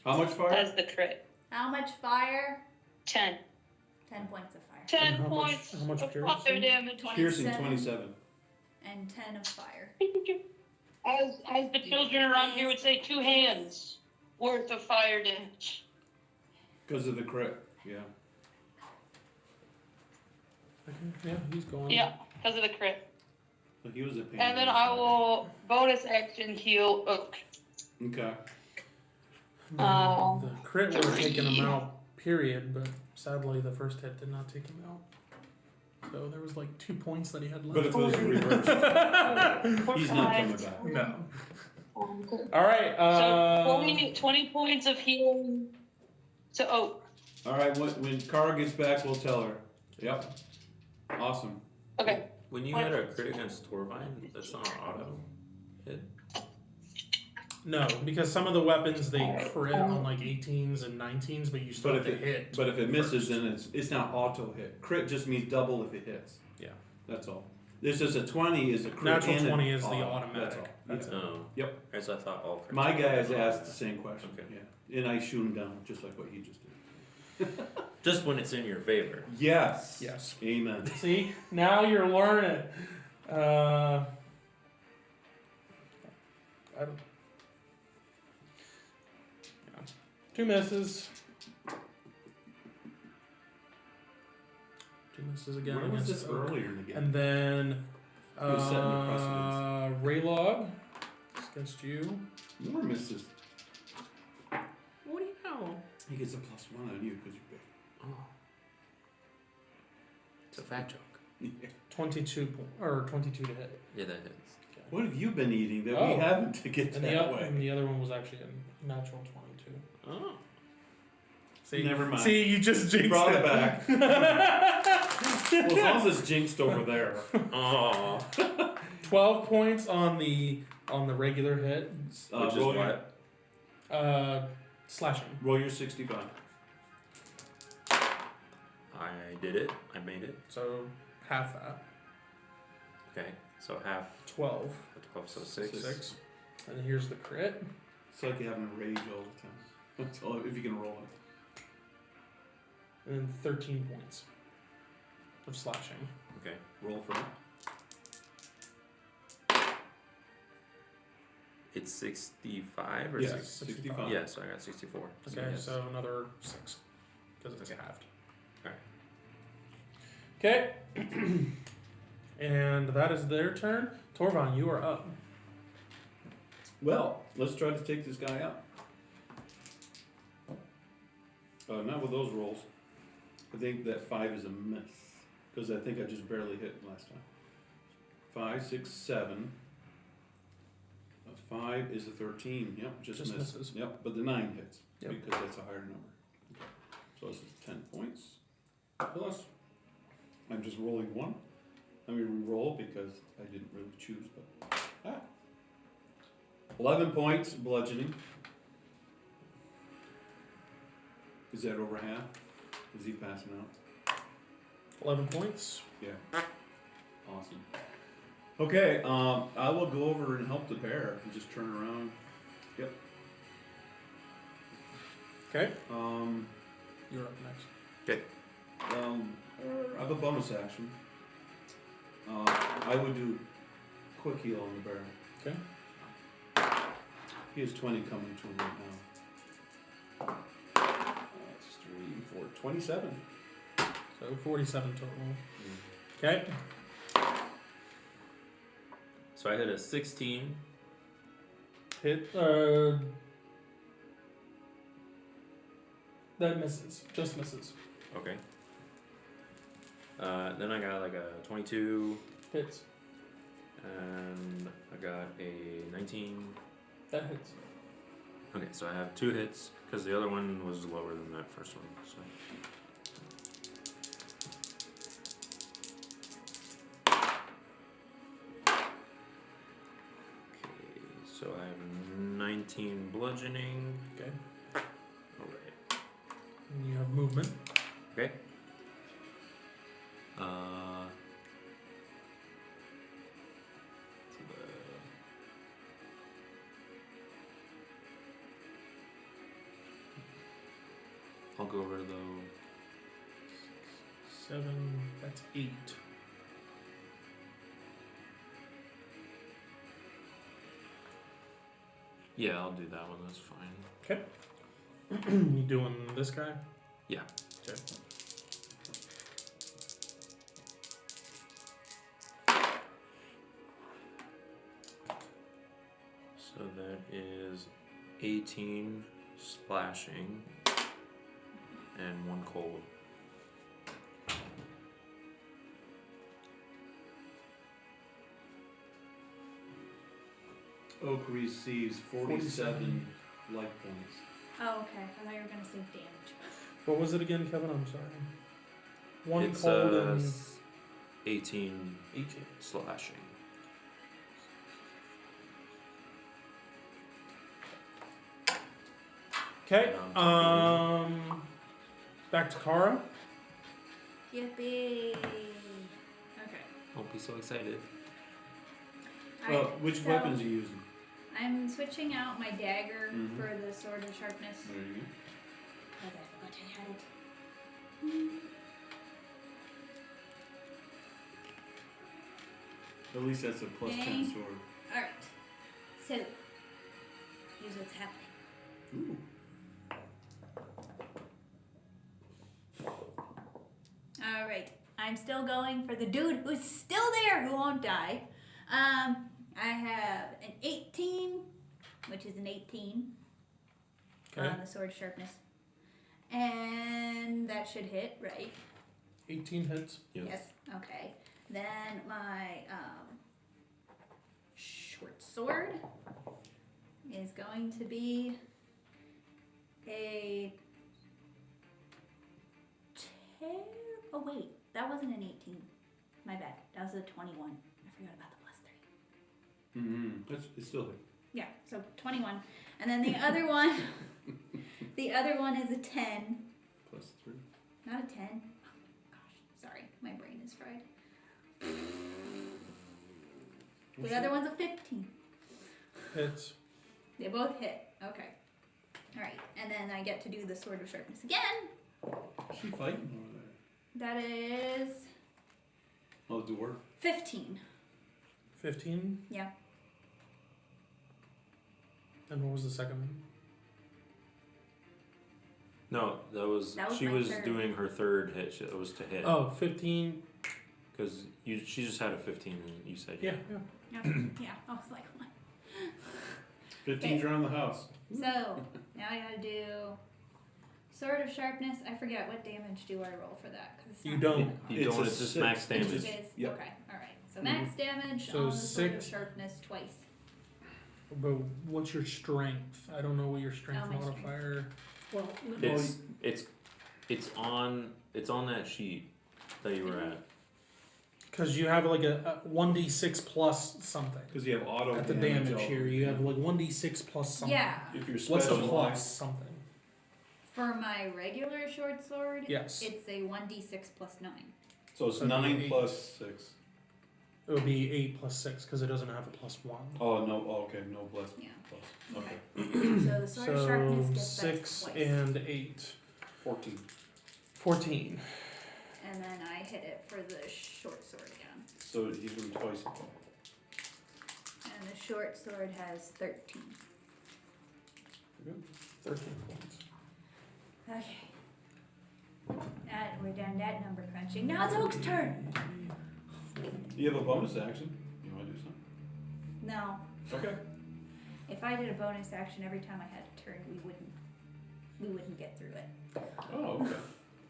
How much fire? That's the crit. How much fire? 10. 10 points of fire. 10 And how much- points how much of piercing? fire damage. Piercing 27. 27. And 10 of fire. As the children around here would say, 2 hands worth of fire damage. Because of the crit. Yeah. Okay. Yeah, he's going. Yeah, because of the crit. So he was a pain. And then I will bonus action heal Oak. Okay. The crit would have taken him out, period, but sadly the first hit did not take him out. So there was like 2 points that he had left. But if it was reversed, he's not coming back. No. So All right. 20 points of healing to Oak. All right, when Kara gets back, we'll tell her. Yep. Awesome. Okay. When you had a crit against Torvine, that's not an auto hit. No, because some of the weapons they crit on like 18s and 19s, but you still But have if to hit. But if it misses, then it's not auto hit. Crit just means double if it hits. Yeah. That's all. This is a 20 is a crit. Natural and 20 an is the auto. automatic. That's all. That's Yeah. Oh. Yep. As I thought all crits My were guy has automatic. asked the same question. Okay. Yeah. And I shoot him down just like what he just did. Just when it's in your favor. Yes. Yes. Amen. See, now you're learning. I don't. Yeah. 2 misses. 2 misses again. Where was against this Oak. earlier in the game? And then Who's setting the Raylog against you. More misses. What do you know? He gets a +1 on you because you're big. Oh, It's a fat joke. 22 to hit. Yeah, that hits. What have you been eating that we Oh. haven't to get And that way? the other one was actually a natural 22. Oh. See, Never mind. See, you just jinxed Brought it it. back. Well, as long as it's jinxed over there. Oh. 12 points on the regular hit. Which is roll, what? Slashing. roll your 65. I did it. I made it. So half that. Okay. So half 12. 12, so 6. 6. And here's the crit. It's like you're having a rage all the time. That's all, if you can roll it. And then 13 points of slashing. Okay. Roll for it. It's 65 or Yes, 6? 65. Yeah, so I got 64. Okay, yes. so another 6. Because it's Okay. halved. Alright. Okay. And that is their turn. Torvon, you are up. Well, let's try to take this guy out. Not with those rolls. I think that 5 is a miss. Because I think I just barely hit last time. 5, 6, 7. 5 is a 13. Yep, just misses. Yep, but the 9 hits. Yep. Because that's a higher number. Okay. So this is 10 points. Plus, I'm just rolling 1. Let me re-roll because I didn't really choose, but 11 points bludgeoning. Is that over half? Is he passing out? 11 points. Yeah. Awesome. Okay, I will go over and help the bear and just turn around. Yep. Okay. Um, You're up next. Okay. I have a bonus action. I would do quick heal on the bear. Okay. He has 20 coming to him right now. That's 3, 4, 27. So 47 total. Okay. So I hit a 16. Hit. That misses. Just misses. Okay. Then I got like a 22, Hits. and I got a 19. That hits. Okay, so I have 2 hits because the other one was lower than that first one. So. Okay, so I have 19 bludgeoning. Okay. Alright. And you have movement. Okay. I'll go over though. 7. That's 8. Yeah, I'll do that one. That's fine. Okay. You doing this guy? Yeah. Okay. So that is 18 splashing and 1 cold. Oak receives 47 life points. Oh, okay. I thought you were gonna say damage. What was it again, Kevin? I'm sorry. 1 It's cold and 18 18. slashing. Okay. And Back to Kara. Yippee! Okay. Don't be so excited. Which so weapons are you using? I'm switching out my dagger Mhm. for the sword of sharpness There you go. because I forgot I had it. At least that's a plus 10 Okay. sword. All right. So here's what's happening. Ooh. All right. I'm still going for the dude who's still there who won't die. I have an 18, which is an 18 Okay. on the sword sharpness, and that should hit, right? 18 hits. Yes. Yes. Okay. Then my short sword is going to be a 10. Oh wait, that wasn't an 18. My bad. That was a 21. I forgot about the plus 3. Mm-hmm. It's still there. Yeah. So 21, and then the other one, the other one is a 10. Plus 3. Not a 10. Oh, gosh, sorry, my brain is fried. The other one's a 15. Hits. They both hit. Okay. Alright, and then I get to do the sword of sharpness again. What's she fighting over there? That is Oh, dwarf. 15. 15. Yeah. And what was the second one? No, that was she my was third. doing her third hit. It was to hit. Oh, 15. Because she just had a 15 and you said Yeah, yeah. Yeah, I was like, what? 15's around the house. So, now I gotta do sword of sharpness. I forget what damage do I roll for that. Cause it's You not don't. You It's don't, a it's just 6. max It's It damage. just- is? Yep. Okay, alright. So max damage So on the sword of 6. sharpness twice. But what's your strength? I don't know what your strength Oh, my strength. modifier. Well, It's on that sheet that you were at. because you have like a 1d6 plus something Because you have auto at the damage damage all- here. You have like 1d6 plus something. Yeah. If you're What's the specialized. plus something? For my regular short sword, Yes. it's a 1d6 plus 9. So it's That'd be 9 8. plus 6. It would be 8 plus 6 because it doesn't have a plus 1. Oh, no, okay, no plus. Yeah. Plus. Okay. So the sword of sharpness So gets that 6 twice. and 8. 14. 14. And then I hit it for the short sword again. So you do twice. And the short sword has 13. Good. 13 points. Okay. And we're done that number crunching. Now it's Oak's turn. Do you have a bonus action? You want to do something? No. Okay. If I did a bonus action every time I had a turn, we wouldn't get through it. Oh, okay.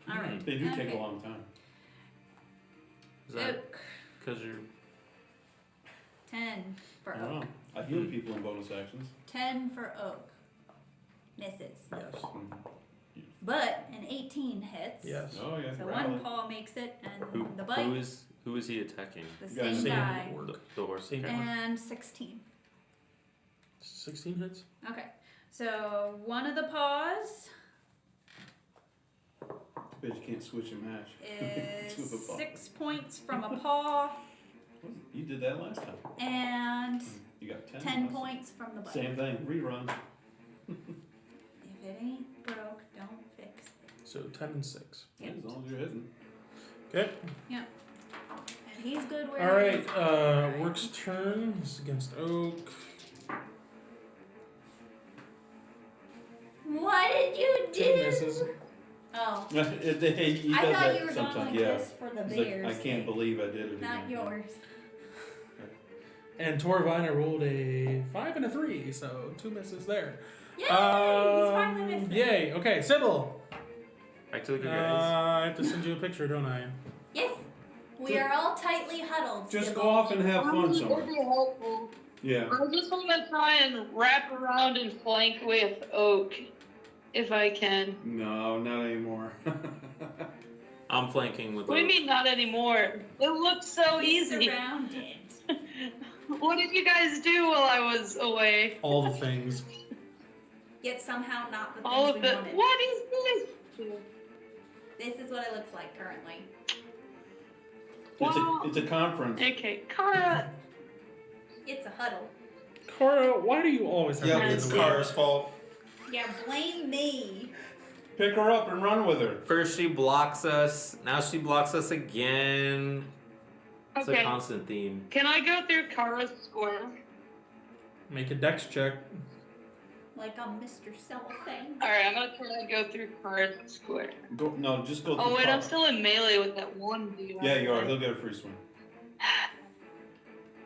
All right. They do take Okay. a long time. Is that Oak. because you're 10 for I don't Oak. know. I heal people in bonus actions. 10 for Oak. Misses. Yes. Mhm. But an 18 hits. Yes. Oh, yeah. So rally. one paw makes it, and who? the bite, Who is he attacking? the guy same same guy, The horse. Same Okay. and 16. 16 hits? Okay, so one of the paws Bet you can't switch and match. is Two of a paw. 6 points from a paw, You did that last time. and You got 10. 10 last time. points from the bite. Same thing. Rerun. If it ain't broke, don't fix it. So 10 and 6. Yeah, as long as you're hitting. Okay. And he's good where Alright, he is. Work's turn. This is against Oak. What did you 2 do? misses. Oh, He does I thought that you were sometimes. going like Yeah. this for the He's like, bears. I can't believe I did it Not again. yours. And Torvine, I rolled a 5 and a 3, so 2 misses there. Yay! He's finally missing. Yay! Okay, Sybil. Back to the good I guys. have to send you a picture, don't I? Yes. We are all tightly huddled. Just Sybil. go off and have fun That'd somewhere. be helpful. Yeah. I just want to try and wrap around and flank with Oak, if I can. No, not anymore. I'm flanking with. What do you Oak. mean not anymore? It looks so He's easy. surrounded. What did you guys do while I was away? All the things. Yet somehow not the things All of we it. wanted. What is this? This is what it looks like currently. It's a conference. Okay, Kara. It's a huddle. Cora, why do you always have Yep, to be it's in the way? Kara's fault. Yeah, blame me. Pick her up and run with her. First she blocks us. Now she blocks us again. It's a Okay. constant theme. Can I go through Kara's square? Make a dex check. Like I'm Mr. Cellophane. Alright, I'm gonna try to go through Kara's square. Just go through. Oh wait, Carl. I'm still in melee with that one dude. Yeah, you are. He'll get a free swing.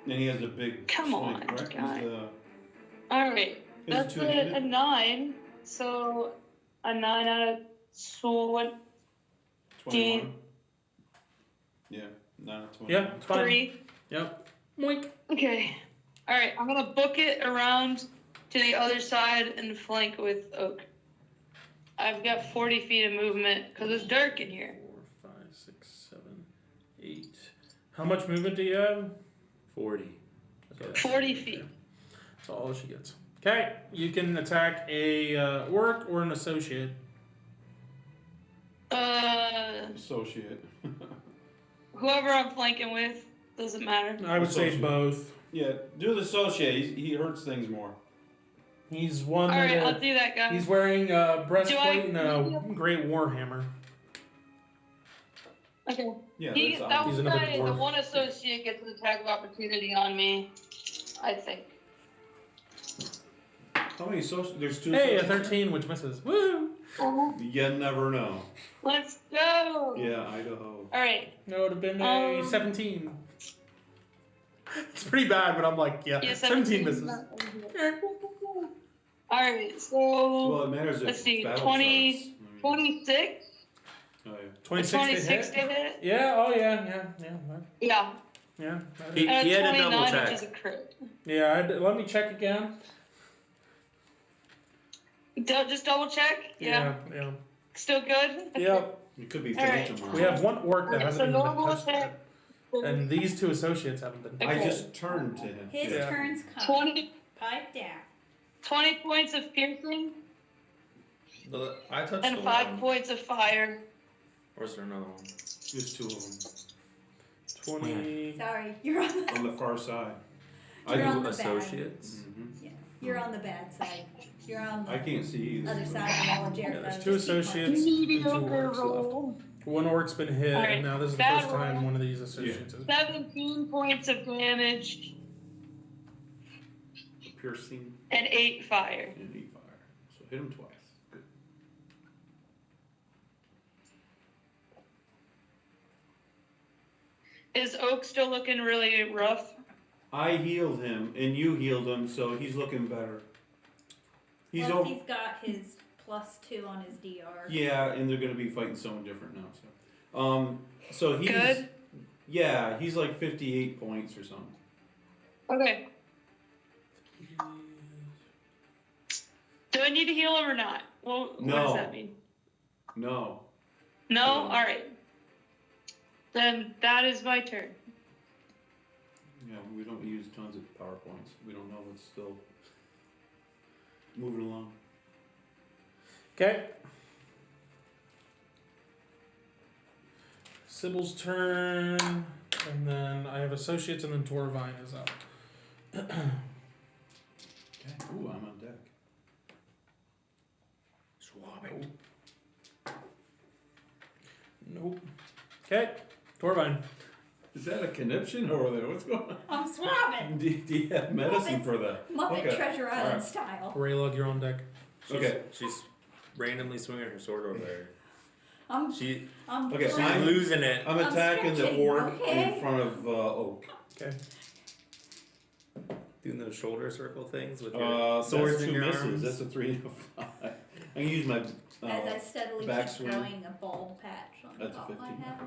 And he has a big Come swing, on, correct? guy. He's Alright, Is it that's two-handed? a 9. So a 9 out of 20. 21. Yeah, 9 out of 20. Yeah, it's fine. 3. Yep. Moink. Okay. Alright, I'm gonna book it around to the other side and flank with Oak. I've got 40 feet of movement because it's dark in here. 4, 5, 6, 7, 8. How much movement do you have? 40. Okay, that's 40 it. feet. Okay. That's all she gets. Okay, you can attack a orc or an associate. Associate. Whoever I'm flanking with, doesn't matter. I would say Associate. both. Yeah, do the associate. He hurts things more. He's one Alright, that I'll do that, guy. he's wearing a breastplate and a Do great warhammer. Okay. Yeah, He, that's that obvious. He's one another guy, the dwarf. one associate gets an attack of opportunity on me, I think. How many associates? There's 2 Hey, a associates? 13, which misses. Woo! You never know. Let's go! Yeah, Idaho. Alright, No, it would have been a 17. It's pretty bad, but I'm like, yeah, yeah, 17 misses. Alright, so Well, it matters if let's see, battle 20 starts. I mean, 26? oh, yeah. 26 to hit? hit? Yeah, oh yeah. Yeah. Yeah. He And a had a 29, double which check. is a crit. Yeah, let me check again. Just double check? Yeah. Yeah. Still good? Yep. It could be Alright. 3 tomorrow. We have one orc that It's hasn't a even been normal touched attack. yet. And these 2 associates haven't been touched. I just turned to him. His Yeah. turn's come. 20, Pipe down. 20 points of piercing I touched and the 5 one. points of fire. Or is there another one? There's two of them 20. Sorry, you're on the, on the far side. You're on can, the Associates. yeah, you're on the bad side. You're on the I can't see either. other so- side of the wall, Jared. Yeah, there's Just two keep associates and two orcs left. One orc's been hit, Alright, and now this is the bad first time roll. one of these associates is. 17 points of damage Piercing and 8 fire. and 8 fire. So hit him twice. Good. Is Oak still looking really rough? I healed him and you healed him, so he's looking better. He's Plus, over. he's got his +2 on his DR. Yeah, and they're gonna be fighting someone different now. So he's Good. yeah, he's like 58 points or something. Okay. Do I need to heal him or not? Well, what No. does that mean? No. No? Alright. Then that is my turn. Yeah, we don't use tons of PowerPoints. We don't know what's still moving along. Okay. Sybil's turn, and then I have associates, and then Torvine is up. Okay. Ooh, I'm on deck. Swab it. Nope. Okay, Torvine. Is that a conniption over there? What's going on? I'm swabbing! Do you have medicine for that? Muppet Okay. Treasure Island Alright. style. Raylog, you're on deck. Okay. She's randomly swinging her sword over there. I'm She Okay, she's I'm- losing it. I'm I'm attacking the stretching, orc okay? in front of Oak. Okay. Doing those shoulder circle things with your That's swords in two your misses. arms. That's a 3 and a 5. I can use my. as I steadily keep backswing. growing a bald patch on the That's a top of my 15. head.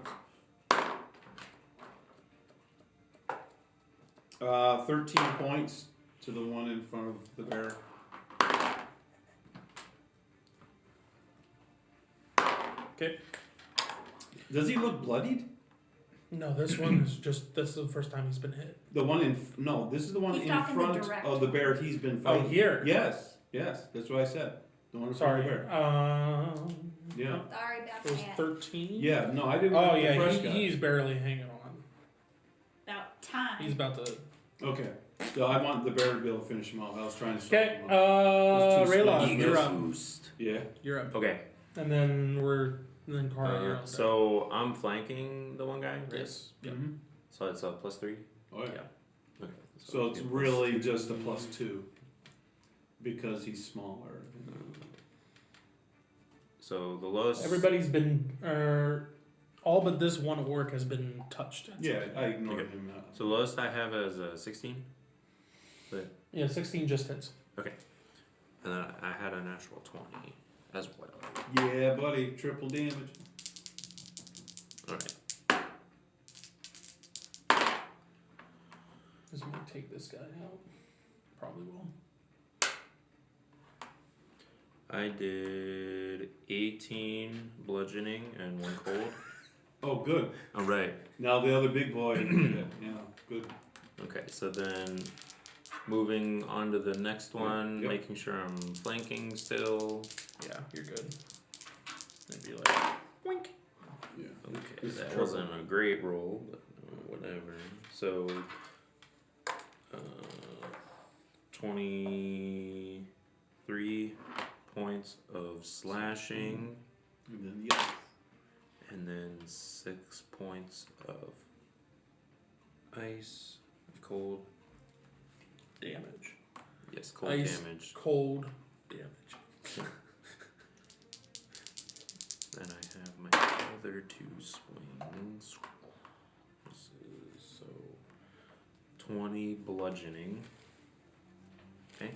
13 points to the one in front of the bear. Okay. Does he look bloodied? No, this one is just, this is the first time he's been hit. The one in no, this is the one He's in talking the front direct of the bear he's been Oh, fighting. here. Yes, that's what I said. The one in front Sorry. of the bear. Yeah, Sorry about It was that. 13? yeah. No, I didn't. Oh, want the yeah, fresh guy. he's barely hanging on. About time. He's about to. Okay, so I want the bear to be able to finish him off. I was trying to. Okay, Him off. Those two Raylog, swings. you're up. Yeah. You're up. Okay. And then Cara, you're on deck. So I'm flanking the one guy, right? Yes. Yep. Mhm. So it's a +3. Oh yeah. Yeah. Okay. So it's it'd be really just a +2 because he's smaller. So the lowest. Everybody's been, all but this one orc has been touched. Yeah, I ignored Okay. him. So the lowest I have is a 16. Yeah, 16 just hits. And then I had a natural 20 as well. Yeah, buddy, triple damage. Alright. Is he gonna take this guy out? Probably will. I did 18 bludgeoning and 1 cold. Oh, good. Alright. Now the other big boy. Yeah, good. Okay, so then moving on to the next one, Yep. making sure I'm flanking still. Yeah, you're good. Maybe like, wink. Yeah. Okay, This is that triple. wasn't a great roll, but whatever. So, 23 points of slashing, And then yes. and then 6 points of ice, cold. Damage. Yes, cold Ice. damage. Cold damage. Then I have my other 2 swings. This is so 20 bludgeoning. Okay.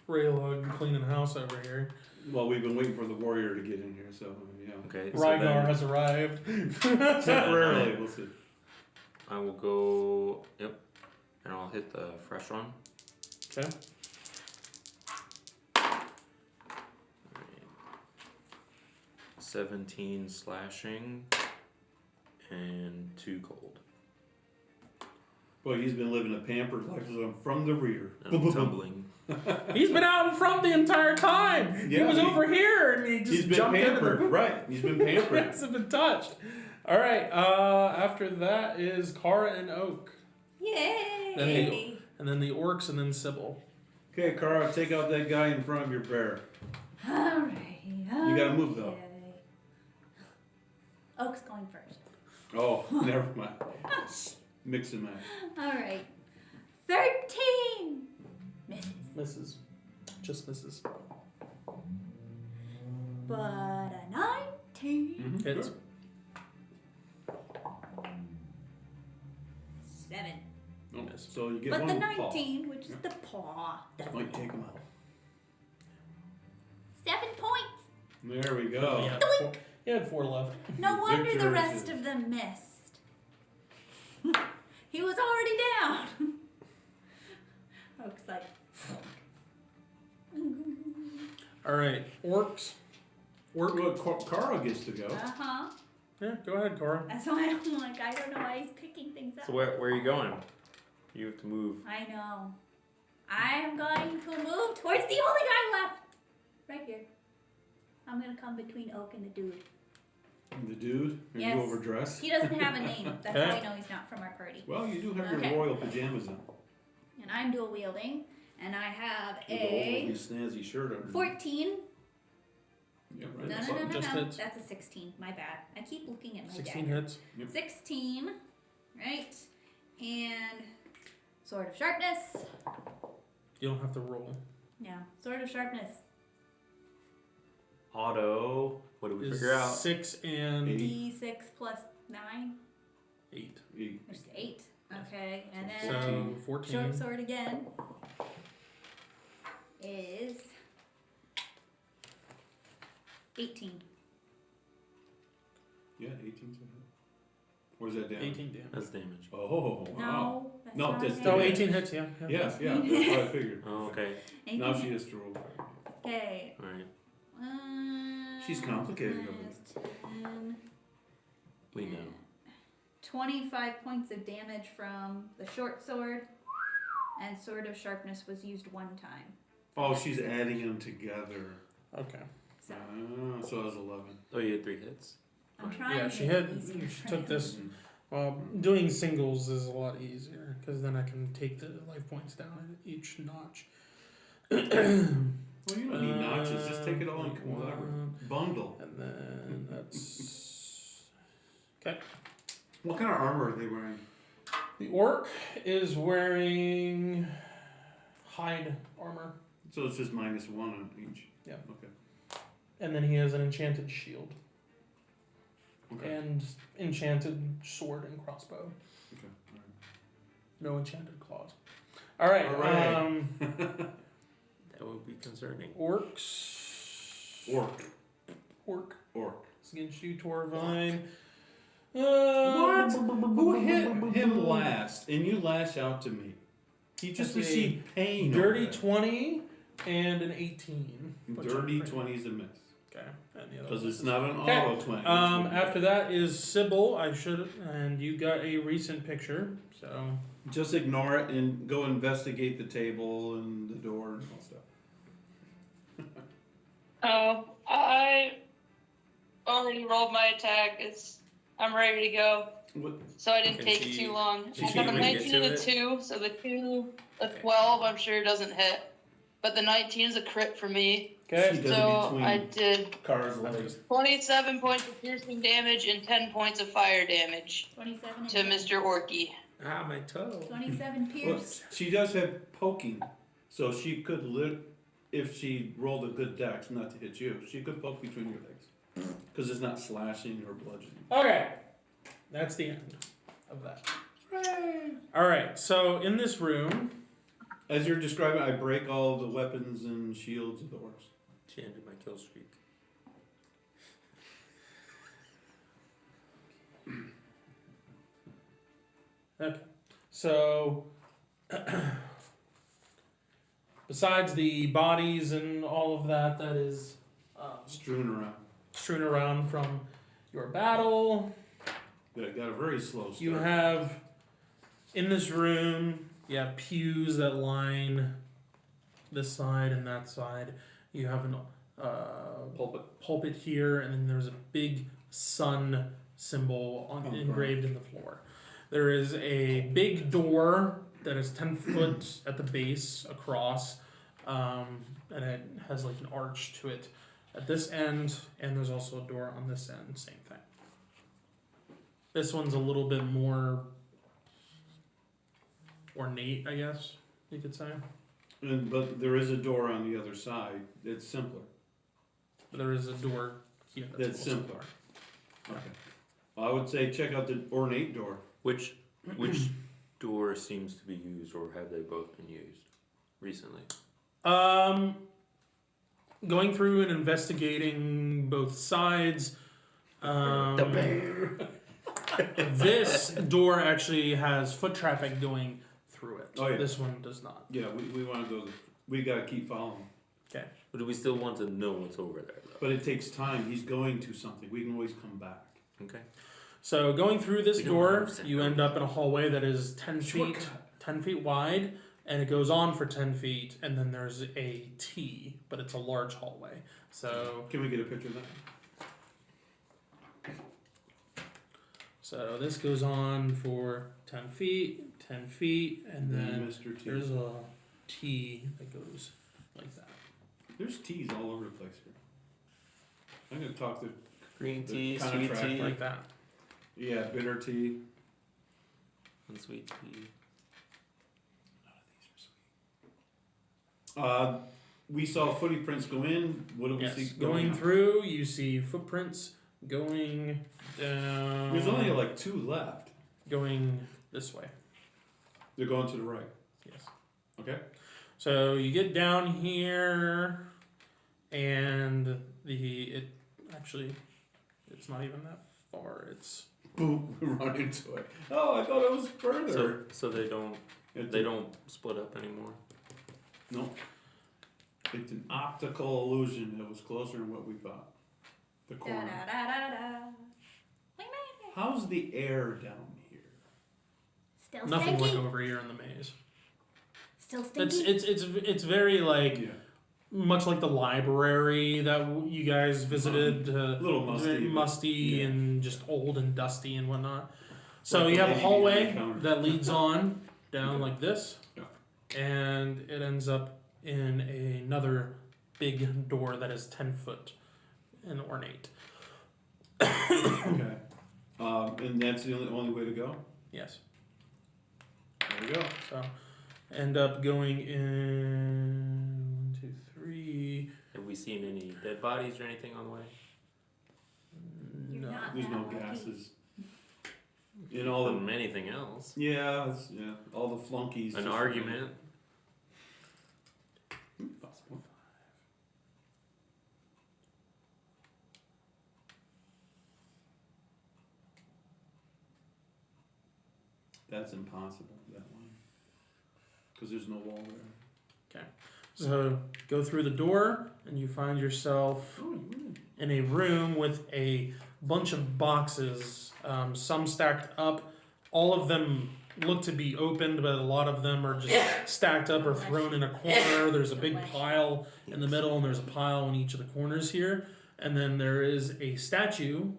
Raylog cleaning house over here. Well, we've been waiting for the warrior to get in here, so yeah. Okay. So Rygar then has arrived. Temporarily, we'll see. I will go. Yep. And I'll hit the fresh one. Okay. Alright. 17 slashing and 2 cold. Boy, he's been living a pampered life from the rear. And I'm tumbling. He's been out in front the entire time. He Yeah, was he- over here and he He's just been jumped into pampered, the right? He's been He pampered. hasn't been touched. All right. After that is Kara and Oak, Yay! and then the orcs, and then Sybil. Okay, Kara, take out that guy in front of your bear. Alrighty. You gotta move, though. okay. Oak's going first. Oh, never mind. Mix and match. Alright. 13! Misses. Misses. Just misses. But a 19. Hits. Sure. 7. Oh, so you get But one the paw. 19, which is Yeah. the paw, doesn't Might take him out. 7 points. There we He go. had 4 left. No wonder the Victor rest is- of them missed. He was already down. Oak's like, All right. Orcs. Orc. Well, Kara gets to go. uh-huh. Yeah. Go ahead, Kara. That's why I'm like, I don't know why he's picking things up. So where are you going? You have to move. I know. I am going to move towards the only guy left. Right here. I'm going to come between Oak and the dude. The dude, are Yes. you overdressed? He doesn't have a name. That's Okay. how I know he's not from our party. Well, you do have Okay. your royal pajamas on. And I'm dual wielding. And I have With a overly snazzy shirt under. 14. Yeah, No, right. no, That's no, all. no, Just no. hits. That's a 16. My bad. I keep looking at my 16 dagger. hits. 16. Right. And Sword of Sharpness. You don't have to roll. Yeah. Sword of Sharpness. Auto. What do we Is figure out? 6 and D6 plus 9. 8. There's 8. Okay. And So then So 14. short sword again is 18. Yeah, 18's a hit. Where's that down? 18 damage. That's damage. Oh, wow. No. That's No, not that's it. the Oh, hit. 18 hits, yeah. Yeah, that's what I figured. Oh, okay. Now she has to roll. Okay. All right. She's complicated over minus 10. We know. 25 points of damage from the short sword, and Sword of Sharpness was used 1 time. Oh, she's adding them together. Okay. So So that's 11. Oh, you had 3 hits. I'm Fine. trying Yeah, to she make had. it easier. She took this. Doing singles is a lot easier because then I can take the life points down at each notch. Well, you don't need notches. Just take it all in whatever. Bundle. And then that's okay. What kind of armor are they wearing? The orc is wearing hide armor, So it's just -1 on each. Yeah. Okay. and then he has an enchanted shield Okay. and enchanted sword and crossbow. Okay. All No enchanted claws. All right. All right. That would be concerning. Orcs. Orc. Orc. It's against you, Torvine. What? Who hit him last? And you lash out to me. He just That's a received pain. Dirty over 20 and an 18. that. which Dirty are pretty- 20's a miss. Okay. And the other Because one it's is- not an Okay. auto 20. After that is Sybil. And you got a recent picture. So Just ignore it and go investigate the table and the door and all stuff. Oh, I already rolled my attack. I'm ready to go. What? So I didn't Can take she- too long. she I got can't a even get 19 to and a it? 2, so a 12 I'm sure doesn't hit. But the 19 is a crit for me. okay. She does So between I did Cars legs. 27 points of piercing damage and 10 points of fire damage 27 to and Mr. Orky. Ah, my toe. 27 Well, pierce. she does have poking, so she could if she rolled a good dex, not to hit you, she could poke between your legs. Because it's not slashing or bludgeoning. Okay. That's the end of that. All right. So in this room, As you're describing, I break all the weapons and shields of the orcs. She ended my kill streak. okay. So besides the bodies and all of that, that is Strewn around. strewn around from your battle. They got a very slow start. You have in this room, you have pews that line this side and that side. You have an Pulpit. here, and then there's a big sun symbol engraved in the floor. There is a big door that is 10 foot at the base across, and it has like an arch to it at this end, and there's also a door on this end, same thing. This one's a little bit more ornate, I guess you could say. But there is a door on the other side that's simpler. But there is a door here That's a little simpler. Okay. Well, I would say check out the ornate door. Which door seems to be used, or have they both been used recently? Going through and investigating both sides. The bear. This door actually has foot traffic going through it. Oh, yeah. This one does not. Yeah, we want to go. We gotta keep following. But do we still want to know what's over there, though? But it takes time. He's going to something. We can always come back. Okay. So going through this We don't door, understand. you end up in a hallway that is 10 feet, Shortcut. 10 feet wide, and it goes on for 10 feet, and then there's a T, but it's a large hallway. So Can we get a picture of that? So this goes on for 10 feet, and then Mr. T. there's a T that goes like that. There's teas all over the place here. I'm gonna talk to Green The tea, contract, sweet tea, Like that. bitter tea. and sweet tea. We saw footy prints go in. What do we Yes. see Going out? through, you see footprints going down. There's only like 2 left. going this way. They're going to the right. Yes. Okay. So you get down here, and it's not even that far. It's Boom. We run into it. Oh, I thought it was further. So they don't split up anymore. No. It's an optical illusion. It was closer than what we thought. The Da corner. da da da da. Wing, wing. How's the air down here? Still nothing stinky. like over here in the maze. Still stinky. It's very like Yeah. much like the library that you guys visited. A little musty. Very but- musty yeah. and just old and dusty and whatnot. So Like you the have a lady behind hallway the counter. that leads on down Okay. like this, Yeah. and it ends up in another big door that is 10 foot and ornate. Okay. And that's the only way to go? Yes. There we go. So end up going in 1, 2, 3. Have we seen any dead bodies or anything on the way? You're No. not There's no that lucky. gases. In all the From anything else? yeah, all the flunkies. An just- argument? Possible. That's impossible, that one. Because there's no wall there. So go through the door, and you find yourself Oh, you win. in a room with a bunch of boxes, some stacked up. All of them look to be opened, but a lot of them are just stacked up or thrown in a corner. There's a big pile in the middle, and there's a pile in each of the corners here. And then there is a statue,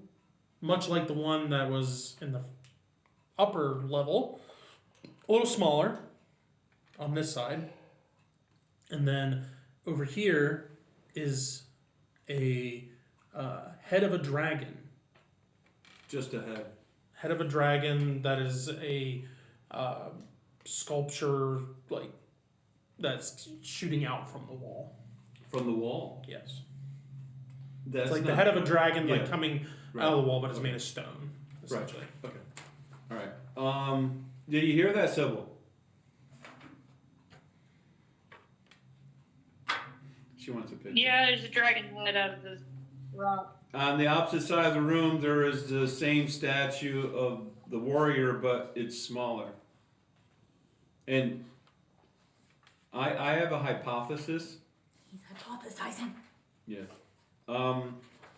much like the one that was in the upper level, a little smaller on this side. And then over here is a head of a dragon. Just ahead. Head of a dragon that is a sculpture like that's shooting out from the wall. From the wall. Yes, That's it's like the not- head of a dragon like Yeah. coming Right. out of the wall, but it's Okay. made of stone. Essentially. Okay. Alright. Did you hear that, Sybil? She wants a picture. Yeah, there's a dragon head out of the rock. On the opposite side of the room, there is the same statue of the warrior, but it's smaller. And I have a hypothesis. He's hypothesizing. Yeah.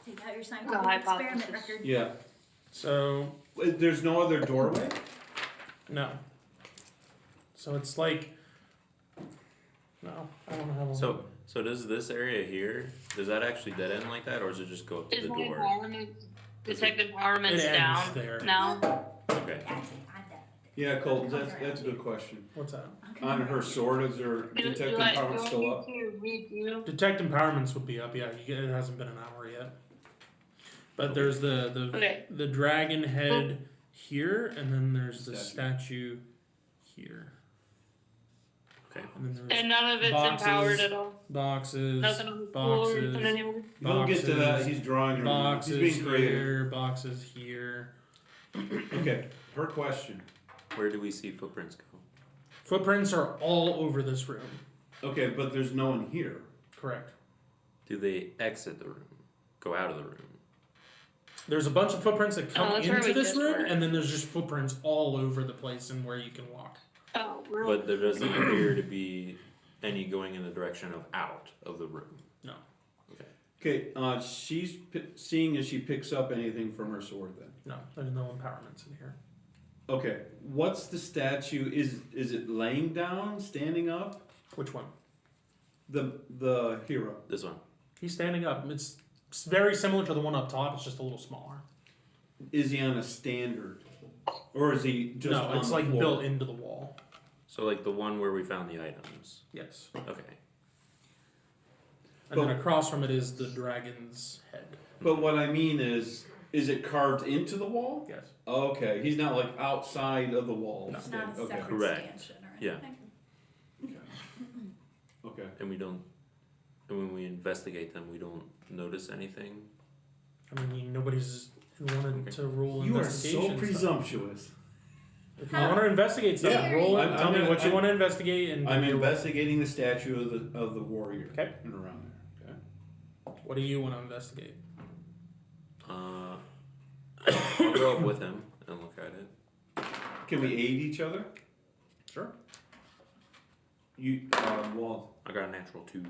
Take out your Oh, scientific hypothesis. experiment record. Yeah. So There's no other doorway? no. So it's like No, I don't have one. So does this area here, does that actually dead end like that, or does it just go up to Is the my door? empowerment, detect empowerment's It ends down there. now? Okay. That's it. I'm done. Yeah, Colton, that's a good question. What's that? On her sword, is her detect empowerment still up? Detect empowerments would be up. Yeah, it hasn't been an hour yet. But there's Okay. the dragon head here, and then there's the statue here. Okay. And then there's And none of it's boxes, empowered at all. boxes, Nothing on the floor, boxes, nothing anywhere. We'll get to that, he's drawing her. He's boxes being creative. here, boxes here. Okay, her question. Where do we see footprints go? Footprints are all over this room. Okay, but there's no one here. Correct. Do they exit the room? Go out of the room? There's a bunch of footprints that come that's where into we this just room, were. and then there's just footprints all over the place and where you can walk. Oh, really? But there doesn't appear to be any going in the direction of out of the room. No. Okay, she's seeing if she picks up anything from her sword then. No, there's no empowerments in here. Okay, what's the statue? Is it laying down, standing up? Which one? The hero. This one. He's standing up. It's very similar to the one up top. It's just a little smaller. Is he on a standard, or is he just no, on it's the like floor? built into the wall. So like the one where we found the items. Yes. Okay. And then across from it is the dragon's head. But what I mean is it carved into the wall? Yes. Okay, he's not like outside of the wall. It's not a Okay. separate Correct. stanchion or Yeah. anything. Okay. And we don't. And when we investigate them, we don't notice anything. I mean, nobody's wanted Okay. to roll You are investigation so stuff. presumpous. If you want to investigate stuff, Yeah. roll it. I'm- Tell me I'm- what you I'm- want to investigate, and I'm give me a roll. investigating the statue of the warrior. Okay. And around there. Okay. What do you want to investigate? I'll go up with him and look at it. Can we aid each other? Sure. You, well, I got a natural 2.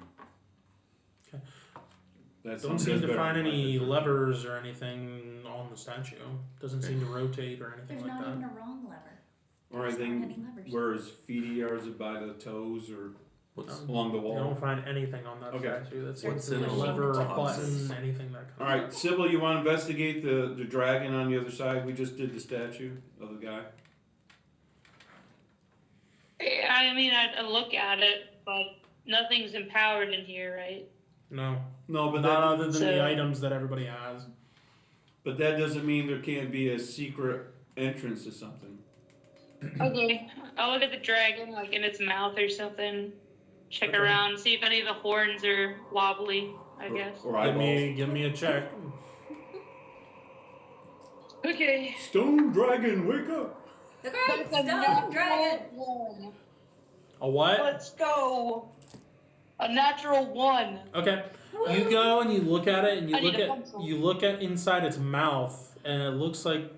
that's Don't seem to find any levers or anything on the statue. Doesn't seem to rotate or anything There's like not that. even a wrong lever. Or There's not anything any levers. where his feet are, is it by the toes or What's along the You wall? don't find anything on that Okay. statue that What's seems to be a in the lever, a boxes? button, anything that comes. Alright, Sybil, you wanna investigate the dragon on the other side? We just did the statue of the guy. I mean, I'd look at it, but nothing's empowered in here, right? No, No, but not that, other than the So- items that everybody has. but that doesn't mean there can't be a secret entrance to something. Okay. I'll look at the dragon, like in its mouth or something. Check Okay. around, see if any of the horns are wobbly, I guess. Or Give eyeballs. me a check. Okay. Stone dragon, wake up! The great stone dragon. One. A what? Let's go. A natural 1. Okay. You go and you look at it, and I need a pencil. you look at inside its mouth, and it looks like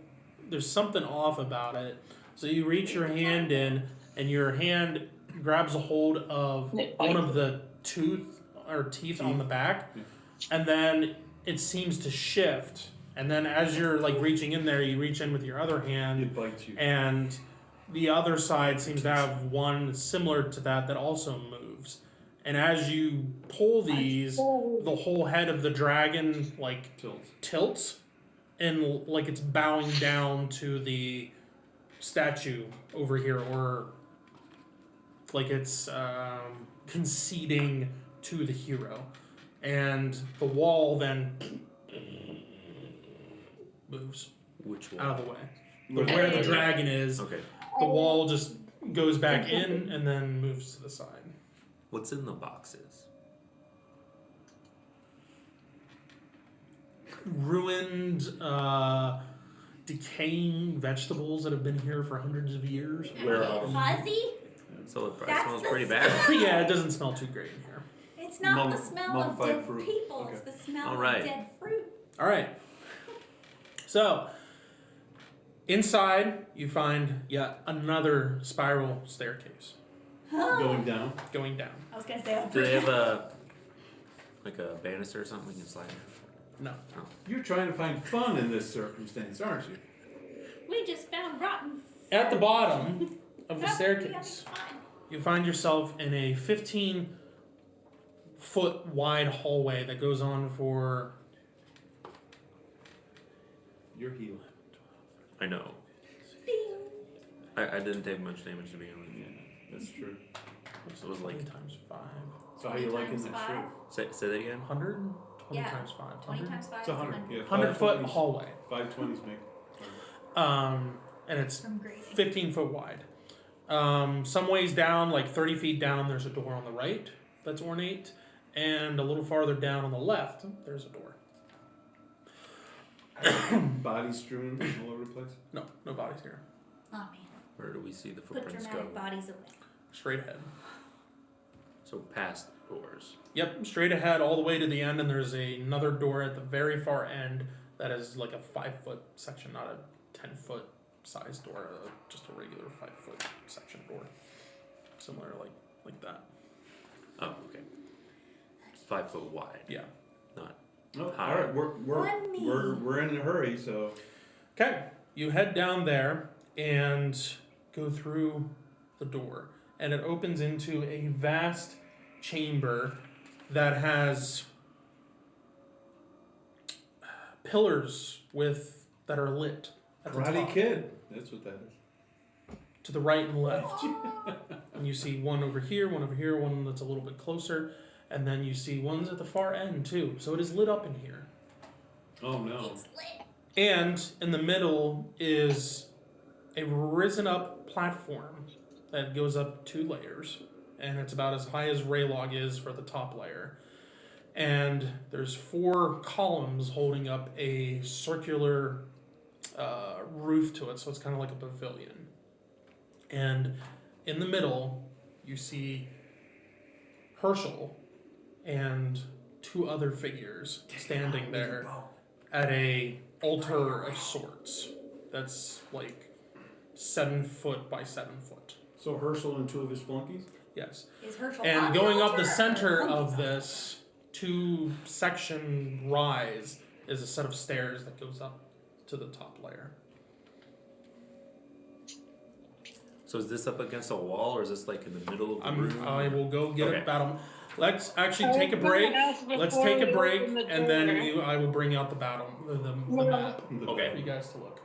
there's something off about it. So you reach your hand in, and your hand grabs a hold of one of the teeth on the back, and then it seems to shift. And then as you're like reaching in there, you reach in with your other hand, It bites you. and the other side seems to have one similar to that also moves. And as you pull these, the whole head of the dragon like tilts and like it's bowing down to the statue over here, or like it's conceding to the hero. And the wall then moves Which one? out of the way. Look, Where the dragon is, Okay. the wall just goes back in and then moves to the side. What's in the boxes? Ruined, decaying vegetables that have been here for hundreds of years. Where Fuzzy? So it probably That's smells the pretty bad. Yeah, it doesn't smell too great in here. It's not the smell of mummified dead fruit. people, Okay. it's the smell All right. of dead fruit. All right. So, inside you find yet another spiral staircase going down. going down. I was gonna say, Do they have a banister or something we can slide in? No. You're trying to find fun in this circumstance, aren't you? we just found rotten. At the bottom of the Oh, staircase, yeah, it's fine. you find yourself in a 15-foot wide hallway that goes on for You're healing. I know. I didn't take much damage to begin with. That's true. So it was like 20 times 5. So how you liking Times that five? shirt? say that again. 100? 20 Yeah. times 5. 20 times 5 It's 100. Yeah, 100-foot 520s. hallway. 520s make. And it's From grading. 15 foot wide. Some ways down, like 30 feet down, there's a door on the right that's ornate. And a little farther down on the left, there's a door. Bodies strewn all over the place. No bodies here. Oh man. Where do we see the Put footprints go? dramatic bodies away. Straight ahead. So past doors. Yep, straight ahead all the way to the end, and there's another door at the very far end that is like a 5-foot section, not a 10-foot size door, just a regular 5-foot section door. Similar like that. Oh, okay. 5 foot wide. Yeah. Not. Oh, Hi. all right, we're in a hurry, so Okay, you head down there and go through the door, and it opens into a vast chamber that has pillars that are lit at the Karate top, Kid. That's what that is. to the right and left. And you see one over here, one that's a little bit closer, and then you see ones at the far end too. So it is lit up in here. Oh no. It's lit. And in the middle is a risen up platform that goes up 2 layers, and it's about as high as Raylog is for the top layer. And there's 4 columns holding up a circular roof to it, so it's kind of like a pavilion. And in the middle, you see Herschel and 2 other figures standing there at a altar of sorts that's like 7 foot by 7 foot. So Herschel and 2 of his flunkies. Yes. Is Herschel And on going up altar the or center funky of side? this 2-section rise is a set of stairs that goes up to the top layer. So is this up against a wall, or is this like in the middle of the room? I will go get Okay. a battle. Let's actually take a break. Let's take a break, and then I will bring out the battle, the map for Okay. you guys to look.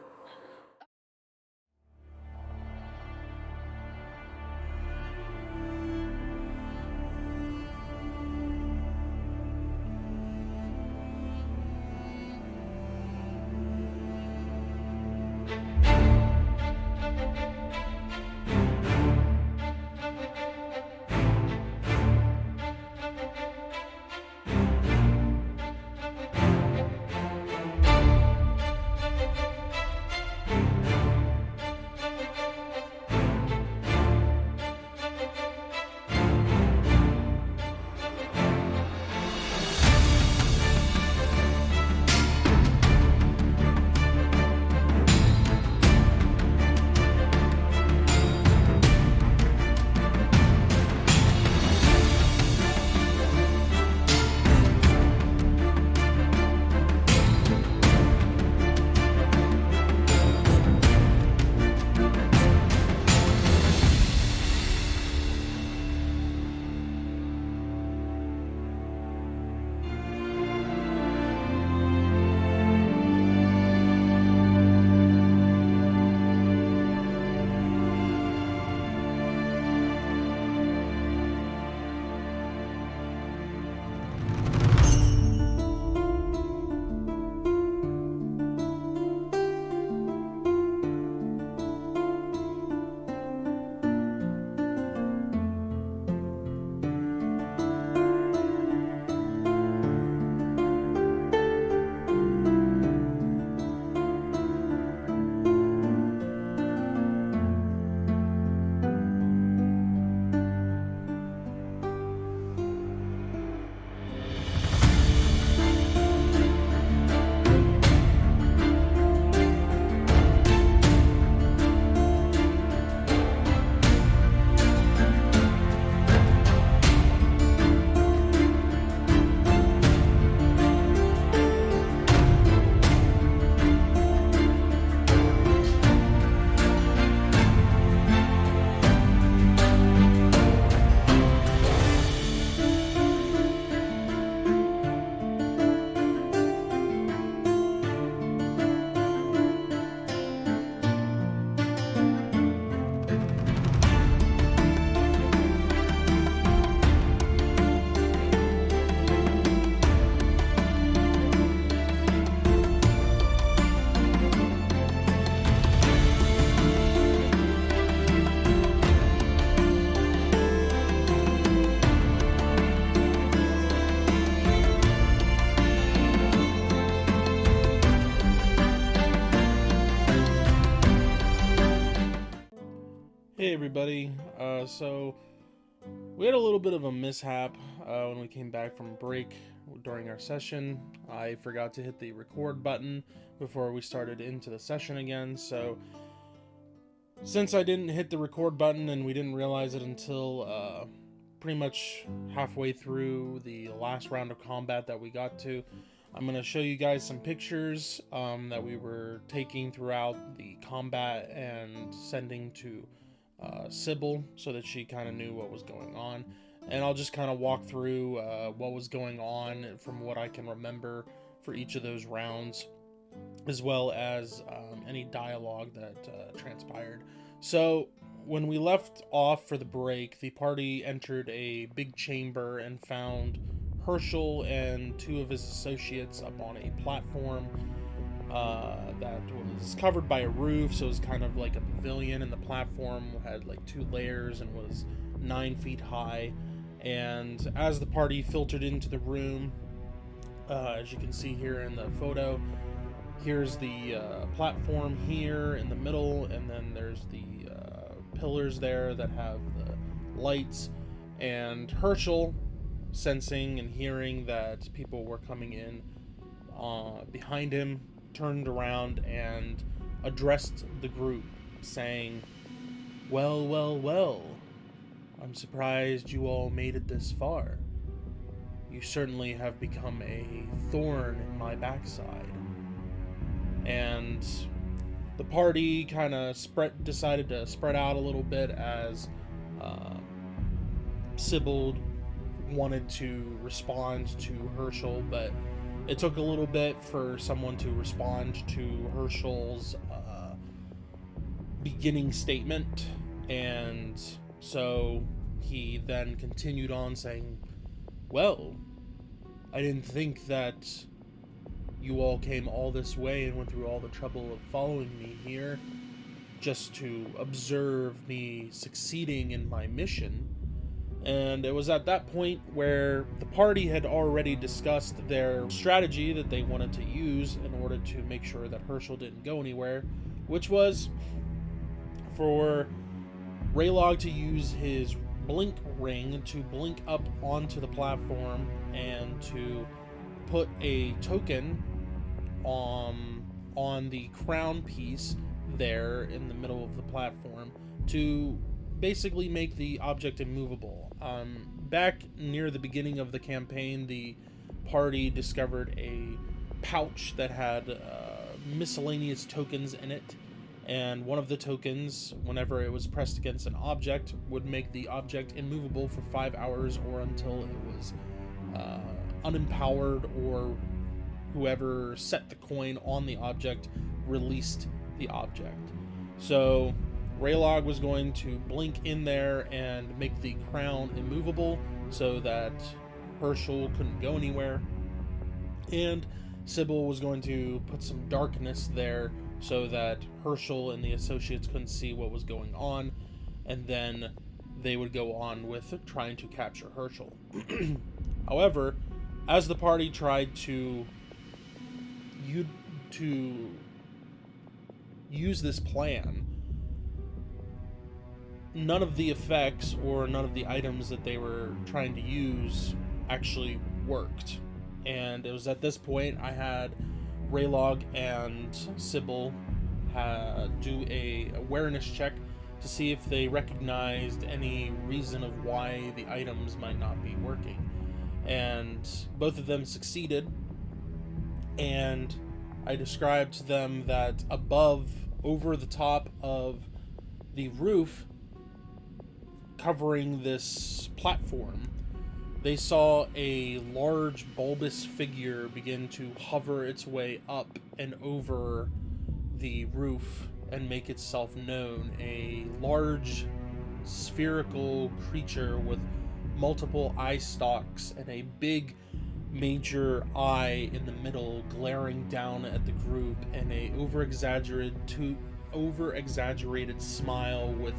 Hey everybody. So we had a little bit of a mishap when we came back from break during our session. I forgot to hit the record button before we started into the session again. So since I didn't hit the record button and we didn't realize it until pretty much halfway through the last round of combat that we got to, I'm going to show you guys some pictures that we were taking throughout the combat and sending to Sybil so that she kind of knew what was going on. And I'll just kind of walk through what was going on from what I can remember for each of those rounds, as well as any dialogue that transpired. So when we left off for the break, the party entered a big chamber and found Herschel and two of his associates up on a platform that was covered by a roof, so it was kind of like a pavilion, and the platform had like 2 layers and was 9 feet high. And as the party filtered into the room, as you can see here in the photo, here's the platform here in the middle, and then there's the pillars there that have the lights. And Herschel, sensing and hearing that people were coming in behind him, turned around and addressed the group, saying, well, I'm surprised you all made it this far. You certainly have become a thorn in my backside." And the party kind of decided to spread out a little bit as Sybil wanted to respond to Herschel, but it took a little bit for someone to respond to Herschel's beginning statement, and so he then continued on saying, "Well, I didn't think that you all came all this way and went through all the trouble of following me here just to observe me succeeding in my mission." And it was at that point where the party had already discussed their strategy that they wanted to use in order to make sure that Herschel didn't go anywhere, which was for Raylog to use his blink ring to blink up onto the platform and to put a token on the crown piece there in the middle of the platform to basically make the object immovable. Back near the beginning of the campaign, the party discovered a pouch that had miscellaneous tokens in it, and one of the tokens, whenever it was pressed against an object, would make the object immovable for 5 hours or until it was unempowered, or whoever set the coin on the object released the object. So Raylog was going to blink in there and make the crown immovable so that Herschel couldn't go anywhere. And Sybil was going to put some darkness there so that Herschel and the associates couldn't see what was going on. And then they would go on with trying to capture Herschel. However, as the party tried to use this plan, none of the effects or none of the items that they were trying to use actually worked. And it was at this point I had Raylog and Sybil do a awareness check to see if they recognized any reason of why the items might not be working. And both of them succeeded, and I described to them that over the top of the roof covering this platform, they saw a large bulbous figure begin to hover its way up and over the roof and make itself known. A large spherical creature with multiple eye stalks and a big major eye in the middle glaring down at the group, and a over-exaggerated smile with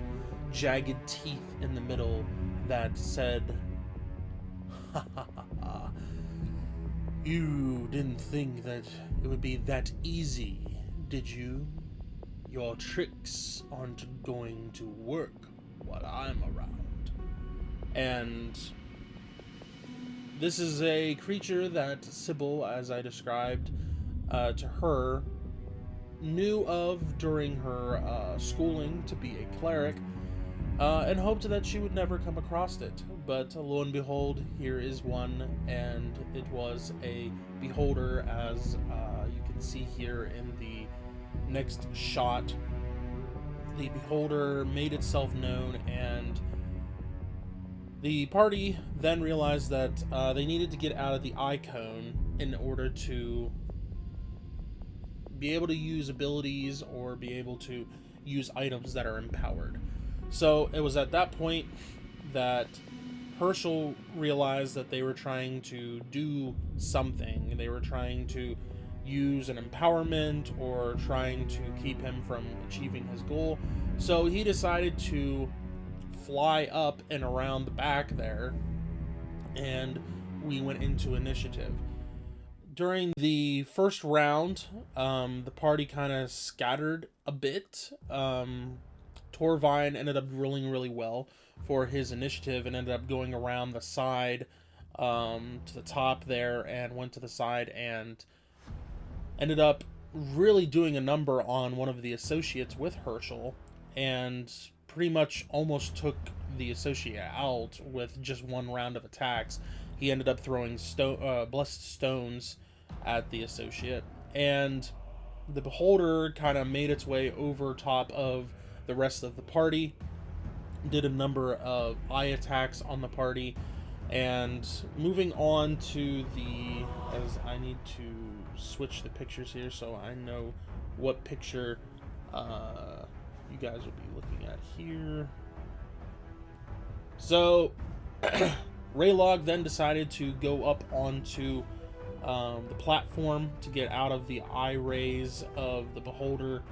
jagged teeth in the middle that said, "Ha ha ha ha. You didn't think that it would be that easy, did you? Your tricks aren't going to work, what I'm around. And this is a creature that Sybil, as I described to her, knew of during her schooling to be a cleric, and hoped that she would never come across it. But lo and behold, here is one, and it was a beholder, as you can see here in the next shot. The beholder made itself known, and the party then realized that they needed to get out of the eye cone in order to be able to use abilities or be able to use items that are empowered. So it was at that point that Herschel realized that they were trying to do something. They were trying to use an empowerment or trying to keep him from achieving his goal. So he decided to fly up and around the back there, and we went into initiative. During the first round, the party kind of scattered a bit. Torvine ended up rolling really well for his initiative and ended up going around the side to the top there and went to the side and ended up really doing a number on one of the associates with Herschel and pretty much almost took the associate out with just one round of attacks. He ended up throwing blessed stones at the associate, and the beholder kind of made its way over top of the rest of the party, did a number of eye attacks on the party, and moving on to the, as I need to switch the pictures here so I know what picture you guys will be looking at here. So Raylog then decided to go up onto the platform to get out of the eye rays of the beholder,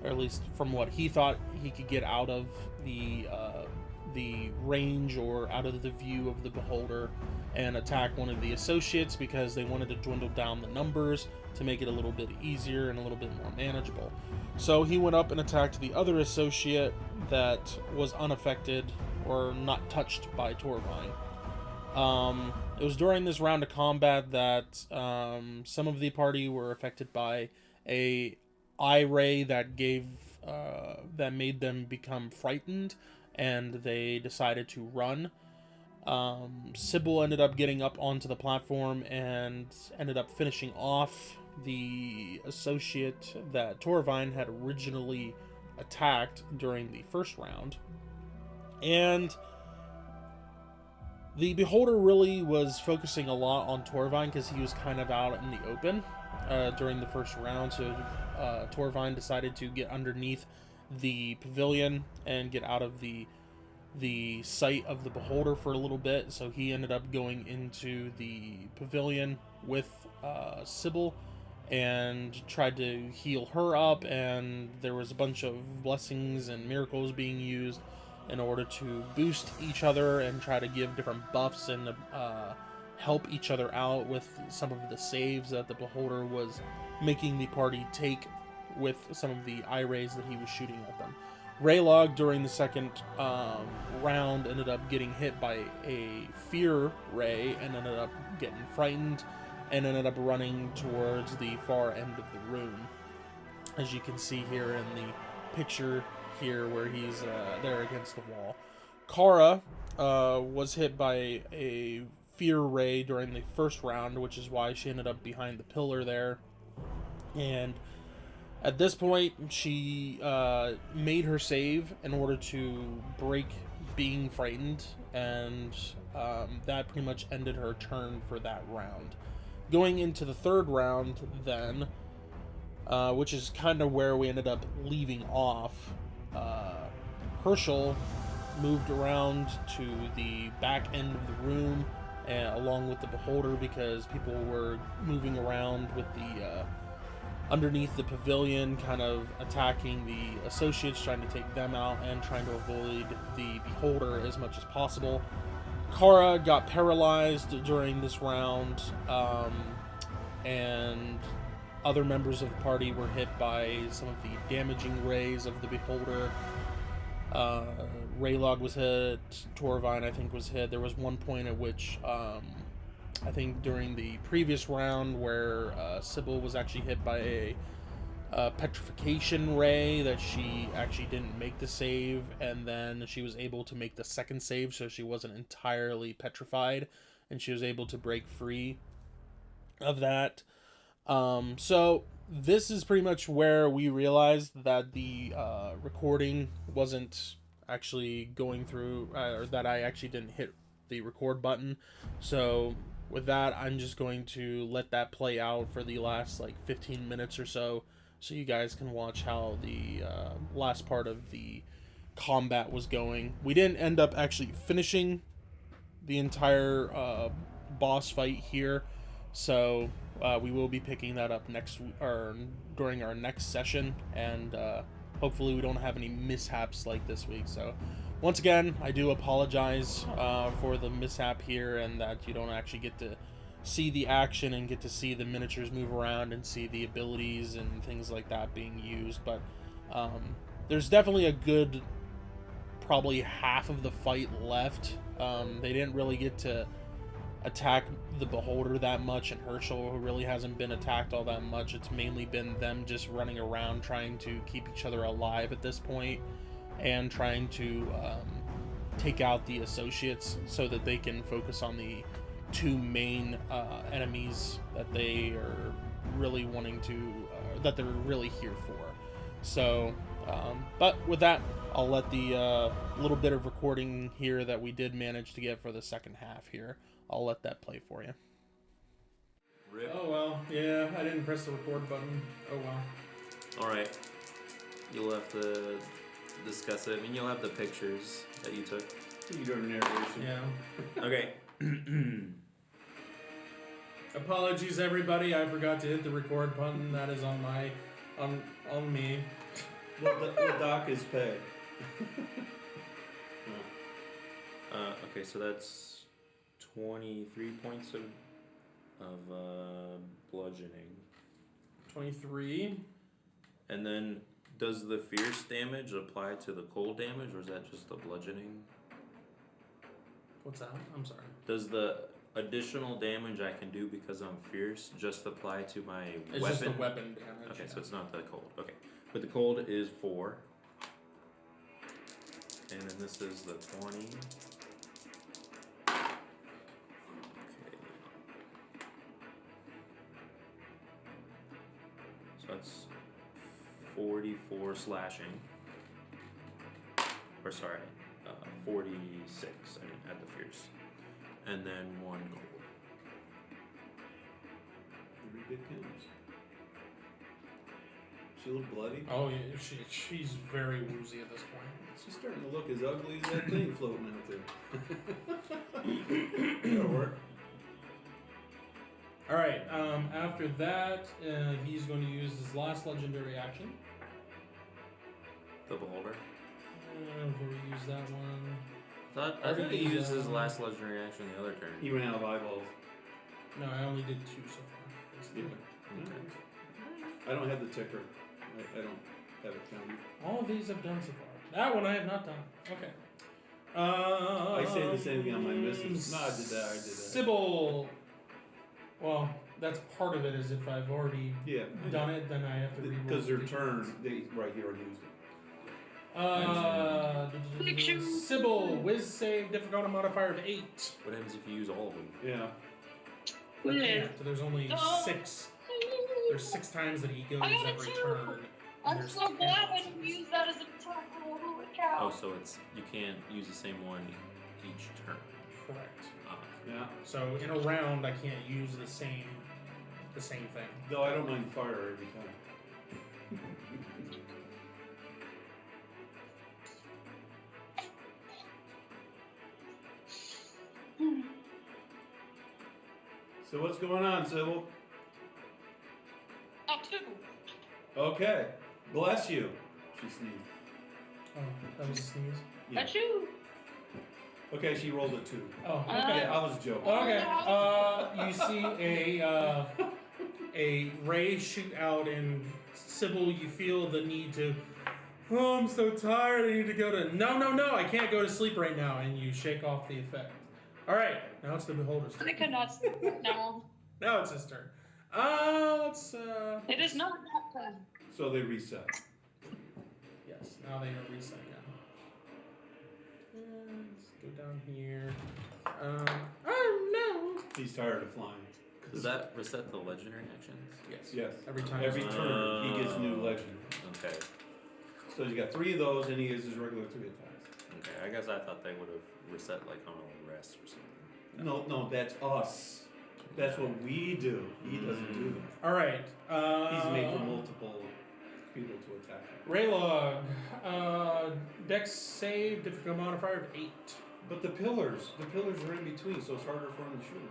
or at least from what he thought he could get out of the range or out of the view of the beholder, and attack one of the associates because they wanted to dwindle down the numbers to make it a little bit easier and a little bit more manageable. So he went up and attacked the other associate that was unaffected or not touched by Torvine. It was during this round of combat that some of the party were affected by a eye ray that made them become frightened, and they decided to run. Sybil ended up getting up onto the platform and ended up finishing off the associate that Torvine had originally attacked during the first round. And the beholder really was focusing a lot on Torvine because he was kind of out in the open during the first round. So Torvine decided to get underneath the pavilion and get out of the sight of the beholder for a little bit. So he ended up going into the pavilion with Sybil and tried to heal her up, and there was a bunch of blessings and miracles being used in order to boost each other and try to give different buffs and help each other out with some of the saves that the beholder was making the party take with some of the eye rays that he was shooting at them. Raylog during the second round ended up getting hit by a fear ray and ended up getting frightened and ended up running towards the far end of the room, as you can see here in the picture here where he's there against the wall. Kara was hit by a fear ray during the first round, which is why she ended up behind the pillar there, and at this point she made her save in order to break being frightened, and that pretty much ended her turn for that round. Going into the third round then, which is kind of where we ended up leaving off, Herschel moved around to the back end of the room along with the beholder, because people were moving around with the underneath the pavilion, kind of attacking the associates, trying to take them out and trying to avoid the beholder as much as possible. Kara got paralyzed during this round, and other members of the party were hit by some of the damaging rays of the beholder. Raylog was hit. Torvine, I think, was hit. There was one point at which, I think during the previous round where Sybil was actually hit by a petrification ray that she actually didn't make the save, and then she was able to make the second save, so she wasn't entirely petrified, and she was able to break free of that. So this is pretty much where we realized that the recording wasn't actually going through, or that I actually didn't hit the record button. So with that, I'm just going to let that play out for the last like 15 minutes or so you guys can watch how the last part of the combat was going. We didn't end up actually finishing the entire boss fight here, so we will be picking that up next or during our next session, and hopefully we don't have any mishaps like this week. So once again, I do apologize for the mishap here, and that you don't actually get to see the action and get to see the miniatures move around and see the abilities and things like that being used. But there's definitely a good probably half of the fight left. They didn't really get to attack the Beholder that much, and Herschel, who really hasn't been attacked all that much. It's mainly been them just running around trying to keep each other alive at this point, and trying to take out the associates so that they can focus on the two main enemies that they are really wanting to, that they're really here for. So, but with that, I'll let the little bit of recording here that we did manage to get for the second half here, I'll let that play for you. Rip. Oh well, yeah, I didn't press the record button. Oh well. Alright. You'll have to discuss it. I mean, you'll have the pictures that you took. You do a narration. Yeah. Okay. Apologies, everybody. I forgot to hit the record button. That is on my, on me. The doc is paid. Okay, so that's 23 points of bludgeoning. 23. And then, does the fierce damage apply to the cold damage, or is that just the bludgeoning? What's that? I'm sorry. Does the additional damage I can do because I'm fierce just apply to my It's weapon? just the weapon damage. Okay, yeah. so it's not the cold. Okay, but the cold is 4. And then this is the 20. Okay. So that's 44 slashing. Or sorry, 46. I didn't add the fierce. And then 1 gold. Every bit counts. She a little bloody. Oh yeah, she's very woozy at this point. She's starting to look as ugly as that thing floating out there. That'll work. All right. After that, he's going to use his last legendary action. The beholder. Before we use that one. I think he used his last legendary action the other turn. He ran out of eyeballs. No, I only did 2 so far. That's the- I don't have the ticker. I don't have it counted. All of these I've done so far. That one I have not done. Okay. I say the same thing on my misses. No, I did that. Sybil. Well, that's part of it. Is if I've already Yeah. done it, then I have to reroll. Because their turn, they right here are used. Picture. Sybil, whiz save, difficulty modifier of 8. What happens if you use all of them? Yeah. I can't, so there's only 6. There's 6 times that he goes I got every it too. turn. and I'm there's so 10 glad I options. didn't use that as an attack roll. Holy cow. Oh, so it's you can't use the same one each turn. Correct. Yeah. So in a round, I can't use the same thing. Though I don't mind fire every time. So what's going on, Sybil? Oh, two. Okay. Bless you. She sneezed. Oh, that was a sneeze. Yeah. Achoo. Okay, she rolled a 2. Oh, okay. Yeah, I was joking. Okay. You see a ray shoot out, and Sybil, you feel the need to Oh, I'm so tired. I need to go to. No, I can't go to sleep right now. And you shake off the effect. All right, now it's the beholder's turn. I could not sleep right now. Now it's his turn. Let's. It is not that time. So they reset. Yes, now they are reset again. Let's go down here. Oh no! He's tired of flying. Does that reset the legendary actions? Yes. Yes. Every time. Every turn he gets new legend. Okay. So he's got 3 of those, and he uses his regular 3 attacks. Okay. I guess I thought they would have reset like on a rest or something. No, that's us. That's what we do. He doesn't do that. All right. He's made for multiple people to attack him. Raylog. Dex save, difficult modifier of 8. But the pillars are in between, so it's harder for him to shoot.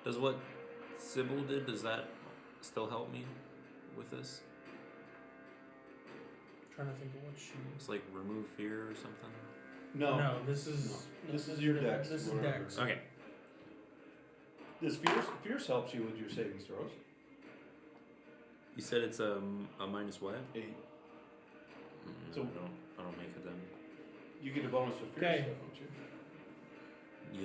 Does what Sybil did, does that still help me with this? Trying to think of what she. It's like remove fear or something? No, this is. No. This is your dex, This is whatever. Dex. Okay. This fierce helps you with your saving throws. You said it's a minus what? 8. So- I don't make it then. You get a bonus for fierce, Okay. don't you?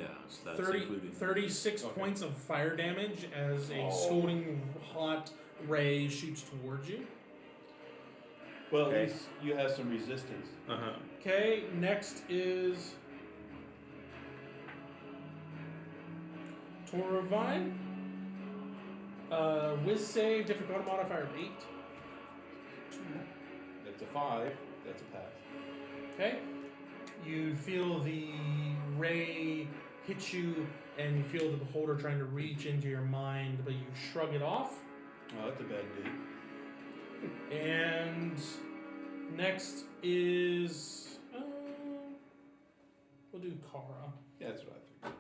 Yeah, so that's 30, including 36 Okay. points of fire damage as a Oh. scalding hot ray shoots towards you. Well, Okay. at least you have some resistance. Uh-huh. Okay, next is Toravine. Whiz save, difficult modifier of 8. That's a 5. That's a pass. Okay. You feel the ray hit you, and you feel the beholder trying to reach into your mind, but you shrug it off. Oh, that's a bad day. And next is we'll do Kara. Yeah, that's what I think.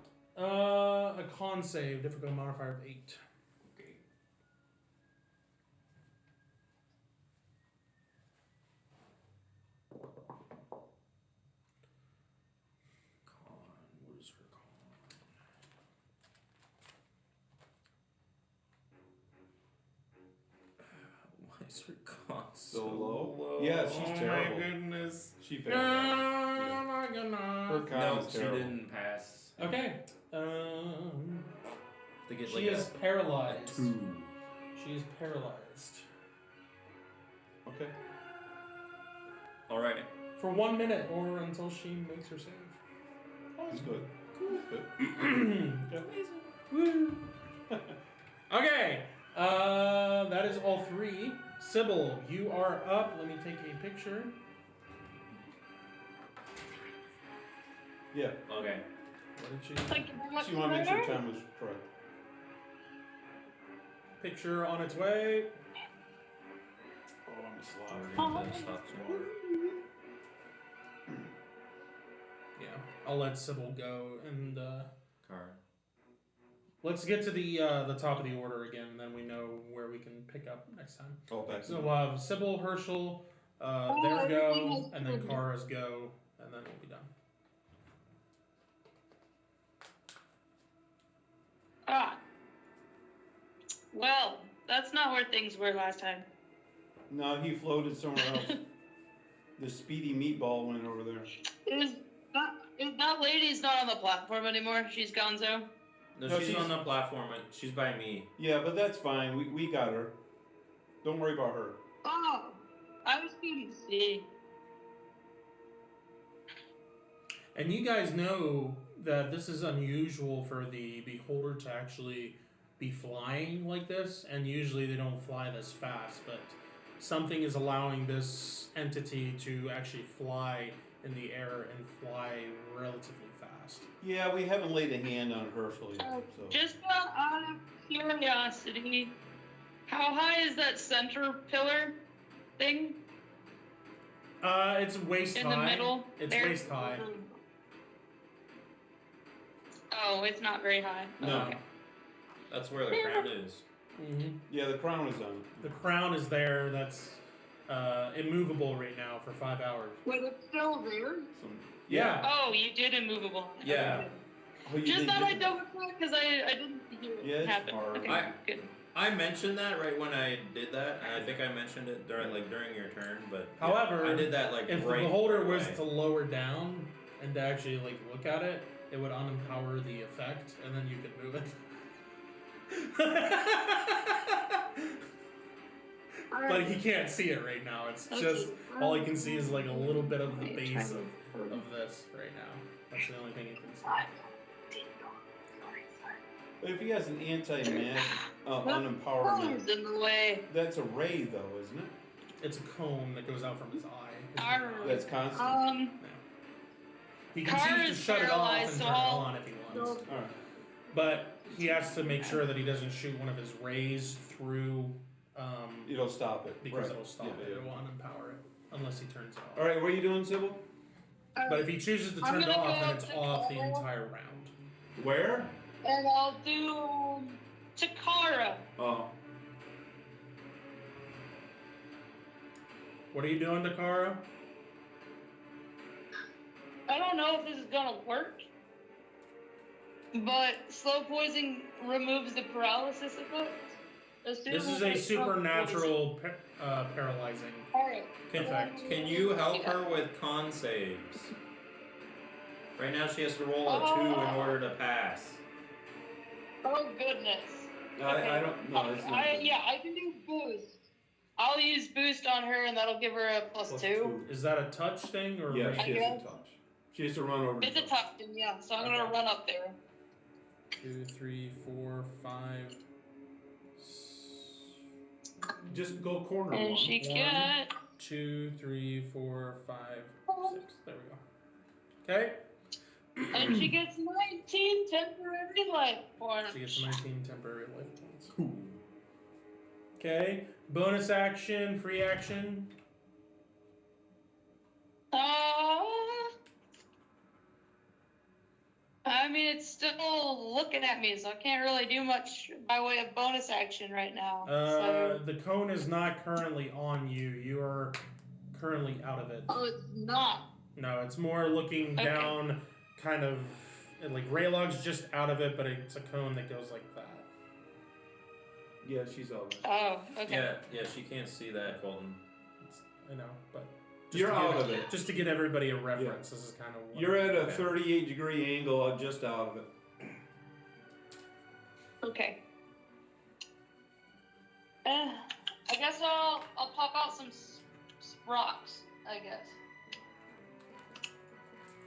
A con save, difficult modifier of 8. Okay. What is her con? Why is her con So low? Yeah, she's terrible. Oh my goodness. She No, failed. Yeah. not gonna. Her con No, is she terrible. didn't pass. Okay. To get She like is a paralyzed. 2. She is paralyzed Okay. Alright. for 1 minute, or until she makes her save. Oh, that's good. Cool. That's good. Woo. Okay. That is all 3. Sybil, you are up. Let me take a picture. Yeah. Okay. What did she? Thank you very much. So you want to make sure time was correct. Picture on its way. Oh, I'm a slob. Oh. Stop some water. Yeah, I'll let Sybil go, and Car. let's get to the top of the order again, and then we know where we can pick up next time. Oh, back to So we'll have Sybil, Herschel, their go, and then Kara's go, and then we'll be done. Ah. Well, that's not where things were last time. No, he floated somewhere else. The speedy meatball went over there. Is that lady's not on the platform anymore? She's gonzo. No, No, she's she's- on the platform. She's by me. Yeah, but that's fine. We got her. Don't worry about her. Oh, I was going to see. And you guys know that this is unusual for the beholder to actually be flying like this, and usually they don't fly this fast, but something is allowing this entity to actually fly in the air and fly relatively fast. Yeah, we haven't laid a hand on Herschel yet. So. Just out of curiosity, how high is that center pillar thing It's waist in high. the middle? It's there? waist high. Oh, it's not very high. No. Okay. That's where the crown is. Mm-hmm. Yeah, the crown is on. The crown is there. That's immovable right now for 5 hours. Wait, it's still there? Some, Yeah. Oh, you did immovable. Yeah. Oh, you Just did thought get I'd double check because I didn't hear it Yeah, it's happen. hard. Okay, good. I mentioned that right when I did that, and I think I mentioned it during your turn, but yeah, However, I did that like if right the beholder away. was to lower down and to actually like look at it, it would unempower the effect, and then you could move it. But he can't see it right now. It's just all he can see is like a little bit of the base of this right now. That's the only thing he can see. But if he has an anti-mag Phone's unempowerment, in the way. that's a ray though, isn't it? It's a cone that goes out from his eye. Arr. That's constant. He can choose to Kara's shut it off and paralyzed, turn so it I'll- on if he wants. All right. But he has to make sure that he doesn't shoot one of his rays through, It'll stop it. because right. it'll stop Yeah, it. yeah. It will unempower it unless he turns it off. All right, what are you doing, Sybil? But if he chooses to I'm turn it gonna off, go then it's to off the Kara. entire round. Where? And I'll do Takara. Oh, What are you doing, Dakara? I don't know if this is gonna work, but slow poison removes the paralysis effect. This is a supernatural paralyzing Alright. effect. Can you help her with con saves? Right now she has to roll a 2 in order to pass. Oh goodness. I don't know. It's not I can do boost. I'll use boost on her, and that'll give her a plus Plus 2. Is that a touch thing or Yeah, range? she has to touch. She has to run over. It's a tough thing, yeah. So I'm gonna Okay. run up there. 2, 3, 4, 5. Just go corner And one. she can't. 2, 3, 4, 5, 6. There we go. Okay. And she gets 19 temporary life points. She gets 19 temporary life points. Okay. Bonus action, free action. I mean, it's still looking at me, so I can't really do much by way of bonus action right now. The cone is not currently on you. You are currently out of it. Oh, it's not. No, it's more looking Okay. down, kind of like Raylog's just out of it, but it's a cone that goes like that. Yeah, she's all right. Oh, okay. Yeah, she can't see that, Colton. I know, but You're to out give- of it. Just to get everybody a reference, this is kind of what You're at a okay. 38-degree angle, just out of it. Okay. I guess I'll pop out some rocks, I guess.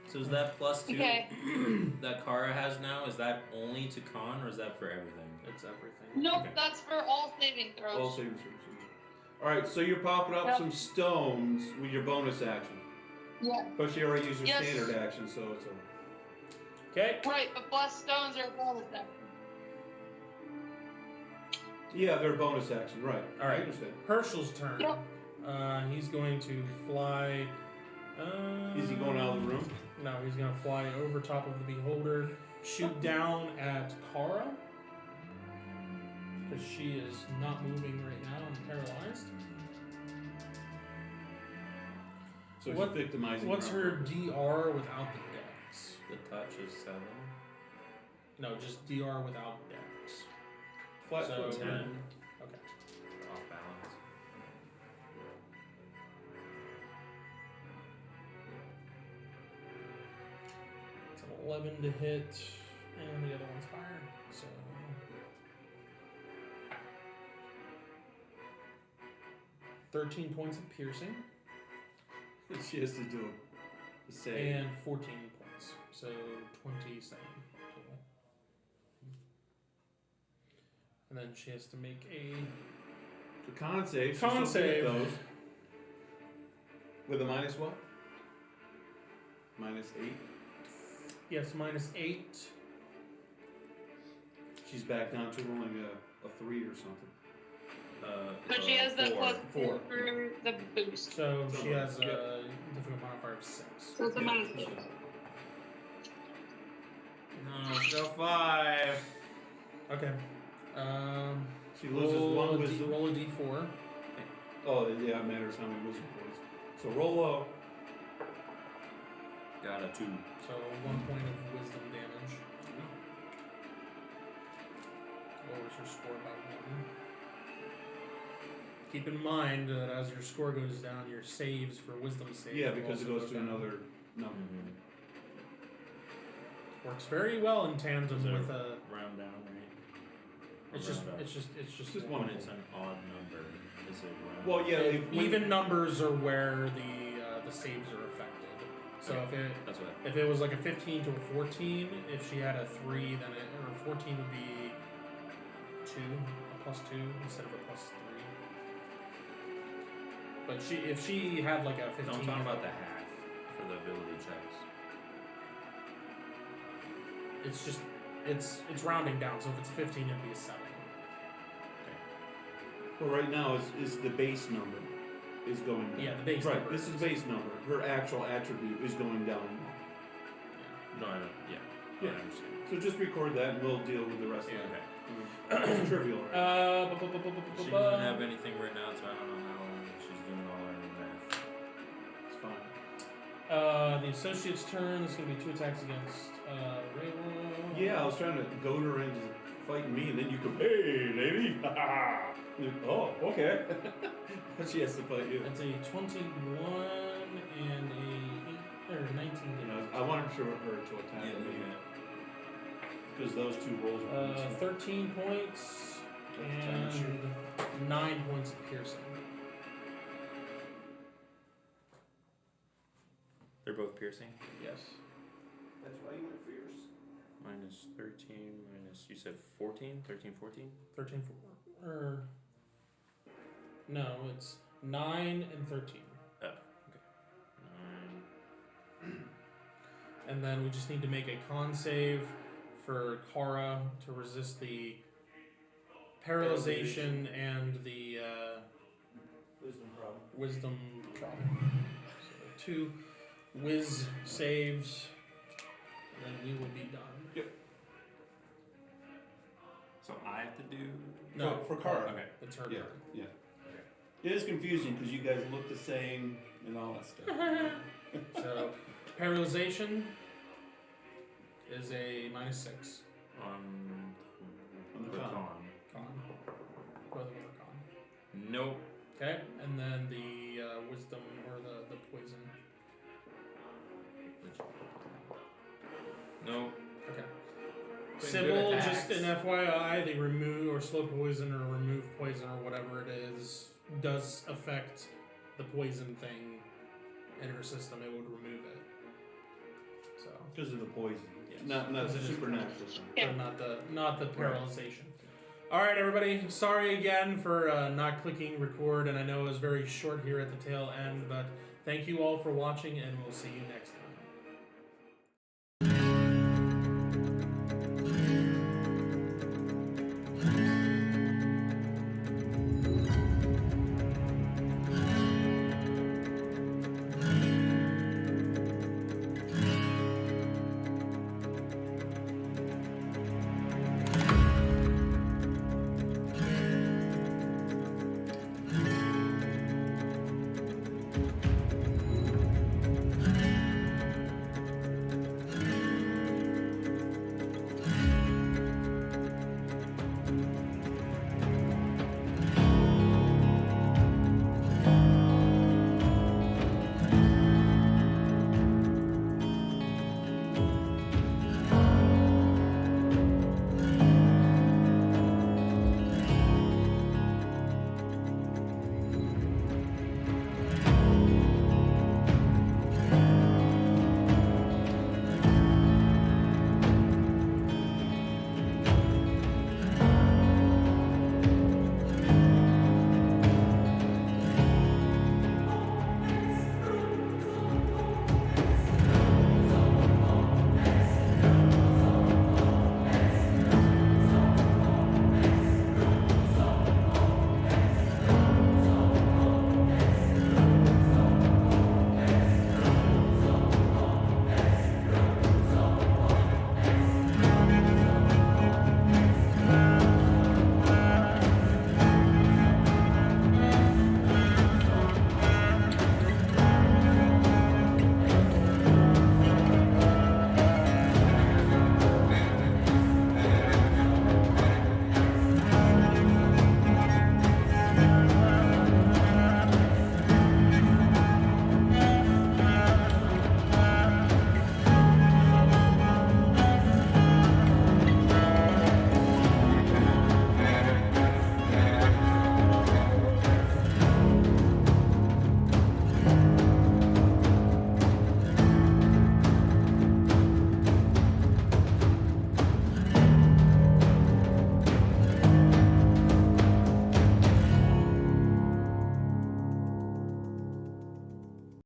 So is that plus 2 Okay. that Kara has now, is that only to con or is that for everything? It's everything. Nope, Okay. that's for all saving throws. All saving throws. All right, so you're popping up Yep. some stones with your bonus action. Yeah. But she already used her Yes. standard action, so it's over. Okay. Right, but blessed stones are a bonus action. Yeah, they're bonus action, right. All right. I understand. Herschel's turn. Yep. He's going to fly. Is he going out of the room? No, he's going to fly over top of the beholder, shoot down at Kara. Because she is not moving right now and paralyzed. So What- he's victimizing What's her DR without the dex? The touch is 7. No, just DR without dex. Flat So, foot. 10. Okay. Off balance. It's an 11 to hit, and the other one's higher. So. $13 points of piercing She has to do a save. and 14 points, so 27 total. And then she has to make a The con save. she's con still good save. at those. With a minus what? Minus 8. Yes, -8. She's back down to rolling a 3 or something. But she has the 4. plus 4. 2 for the boost. So she has Yeah. a difficult modifier of 6. So it's a Yeah. minus 6. No, she got 5. Okay. She loses roll one a wisdom. roll a d4. Oh, yeah, it matters how many wisdom points. So roll low. Got a 2. So 1 point of wisdom damage. your score by 1. Keep in mind that as your score goes down, your saves for wisdom saves. Yeah, will because it also goes go to down. another number. Works very well in tandem Is it with a. round down, right? Or It's just, round up? it's just Just When one. it's an odd number, is it round? Well, yeah, even numbers are where the saves are affected. So Okay. That's what. if it was like a 15 to a 14, if she had a 3, then or 14 would be 2, a +2 instead of a +3. But if she had like a 15, No, I'm talking about the half for the ability checks. it's just it's rounding down. So if it's 15, it'd be a 7. Well, right now is the base number is going down. Yeah, the base right, number this is base number. Her actual attribute is going down. No, I don't. Yeah. Yeah. I understand. So just record that, and we'll deal with the rest Yeah. of it. It's trivial. Right? She doesn't have anything written out, so I don't know how she's doing all her math. It's fine. The associate's turn is going to be 2 attacks against Rayla. Yeah, I was trying to goad her into fighting me, and then you go, hey, lady. Oh, okay. She has to fight you. That's a 21 and a 8 or 19. You know, I wanted her to attack Yeah, me yeah. because those 2 rolls were 13 points and 9 points of piercing. They're both piercing. Yes. That's why you went fierce. Minus 13, minus, you said 14? 13, 14? 13 or no, it's 9 and 13. Oh, okay. 9. And then we just need to make a con save for Kara to resist the paralyzation and the Wisdom problem. wisdom problem. So 2 whiz saves, and then we will be done. So I have to do. No, For Kara. Okay. It's her Yeah, turn. yeah. It is confusing because you guys look the same and all that stuff. So paralyzation is a -6 On On the con. con. Or the with a con. Nope. Okay, and then the wisdom or the poison. Nope. Okay. Been Sybil, good just an attacks. FYI, they remove or slow poison or remove poison or whatever it is does affect the poison thing in her system. It would remove it. So, Because of the poison. Yes. Not Because the it is supernatural thing. but not the paralyzation. All right, everybody. Sorry again for not clicking record, and I know it was very short here at the tail end, but thank you all for watching, and we'll see you next time.